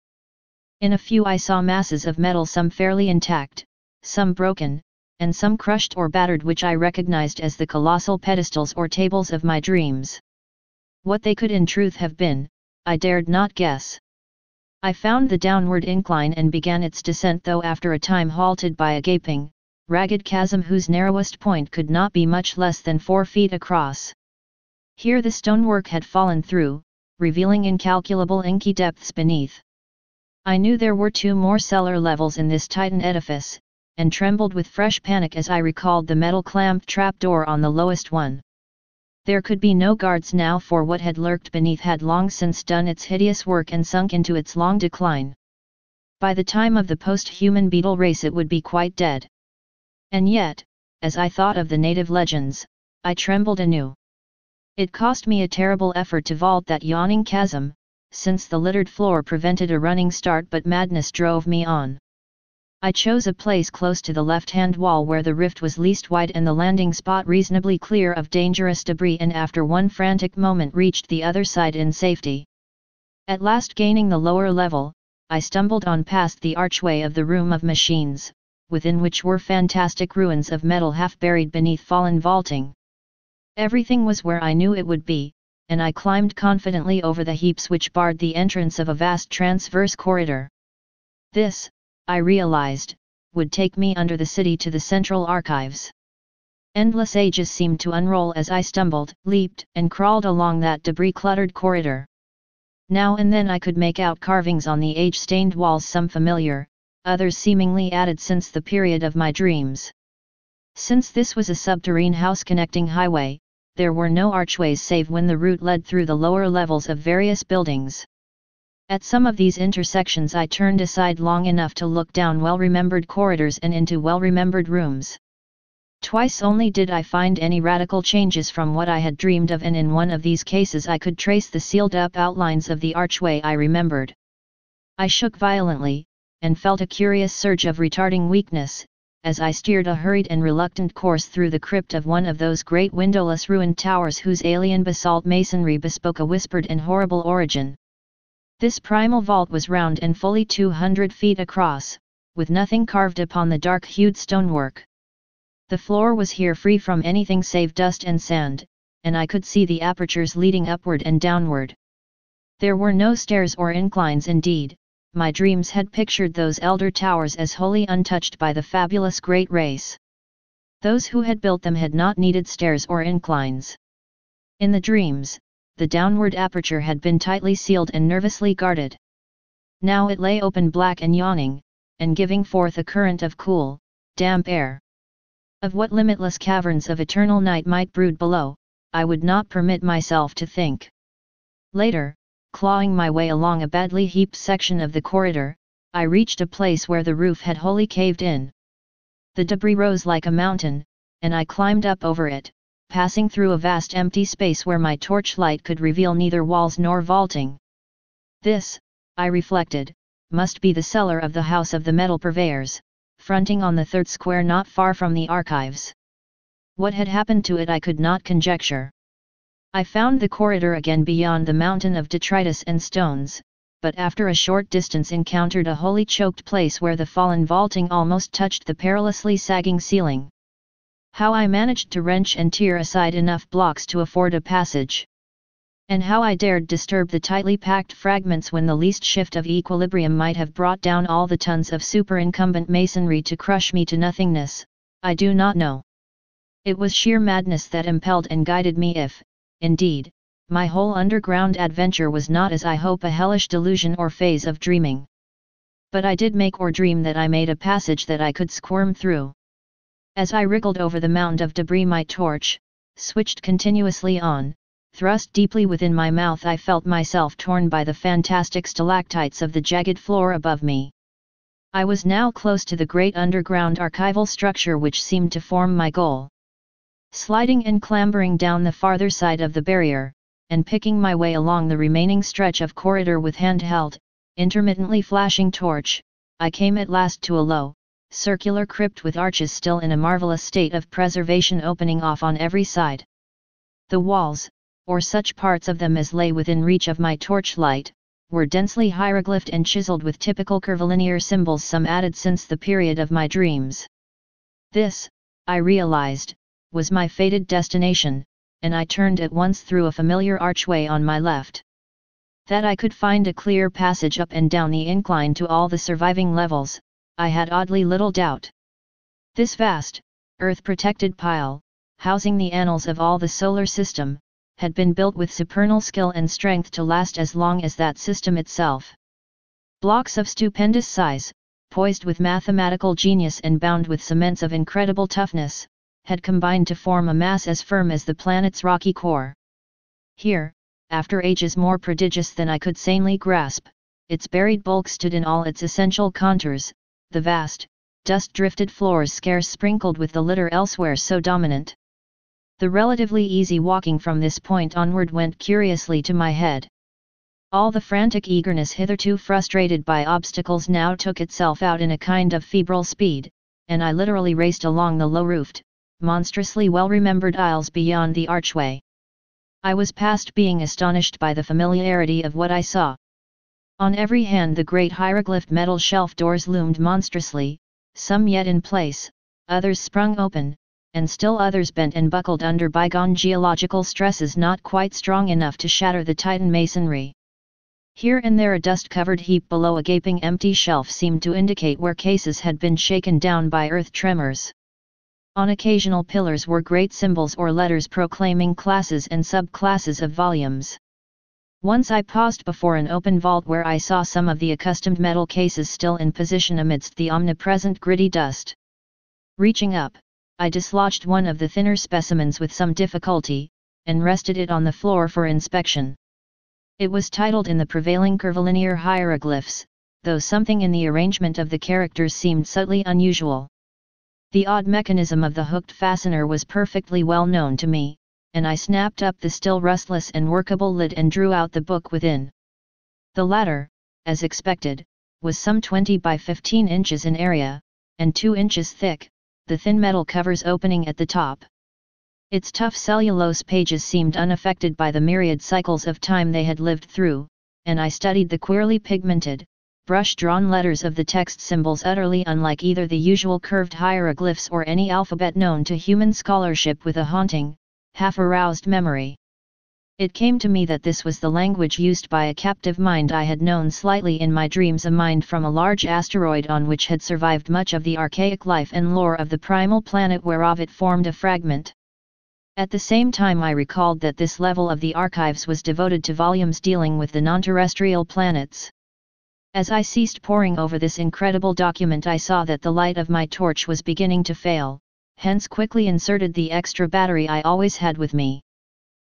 In a few I saw masses of metal, some fairly intact, some broken, and some crushed or battered, which I recognized as the colossal pedestals or tables of my dreams. What they could in truth have been, I dared not guess. I found the downward incline and began its descent, though after a time halted by a gaping, ragged chasm whose narrowest point could not be much less than 4 feet across. Here the stonework had fallen through, revealing incalculable inky depths beneath. I knew there were 2 more cellar levels in this Titan edifice, and trembled with fresh panic as I recalled the metal clamped trapdoor on the lowest one. There could be no guards now, for what had lurked beneath had long since done its hideous work and sunk into its long decline. By the time of the post-human beetle race it would be quite dead. And yet, as I thought of the native legends, I trembled anew. It cost me a terrible effort to vault that yawning chasm, since the littered floor prevented a running start, but madness drove me on. I chose a place close to the left-hand wall where the rift was least wide and the landing spot reasonably clear of dangerous debris, and after one frantic moment reached the other side in safety. At last, gaining the lower level, I stumbled on past the archway of the room of machines, within which were fantastic ruins of metal half buried beneath fallen vaulting. Everything was where I knew it would be, and I climbed confidently over the heaps which barred the entrance of a vast transverse corridor. This, I realized, would take me under the city to the central archives. Endless ages seemed to unroll as I stumbled, leaped, and crawled along that debris-cluttered corridor. Now and then I could make out carvings on the age-stained walls, some familiar, others seemingly added since the period of my dreams. Since this was a subterrane house-connecting highway, there were no archways save when the route led through the lower levels of various buildings. At some of these intersections I turned aside long enough to look down well-remembered corridors and into well-remembered rooms. Twice only did I find any radical changes from what I had dreamed of, and in one of these cases I could trace the sealed-up outlines of the archway I remembered. I shook violently, and felt a curious surge of retarding weakness, as I steered a hurried and reluctant course through the crypt of one of those great windowless ruined towers whose alien basalt masonry bespoke a whispered and horrible origin. This primal vault was round and fully 200 feet across, with nothing carved upon the dark-hued stonework. The floor was here free from anything save dust and sand, and I could see the apertures leading upward and downward. There were no stairs or inclines indeed. My dreams had pictured those elder towers as wholly untouched by the fabulous great race. Those who had built them had not needed stairs or inclines. In the dreams, the downward aperture had been tightly sealed and nervously guarded. Now it lay open, black and yawning, and giving forth a current of cool, damp air. Of what limitless caverns of eternal night might brood below, I would not permit myself to think. Later, clawing my way along a badly heaped section of the corridor, I reached a place where the roof had wholly caved in. The debris rose like a mountain, and I climbed up over it, passing through a vast empty space where my torchlight could reveal neither walls nor vaulting. This, I reflected, must be the cellar of the House of the Metal Purveyors, fronting on the third square not far from the archives. What had happened to it I could not conjecture. I found the corridor again beyond the mountain of detritus and stones, but after a short distance encountered a wholly choked place where the fallen vaulting almost touched the perilously sagging ceiling. How I managed to wrench and tear aside enough blocks to afford a passage. And how I dared disturb the tightly packed fragments when the least shift of equilibrium might have brought down all the tons of superincumbent masonry to crush me to nothingness, I do not know. It was sheer madness that impelled and guided me if, indeed, my whole underground adventure was not as I hope a hellish delusion or phase of dreaming. But I did make or dream that I made a passage that I could squirm through. As I wriggled over the mound of debris my torch, switched continuously on, thrust deeply within my mouth I felt myself torn by the fantastic stalactites of the jagged floor above me. I was now close to the great underground archival structure which seemed to form my goal. Sliding and clambering down the farther side of the barrier, and picking my way along the remaining stretch of corridor with handheld, intermittently flashing torch, I came at last to a low, circular crypt with arches still in a marvelous state of preservation opening off on every side. The walls, or such parts of them as lay within reach of my torchlight, were densely hieroglyphed and chiseled with typical curvilinear symbols, some added since the period of my dreams. This, I realized, was my fated destination, and I turned at once through a familiar archway on my left. That I could find a clear passage up and down the incline to all the surviving levels, I had oddly little doubt. This vast, earth-protected pile, housing the annals of all the solar system, had been built with supernal skill and strength to last as long as that system itself. Blocks of stupendous size, poised with mathematical genius and bound with cements of incredible toughness, had combined to form a mass as firm as the planet's rocky core. Here, after ages more prodigious than I could sanely grasp, its buried bulk stood in all its essential contours, the vast, dust-drifted floors scarce sprinkled with the litter elsewhere so dominant. The relatively easy walking from this point onward went curiously to my head. All the frantic eagerness hitherto frustrated by obstacles now took itself out in a kind of febrile speed, and I literally raced along the low-roofed, monstrously well-remembered aisles beyond the archway. I was past being astonished by the familiarity of what I saw. On every hand the great hieroglyphed metal shelf doors loomed monstrously, some yet in place, others sprung open, and still others bent and buckled under bygone geological stresses not quite strong enough to shatter the Titan masonry. Here and there a dust-covered heap below a gaping empty shelf seemed to indicate where cases had been shaken down by earth tremors. On occasional pillars were great symbols or letters proclaiming classes and subclasses of volumes. Once I paused before an open vault where I saw some of the accustomed metal cases still in position amidst the omnipresent gritty dust. Reaching up, I dislodged one of the thinner specimens with some difficulty, and rested it on the floor for inspection. It was titled in the prevailing curvilinear hieroglyphs, though something in the arrangement of the characters seemed subtly unusual. The odd mechanism of the hooked fastener was perfectly well known to me, and I snapped up the still rustless and workable lid and drew out the book within. The latter, as expected, was some 20 by 15 inches in area, and 2 inches thick, the thin metal covers opening at the top. Its tough cellulose pages seemed unaffected by the myriad cycles of time they had lived through, and I studied the queerly pigmented, brush-drawn letters of the text symbols utterly unlike either the usual curved hieroglyphs or any alphabet known to human scholarship with a haunting, half-aroused memory. It came to me that this was the language used by a captive mind I had known slightly in my dreams, a mind from a large asteroid on which had survived much of the archaic life and lore of the primal planet whereof it formed a fragment. At the same time I recalled that this level of the archives was devoted to volumes dealing with the non-terrestrial planets. As I ceased poring over this incredible document, I saw that the light of my torch was beginning to fail, hence quickly inserted the extra battery I always had with me.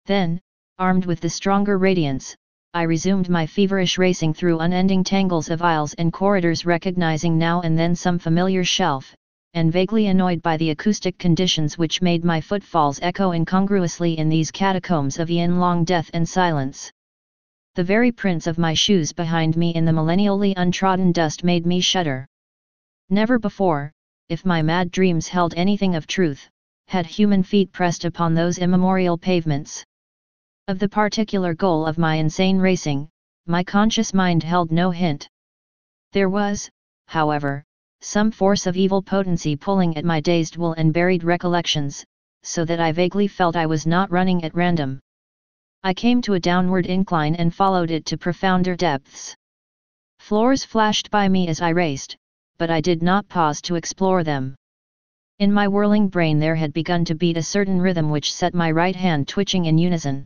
Then, armed with the stronger radiance, I resumed my feverish racing through unending tangles of aisles and corridors, recognizing now and then some familiar shelf, and vaguely annoyed by the acoustic conditions which made my footfalls echo incongruously in these catacombs of eon-long death and silence. The very prints of my shoes behind me in the millennially untrodden dust made me shudder. Never before, if my mad dreams held anything of truth, had human feet pressed upon those immemorial pavements. Of the particular goal of my insane racing, my conscious mind held no hint. There was, however, some force of evil potency pulling at my dazed will and buried recollections, so that I vaguely felt I was not running at random. I came to a downward incline and followed it to profounder depths. Floors flashed by me as I raced, but I did not pause to explore them. In my whirling brain there had begun to beat a certain rhythm which set my right hand twitching in unison.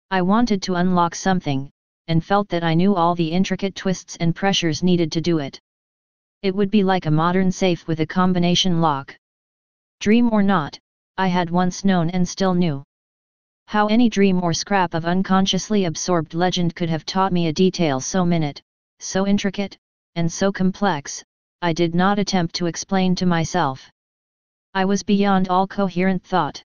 I wanted to unlock something, and felt that I knew all the intricate twists and pressures needed to do it. It would be like a modern safe with a combination lock. Dream or not, I had once known and still knew. How any dream or scrap of unconsciously absorbed legend could have taught me a detail so minute, so intricate, and so complex, I did not attempt to explain to myself. I was beyond all coherent thought.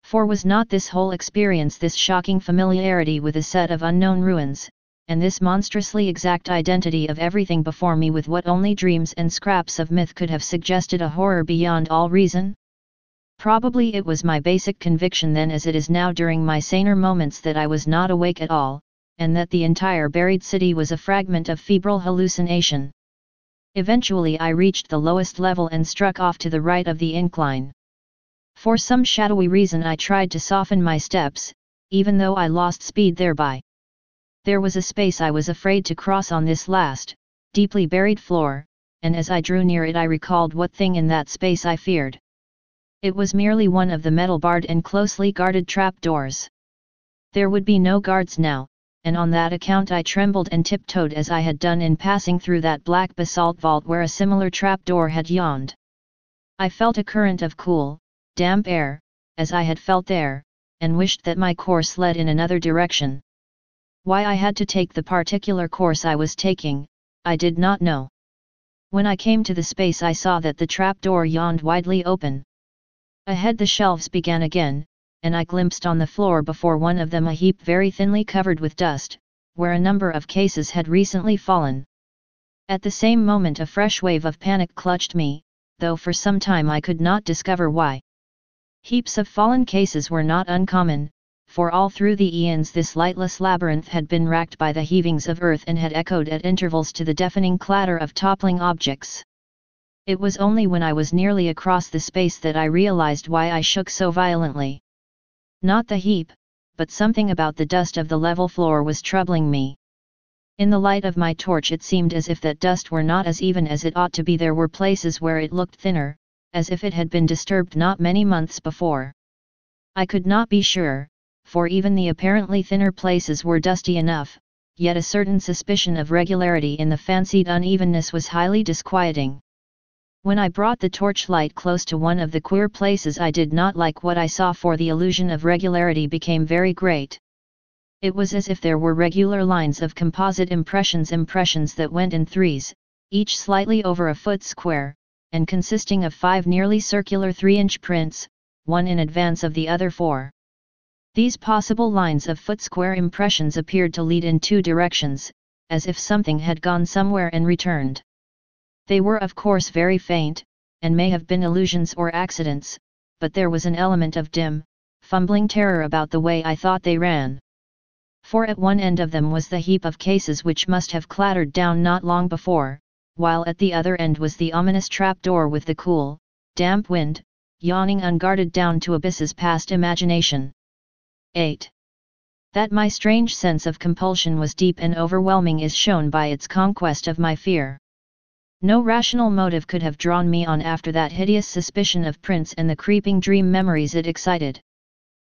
For was not this whole experience this shocking familiarity with a set of unknown ruins, and this monstrously exact identity of everything before me with what only dreams and scraps of myth could have suggested, a horror beyond all reason? Probably it was my basic conviction then, as it is now during my saner moments, that I was not awake at all, and that the entire buried city was a fragment of febrile hallucination. Eventually I reached the lowest level and struck off to the right of the incline. For some shadowy reason I tried to soften my steps, even though I lost speed thereby. There was a space I was afraid to cross on this last, deeply buried floor, and as I drew near it I recalled what thing in that space I feared. It was merely one of the metal-barred and closely guarded trapdoors. There would be no guards now, and on that account I trembled and tiptoed as I had done in passing through that black basalt vault where a similar trapdoor had yawned. I felt a current of cool, damp air, as I had felt there, and wished that my course led in another direction. Why I had to take the particular course I was taking, I did not know. When I came to the space I saw that the trapdoor yawned widely open. Ahead the shelves began again, and I glimpsed on the floor before one of them a heap very thinly covered with dust, where a number of cases had recently fallen. At the same moment a fresh wave of panic clutched me, though for some time I could not discover why. Heaps of fallen cases were not uncommon, for all through the eons this lightless labyrinth had been racked by the heavings of earth and had echoed at intervals to the deafening clatter of toppling objects. It was only when I was nearly across the space that I realized why I shook so violently. Not the heap, but something about the dust of the level floor was troubling me. In the light of my torch it seemed as if that dust were not as even as it ought to be. There were places where it looked thinner, as if it had been disturbed not many months before. I could not be sure, for even the apparently thinner places were dusty enough, yet a certain suspicion of regularity in the fancied unevenness was highly disquieting. When I brought the torchlight close to one of the queer places I did not like what I saw, for the illusion of regularity became very great. It was as if there were regular lines of composite impressions that went in threes, each slightly over a foot square, and consisting of 5 nearly circular 3-inch prints, one in advance of the other 4. These possible lines of foot-square impressions appeared to lead in 2 directions, as if something had gone somewhere and returned. They were of course very faint, and may have been illusions or accidents, but there was an element of dim, fumbling terror about the way I thought they ran. For at one end of them was the heap of cases which must have clattered down not long before, while at the other end was the ominous trap-door with the cool, damp wind, yawning unguarded down to abysses past imagination. 8. That my strange sense of compulsion was deep and overwhelming is shown by its conquest of my fear. No rational motive could have drawn me on after that hideous suspicion of prints and the creeping dream memories it excited.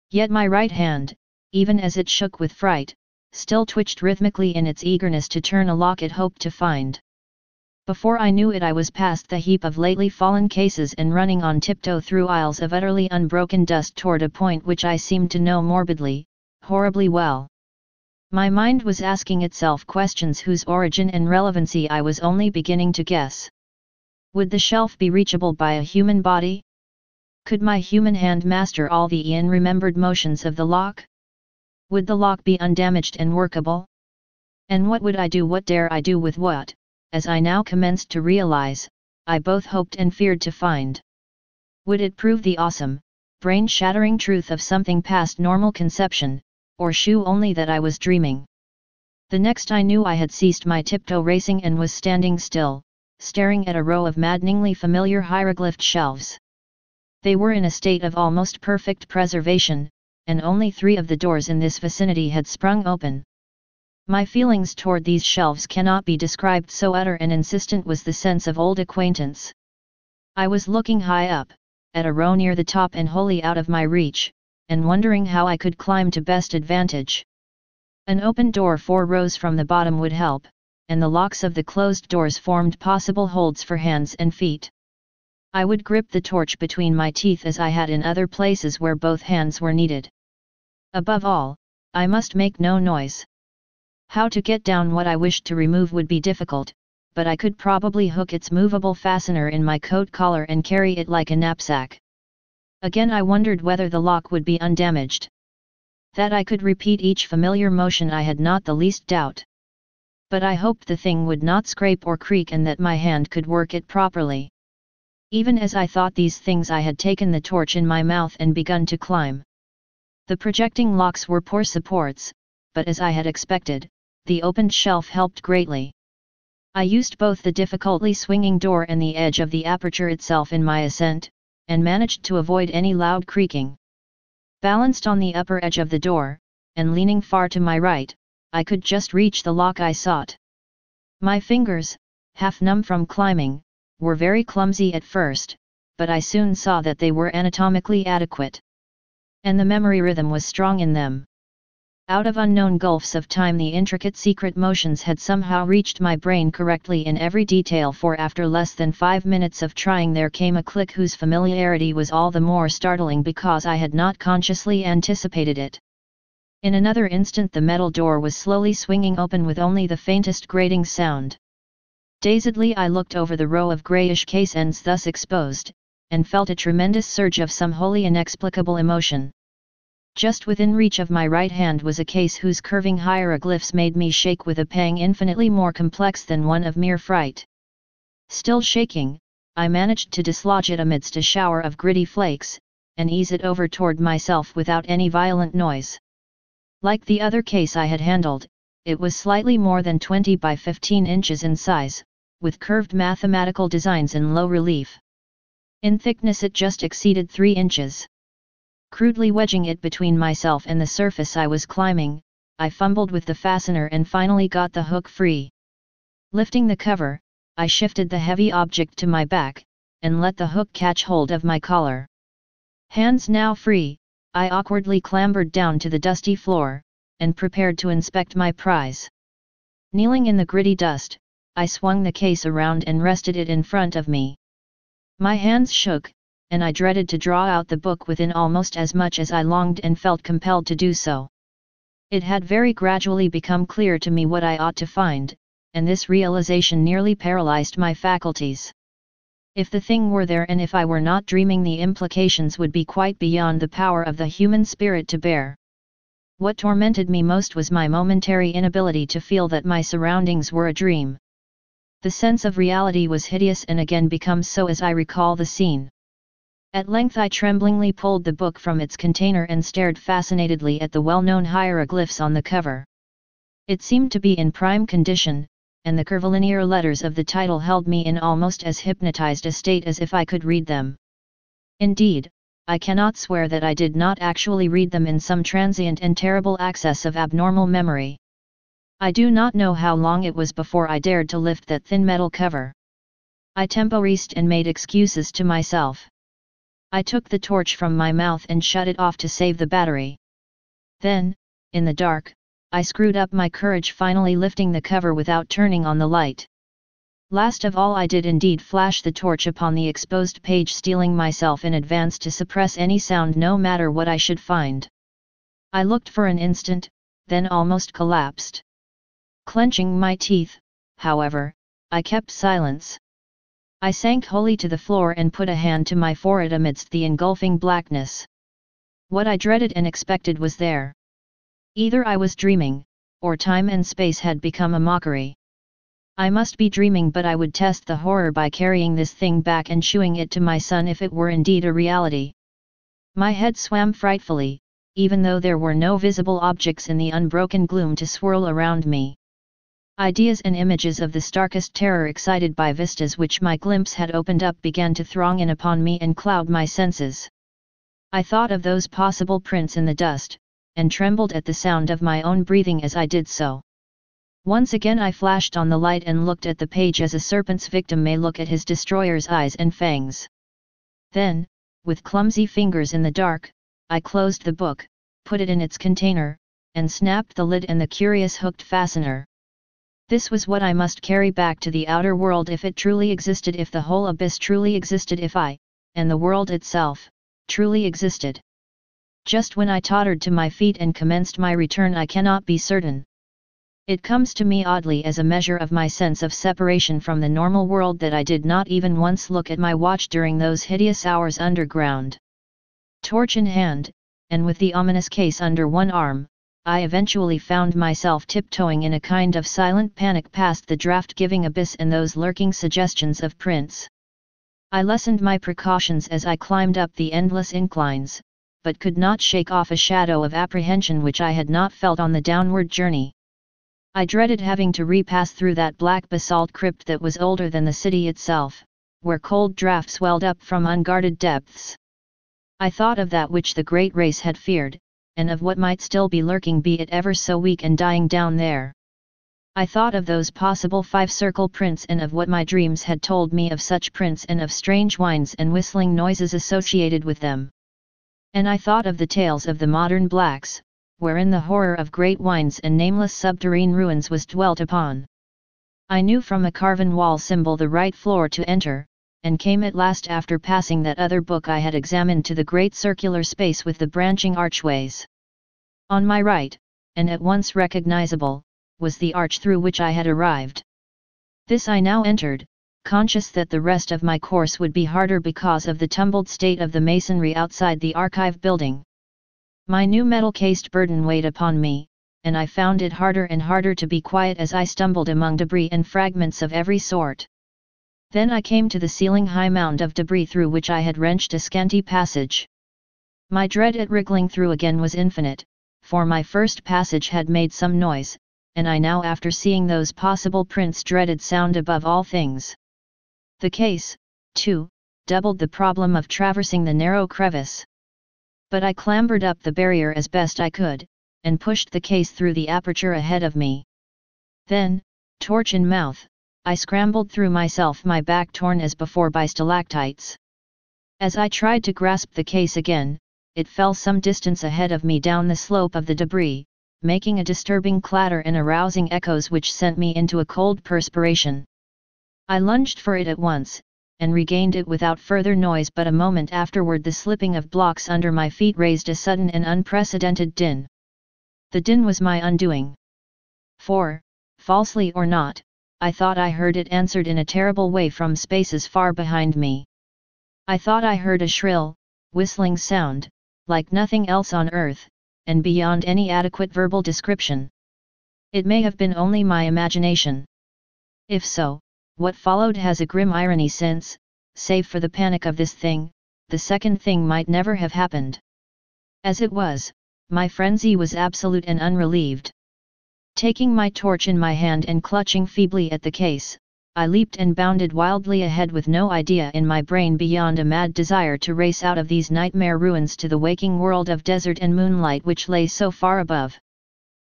Yet my right hand, even as it shook with fright, still twitched rhythmically in its eagerness to turn a lock it hoped to find. Before I knew it I was past the heap of lately fallen cases and running on tiptoe through aisles of utterly unbroken dust toward a point which I seemed to know morbidly, horribly well. My mind was asking itself questions whose origin and relevancy I was only beginning to guess. Would the shelf be reachable by a human body? Could my human hand master all the remembered motions of the lock? Would the lock be undamaged and workable? And what would I do, what dare I do with what, as I now commenced to realize, I both hoped and feared to find? Would it prove the awesome, brain-shattering truth of something past normal conception, or shew only that I was dreaming? The next I knew I had ceased my tiptoe racing and was standing still, staring at a row of maddeningly familiar hieroglyphed shelves. They were in a state of almost perfect preservation, and only 3 of the doors in this vicinity had sprung open. My feelings toward these shelves cannot be described, so utter and insistent was the sense of old acquaintance. I was looking high up, at a row near the top and wholly out of my reach, and wondering how I could climb to best advantage. An open door 4 rows from the bottom would help, and the locks of the closed doors formed possible holds for hands and feet. I would grip the torch between my teeth as I had in other places where both hands were needed. Above all, I must make no noise. How to get down what I wished to remove would be difficult, but I could probably hook its movable fastener in my coat collar and carry it like a knapsack. Again I wondered whether the lock would be undamaged. That I could repeat each familiar motion I had not the least doubt. But I hoped the thing would not scrape or creak and that my hand could work it properly. Even as I thought these things I had taken the torch in my mouth and begun to climb. The projecting locks were poor supports, but as I had expected, the opened shelf helped greatly. I used both the difficultly swinging door and the edge of the aperture itself in my ascent, and managed to avoid any loud creaking. Balanced on the upper edge of the door, and leaning far to my right, I could just reach the lock I sought. My fingers, half numb from climbing, were very clumsy at first, but I soon saw that they were anatomically adequate. And the memory rhythm was strong in them. Out of unknown gulfs of time the intricate secret motions had somehow reached my brain correctly in every detail, for after less than 5 minutes of trying there came a click whose familiarity was all the more startling because I had not consciously anticipated it. In another instant the metal door was slowly swinging open with only the faintest grating sound. Dazedly I looked over the row of greyish case ends thus exposed, and felt a tremendous surge of some wholly inexplicable emotion. Just within reach of my right hand was a case whose curving hieroglyphs made me shake with a pang infinitely more complex than one of mere fright. Still shaking, I managed to dislodge it amidst a shower of gritty flakes, and ease it over toward myself without any violent noise. Like the other case I had handled, it was slightly more than 20 by 15 inches in size, with curved mathematical designs in low relief. In thickness it just exceeded 3 inches. Crudely wedging it between myself and the surface I was climbing, I fumbled with the fastener and finally got the hook free. Lifting the cover, I shifted the heavy object to my back, and let the hook catch hold of my collar. Hands now free, I awkwardly clambered down to the dusty floor, and prepared to inspect my prize. Kneeling in the gritty dust, I swung the case around and rested it in front of me. My hands shook, and I dreaded to draw out the book within almost as much as I longed and felt compelled to do so. It had very gradually become clear to me what I ought to find, and this realization nearly paralyzed my faculties. If the thing were there and if I were not dreaming, the implications would be quite beyond the power of the human spirit to bear. What tormented me most was my momentary inability to feel that my surroundings were a dream. The sense of reality was hideous and again becomes so as I recall the scene. At length I tremblingly pulled the book from its container and stared fascinatedly at the well-known hieroglyphs on the cover. It seemed to be in prime condition, and the curvilinear letters of the title held me in almost as hypnotized a state as if I could read them. Indeed, I cannot swear that I did not actually read them in some transient and terrible access of abnormal memory. I do not know how long it was before I dared to lift that thin metal cover. I temporized and made excuses to myself. I took the torch from my mouth and shut it off to save the battery. Then, in the dark, I screwed up my courage, finally lifting the cover without turning on the light. Last of all I did indeed flash the torch upon the exposed page, steeling myself in advance to suppress any sound no matter what I should find. I looked for an instant, then almost collapsed. Clenching my teeth, however, I kept silence. I sank wholly to the floor and put a hand to my forehead amidst the engulfing blackness. What I dreaded and expected was there. Either I was dreaming, or time and space had become a mockery. I must be dreaming, but I would test the horror by carrying this thing back and shewing it to my son if it were indeed a reality. My head swam frightfully, even though there were no visible objects in the unbroken gloom to swirl around me. Ideas and images of the starkest terror excited by vistas which my glimpse had opened up began to throng in upon me and cloud my senses. I thought of those possible prints in the dust, and trembled at the sound of my own breathing as I did so. Once again I flashed on the light and looked at the page as a serpent's victim may look at his destroyer's eyes and fangs. Then, with clumsy fingers in the dark, I closed the book, put it in its container, and snapped the lid and the curious hooked fastener. This was what I must carry back to the outer world if it truly existed, if the whole abyss truly existed, if I, and the world itself, truly existed. Just when I tottered to my feet and commenced my return I cannot be certain. It comes to me oddly as a measure of my sense of separation from the normal world that I did not even once look at my watch during those hideous hours underground. Torch in hand, and with the ominous case under one arm, I eventually found myself tiptoeing in a kind of silent panic past the draft-giving abyss and those lurking suggestions of prints. I lessened my precautions as I climbed up the endless inclines, but could not shake off a shadow of apprehension which I had not felt on the downward journey. I dreaded having to repass through that black basalt crypt that was older than the city itself, where cold draughts welled up from unguarded depths. I thought of that which the great race had feared, and of what might still be lurking, be it ever so weak and dying down there. I thought of those possible 5-circle prints and of what my dreams had told me of such prints and of strange whines and whistling noises associated with them. And I thought of the tales of the modern blacks, wherein the horror of great whines and nameless subterrane ruins was dwelt upon. I knew from a carven wall symbol the right floor to enter, and came at last, after passing that other book I had examined, to the great circular space with the branching archways. On my right, and at once recognizable, was the arch through which I had arrived. This I now entered, conscious that the rest of my course would be harder because of the tumbled state of the masonry outside the archive building. My new metal-cased burden weighed upon me, and I found it harder and harder to be quiet as I stumbled among debris and fragments of every sort. Then I came to the ceiling-high mound of debris through which I had wrenched a scanty passage. My dread at wriggling through again was infinite, for my first passage had made some noise, and I now, after seeing those possible prints, dreaded sound above all things. The case, too, doubled the problem of traversing the narrow crevice. But I clambered up the barrier as best I could, and pushed the case through the aperture ahead of me. Then, torch in mouth, I scrambled through myself, my back torn as before by stalactites. As I tried to grasp the case again, it fell some distance ahead of me down the slope of the debris, making a disturbing clatter and arousing echoes which sent me into a cold perspiration. I lunged for it at once, and regained it without further noise, but a moment afterward the slipping of blocks under my feet raised a sudden and unprecedented din. The din was my undoing. For, falsely or not, I thought I heard it answered in a terrible way from spaces far behind me. I thought I heard a shrill, whistling sound, like nothing else on earth, and beyond any adequate verbal description. It may have been only my imagination. If so, what followed has a grim irony since, save for the panic of this thing, the second thing might never have happened. As it was, my frenzy was absolute and unrelieved. Taking my torch in my hand and clutching feebly at the case, I leaped and bounded wildly ahead with no idea in my brain beyond a mad desire to race out of these nightmare ruins to the waking world of desert and moonlight which lay so far above.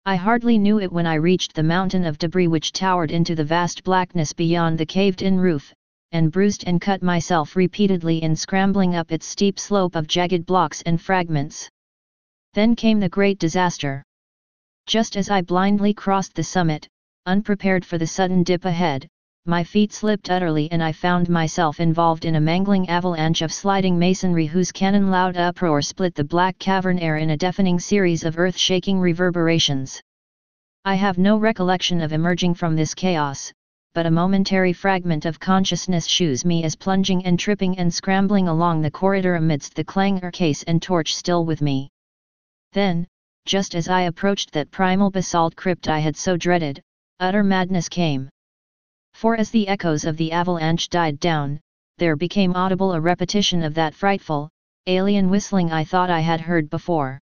I hardly knew it when I reached the mountain of debris which towered into the vast blackness beyond the caved-in roof, and bruised and cut myself repeatedly in scrambling up its steep slope of jagged blocks and fragments. Then came the great disaster. Just as I blindly crossed the summit, unprepared for the sudden dip ahead, my feet slipped utterly and I found myself involved in a mangling avalanche of sliding masonry whose cannon-loud uproar split the black cavern air in a deafening series of earth-shaking reverberations. I have no recollection of emerging from this chaos, but a momentary fragment of consciousness shews me as plunging and tripping and scrambling along the corridor amidst the clangor case and torch still with me. Then, just as I approached that primal basalt crypt I had so dreaded, utter madness came. For as the echoes of the avalanche died down, there became audible a repetition of that frightful, alien whistling I thought I had heard before.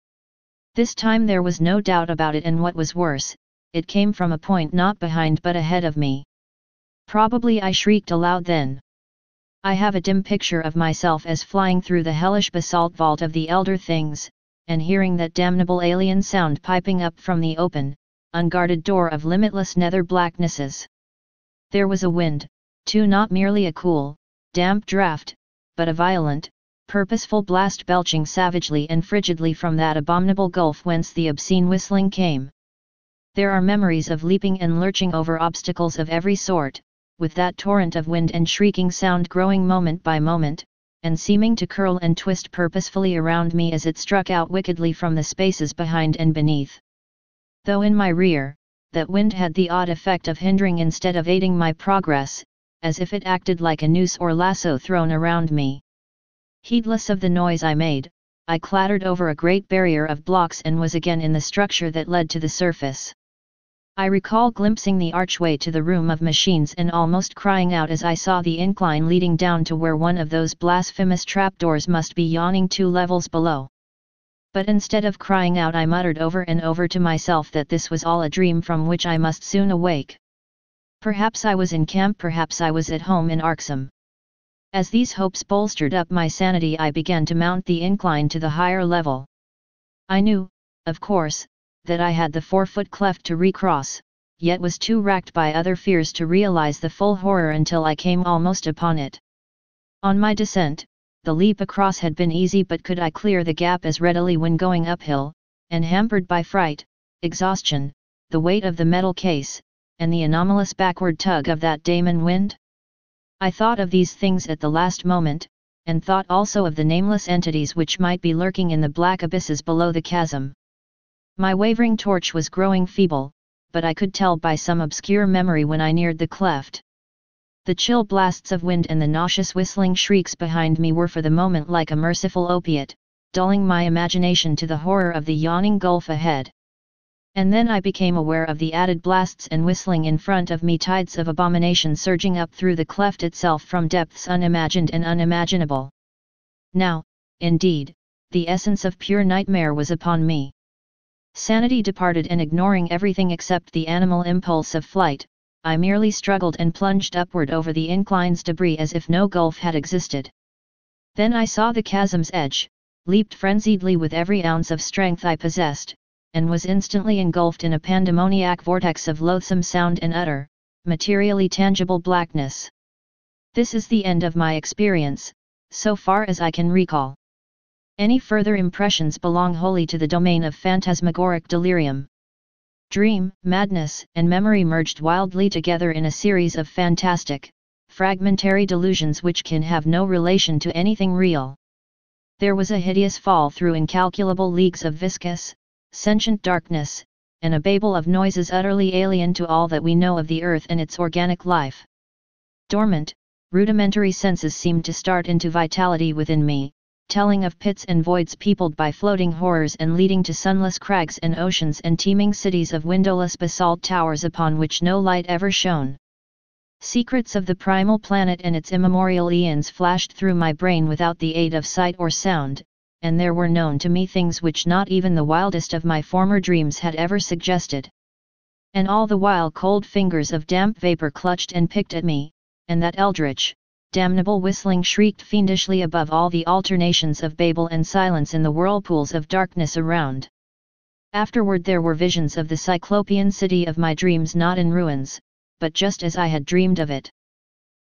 This time there was no doubt about it, and what was worse, it came from a point not behind but ahead of me. Probably I shrieked aloud then. I have a dim picture of myself as flying through the hellish basalt vault of the elder things, and hearing that damnable alien sound piping up from the open, unguarded door of limitless nether blacknesses. There was a wind, too, not merely a cool, damp draught, but a violent, purposeful blast belching savagely and frigidly from that abominable gulf whence the obscene whistling came. There are memories of leaping and lurching over obstacles of every sort, with that torrent of wind and shrieking sound growing moment by moment, and seeming to curl and twist purposefully around me as it struck out wickedly from the spaces behind and beneath. Though in my rear, that wind had the odd effect of hindering instead of aiding my progress, as if it acted like a noose or lasso thrown around me. Heedless of the noise I made, I clattered over a great barrier of blocks and was again in the structure that led to the surface. I recall glimpsing the archway to the room of machines and almost crying out as I saw the incline leading down to where one of those blasphemous trapdoors must be yawning 2 levels below. But instead of crying out, I muttered over and over to myself that this was all a dream from which I must soon awake. Perhaps I was in camp, perhaps I was at home in Arxham. As these hopes bolstered up my sanity, I began to mount the incline to the higher level. I knew, of course, that I had the 4-foot cleft to recross, yet was too racked by other fears to realize the full horror until I came almost upon it. On my descent, the leap across had been easy, but could I clear the gap as readily when going uphill, and hampered by fright, exhaustion, the weight of the metal case, and the anomalous backward tug of that daemon wind? I thought of these things at the last moment, and thought also of the nameless entities which might be lurking in the black abysses below the chasm. My wavering torch was growing feeble, but I could tell by some obscure memory when I neared the cleft. The chill blasts of wind and the nauseous whistling shrieks behind me were for the moment like a merciful opiate, dulling my imagination to the horror of the yawning gulf ahead. And then I became aware of the added blasts and whistling in front of me, tides of abomination surging up through the cleft itself from depths unimagined and unimaginable. Now, indeed, the essence of pure nightmare was upon me. Sanity departed, and ignoring everything except the animal impulse of flight, I merely struggled and plunged upward over the incline's debris as if no gulf had existed. Then I saw the chasm's edge, leaped frenziedly with every ounce of strength I possessed, and was instantly engulfed in a pandemoniac vortex of loathsome sound and utter, materially tangible blackness. This is the end of my experience, so far as I can recall. Any further impressions belong wholly to the domain of phantasmagoric delirium. Dream, madness, and memory merged wildly together in a series of fantastic, fragmentary delusions which can have no relation to anything real. There was a hideous fall through incalculable leagues of viscous, sentient darkness, and a babel of noises utterly alien to all that we know of the earth and its organic life. Dormant, rudimentary senses seemed to start into vitality within me, telling of pits and voids peopled by floating horrors and leading to sunless crags and oceans and teeming cities of windowless basalt towers upon which no light ever shone. Secrets of the primal planet and its immemorial eons flashed through my brain without the aid of sight or sound, and there were known to me things which not even the wildest of my former dreams had ever suggested. And all the while cold fingers of damp vapor clutched and picked at me, and that eldritch, damnable whistling shrieked fiendishly above all the alternations of babel and silence in the whirlpools of darkness around. Afterward there were visions of the cyclopean city of my dreams, not in ruins, but just as I had dreamed of it.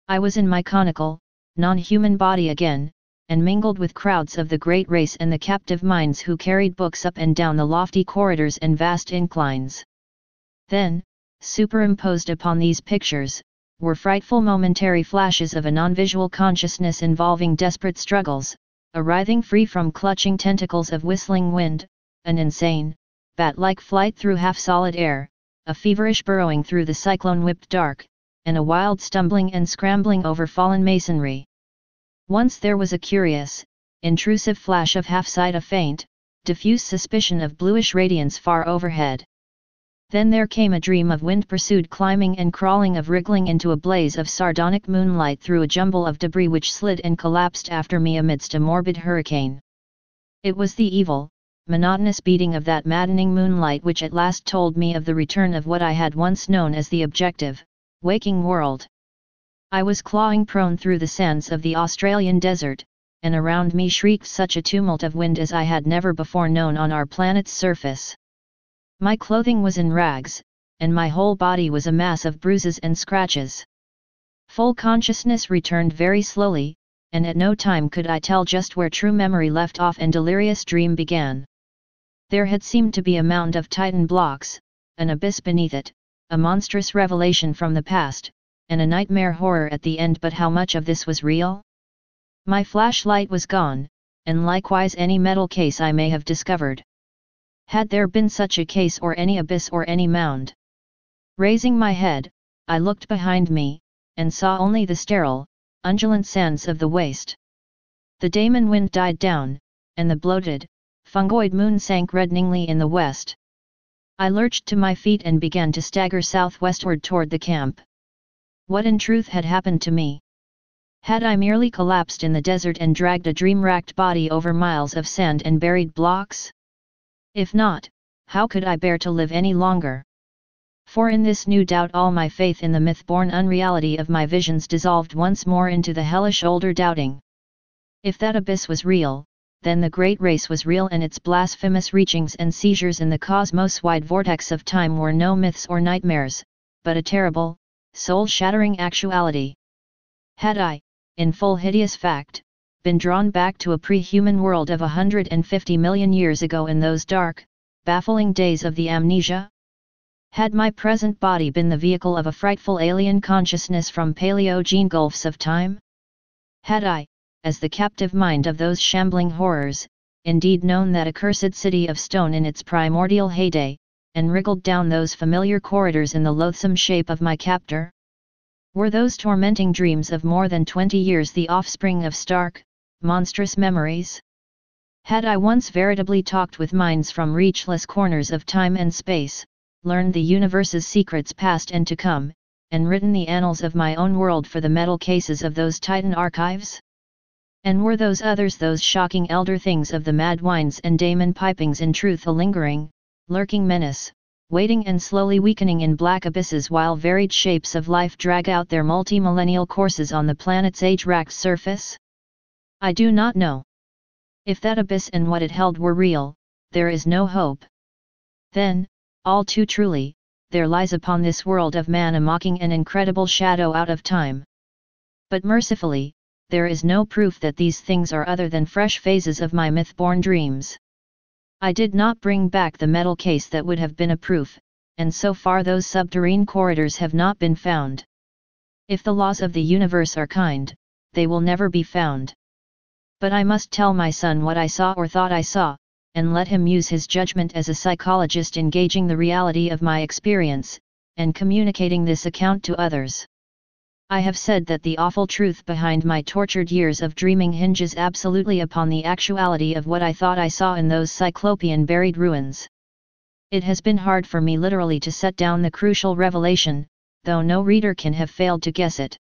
I was in my conical, non-human body again, and mingled with crowds of the great race and the captive minds who carried books up and down the lofty corridors and vast inclines. Then, superimposed upon these pictures, were frightful momentary flashes of a non-visual consciousness involving desperate struggles, a writhing free from clutching tentacles of whistling wind, an insane, bat-like flight through half-solid air, a feverish burrowing through the cyclone-whipped dark, and a wild stumbling and scrambling over fallen masonry. Once there was a curious, intrusive flash of half-sight, a faint, diffuse suspicion of bluish radiance far overhead. Then there came a dream of wind-pursued climbing and crawling, of wriggling into a blaze of sardonic moonlight through a jumble of debris which slid and collapsed after me amidst a morbid hurricane. It was the evil, monotonous beating of that maddening moonlight which at last told me of the return of what I had once known as the objective, waking world. I was clawing prone through the sands of the Australian desert, and around me shrieked such a tumult of wind as I had never before known on our planet's surface. My clothing was in rags, and my whole body was a mass of bruises and scratches. Full consciousness returned very slowly, and at no time could I tell just where true memory left off and delirious dream began. There had seemed to be a mound of Titan blocks, an abyss beneath it, a monstrous revelation from the past, and a nightmare horror at the end. But how much of this was real? My flashlight was gone, and likewise any metal case I may have discovered. Had there been such a case, or any abyss or any mound? Raising my head, I looked behind me, and saw only the sterile, undulant sands of the waste. The daemon wind died down, and the bloated, fungoid moon sank reddeningly in the west. I lurched to my feet and began to stagger southwestward toward the camp. What in truth had happened to me? Had I merely collapsed in the desert and dragged a dream-racked body over miles of sand and buried blocks? If not, how could I bear to live any longer? For in this new doubt all my faith in the myth-born unreality of my visions dissolved once more into the hellish older doubting. If that abyss was real, then the great race was real, and its blasphemous reachings and seizures in the cosmos-wide vortex of time were no myths or nightmares, but a terrible, soul-shattering actuality. Had I, in full hideous fact, been drawn back to a pre-human world of 150 million years ago in those dark, baffling days of the amnesia? Had my present body been the vehicle of a frightful alien consciousness from Paleogene gulfs of time? Had I, as the captive mind of those shambling horrors, indeed known that accursed city of stone in its primordial heyday, and wriggled down those familiar corridors in the loathsome shape of my captor? Were those tormenting dreams of more than 20 years the offspring of stark, monstrous memories? Had I once veritably talked with minds from reachless corners of time and space, learned the universe's secrets past and to come, and written the annals of my own world for the metal cases of those Titan archives? And were those others, those shocking elder things of the mad whines and daemon pipings, in truth a lingering, lurking menace, waiting and slowly weakening in black abysses while varied shapes of life drag out their multi-millennial courses on the planet's age-racked surface? I do not know. If that abyss and what it held were real, there is no hope. Then, all too truly, there lies upon this world of man a mocking and incredible shadow out of time. But mercifully, there is no proof that these things are other than fresh phases of my myth-born dreams. I did not bring back the metal case that would have been a proof, and so far those subterranean corridors have not been found. If the laws of the universe are kind, they will never be found. But I must tell my son what I saw or thought I saw, and let him use his judgment as a psychologist in gauging the reality of my experience, and communicating this account to others. I have said that the awful truth behind my tortured years of dreaming hinges absolutely upon the actuality of what I thought I saw in those cyclopean buried ruins. It has been hard for me literally to set down the crucial revelation, though no reader can have failed to guess it.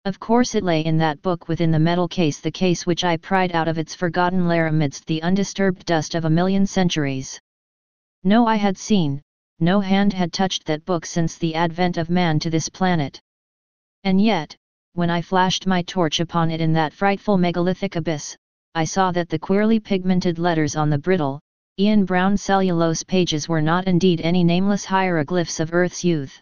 Of course it lay in that book within the metal case, the case which I pried out of its forgotten lair amidst the undisturbed dust of a million centuries. No eye had seen, no hand had touched that book since the advent of man to this planet. And yet, when I flashed my torch upon it in that frightful megalithic abyss, I saw that the queerly pigmented letters on the brittle, Ian brown cellulose pages were not indeed any nameless hieroglyphs of Earth's youth.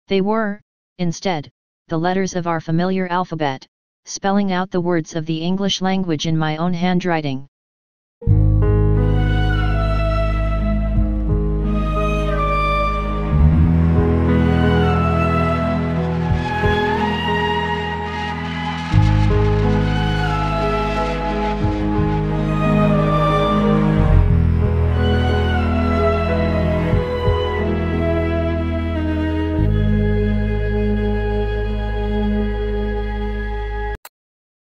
They were, instead, the letters of our familiar alphabet, spelling out the words of the English language in my own handwriting.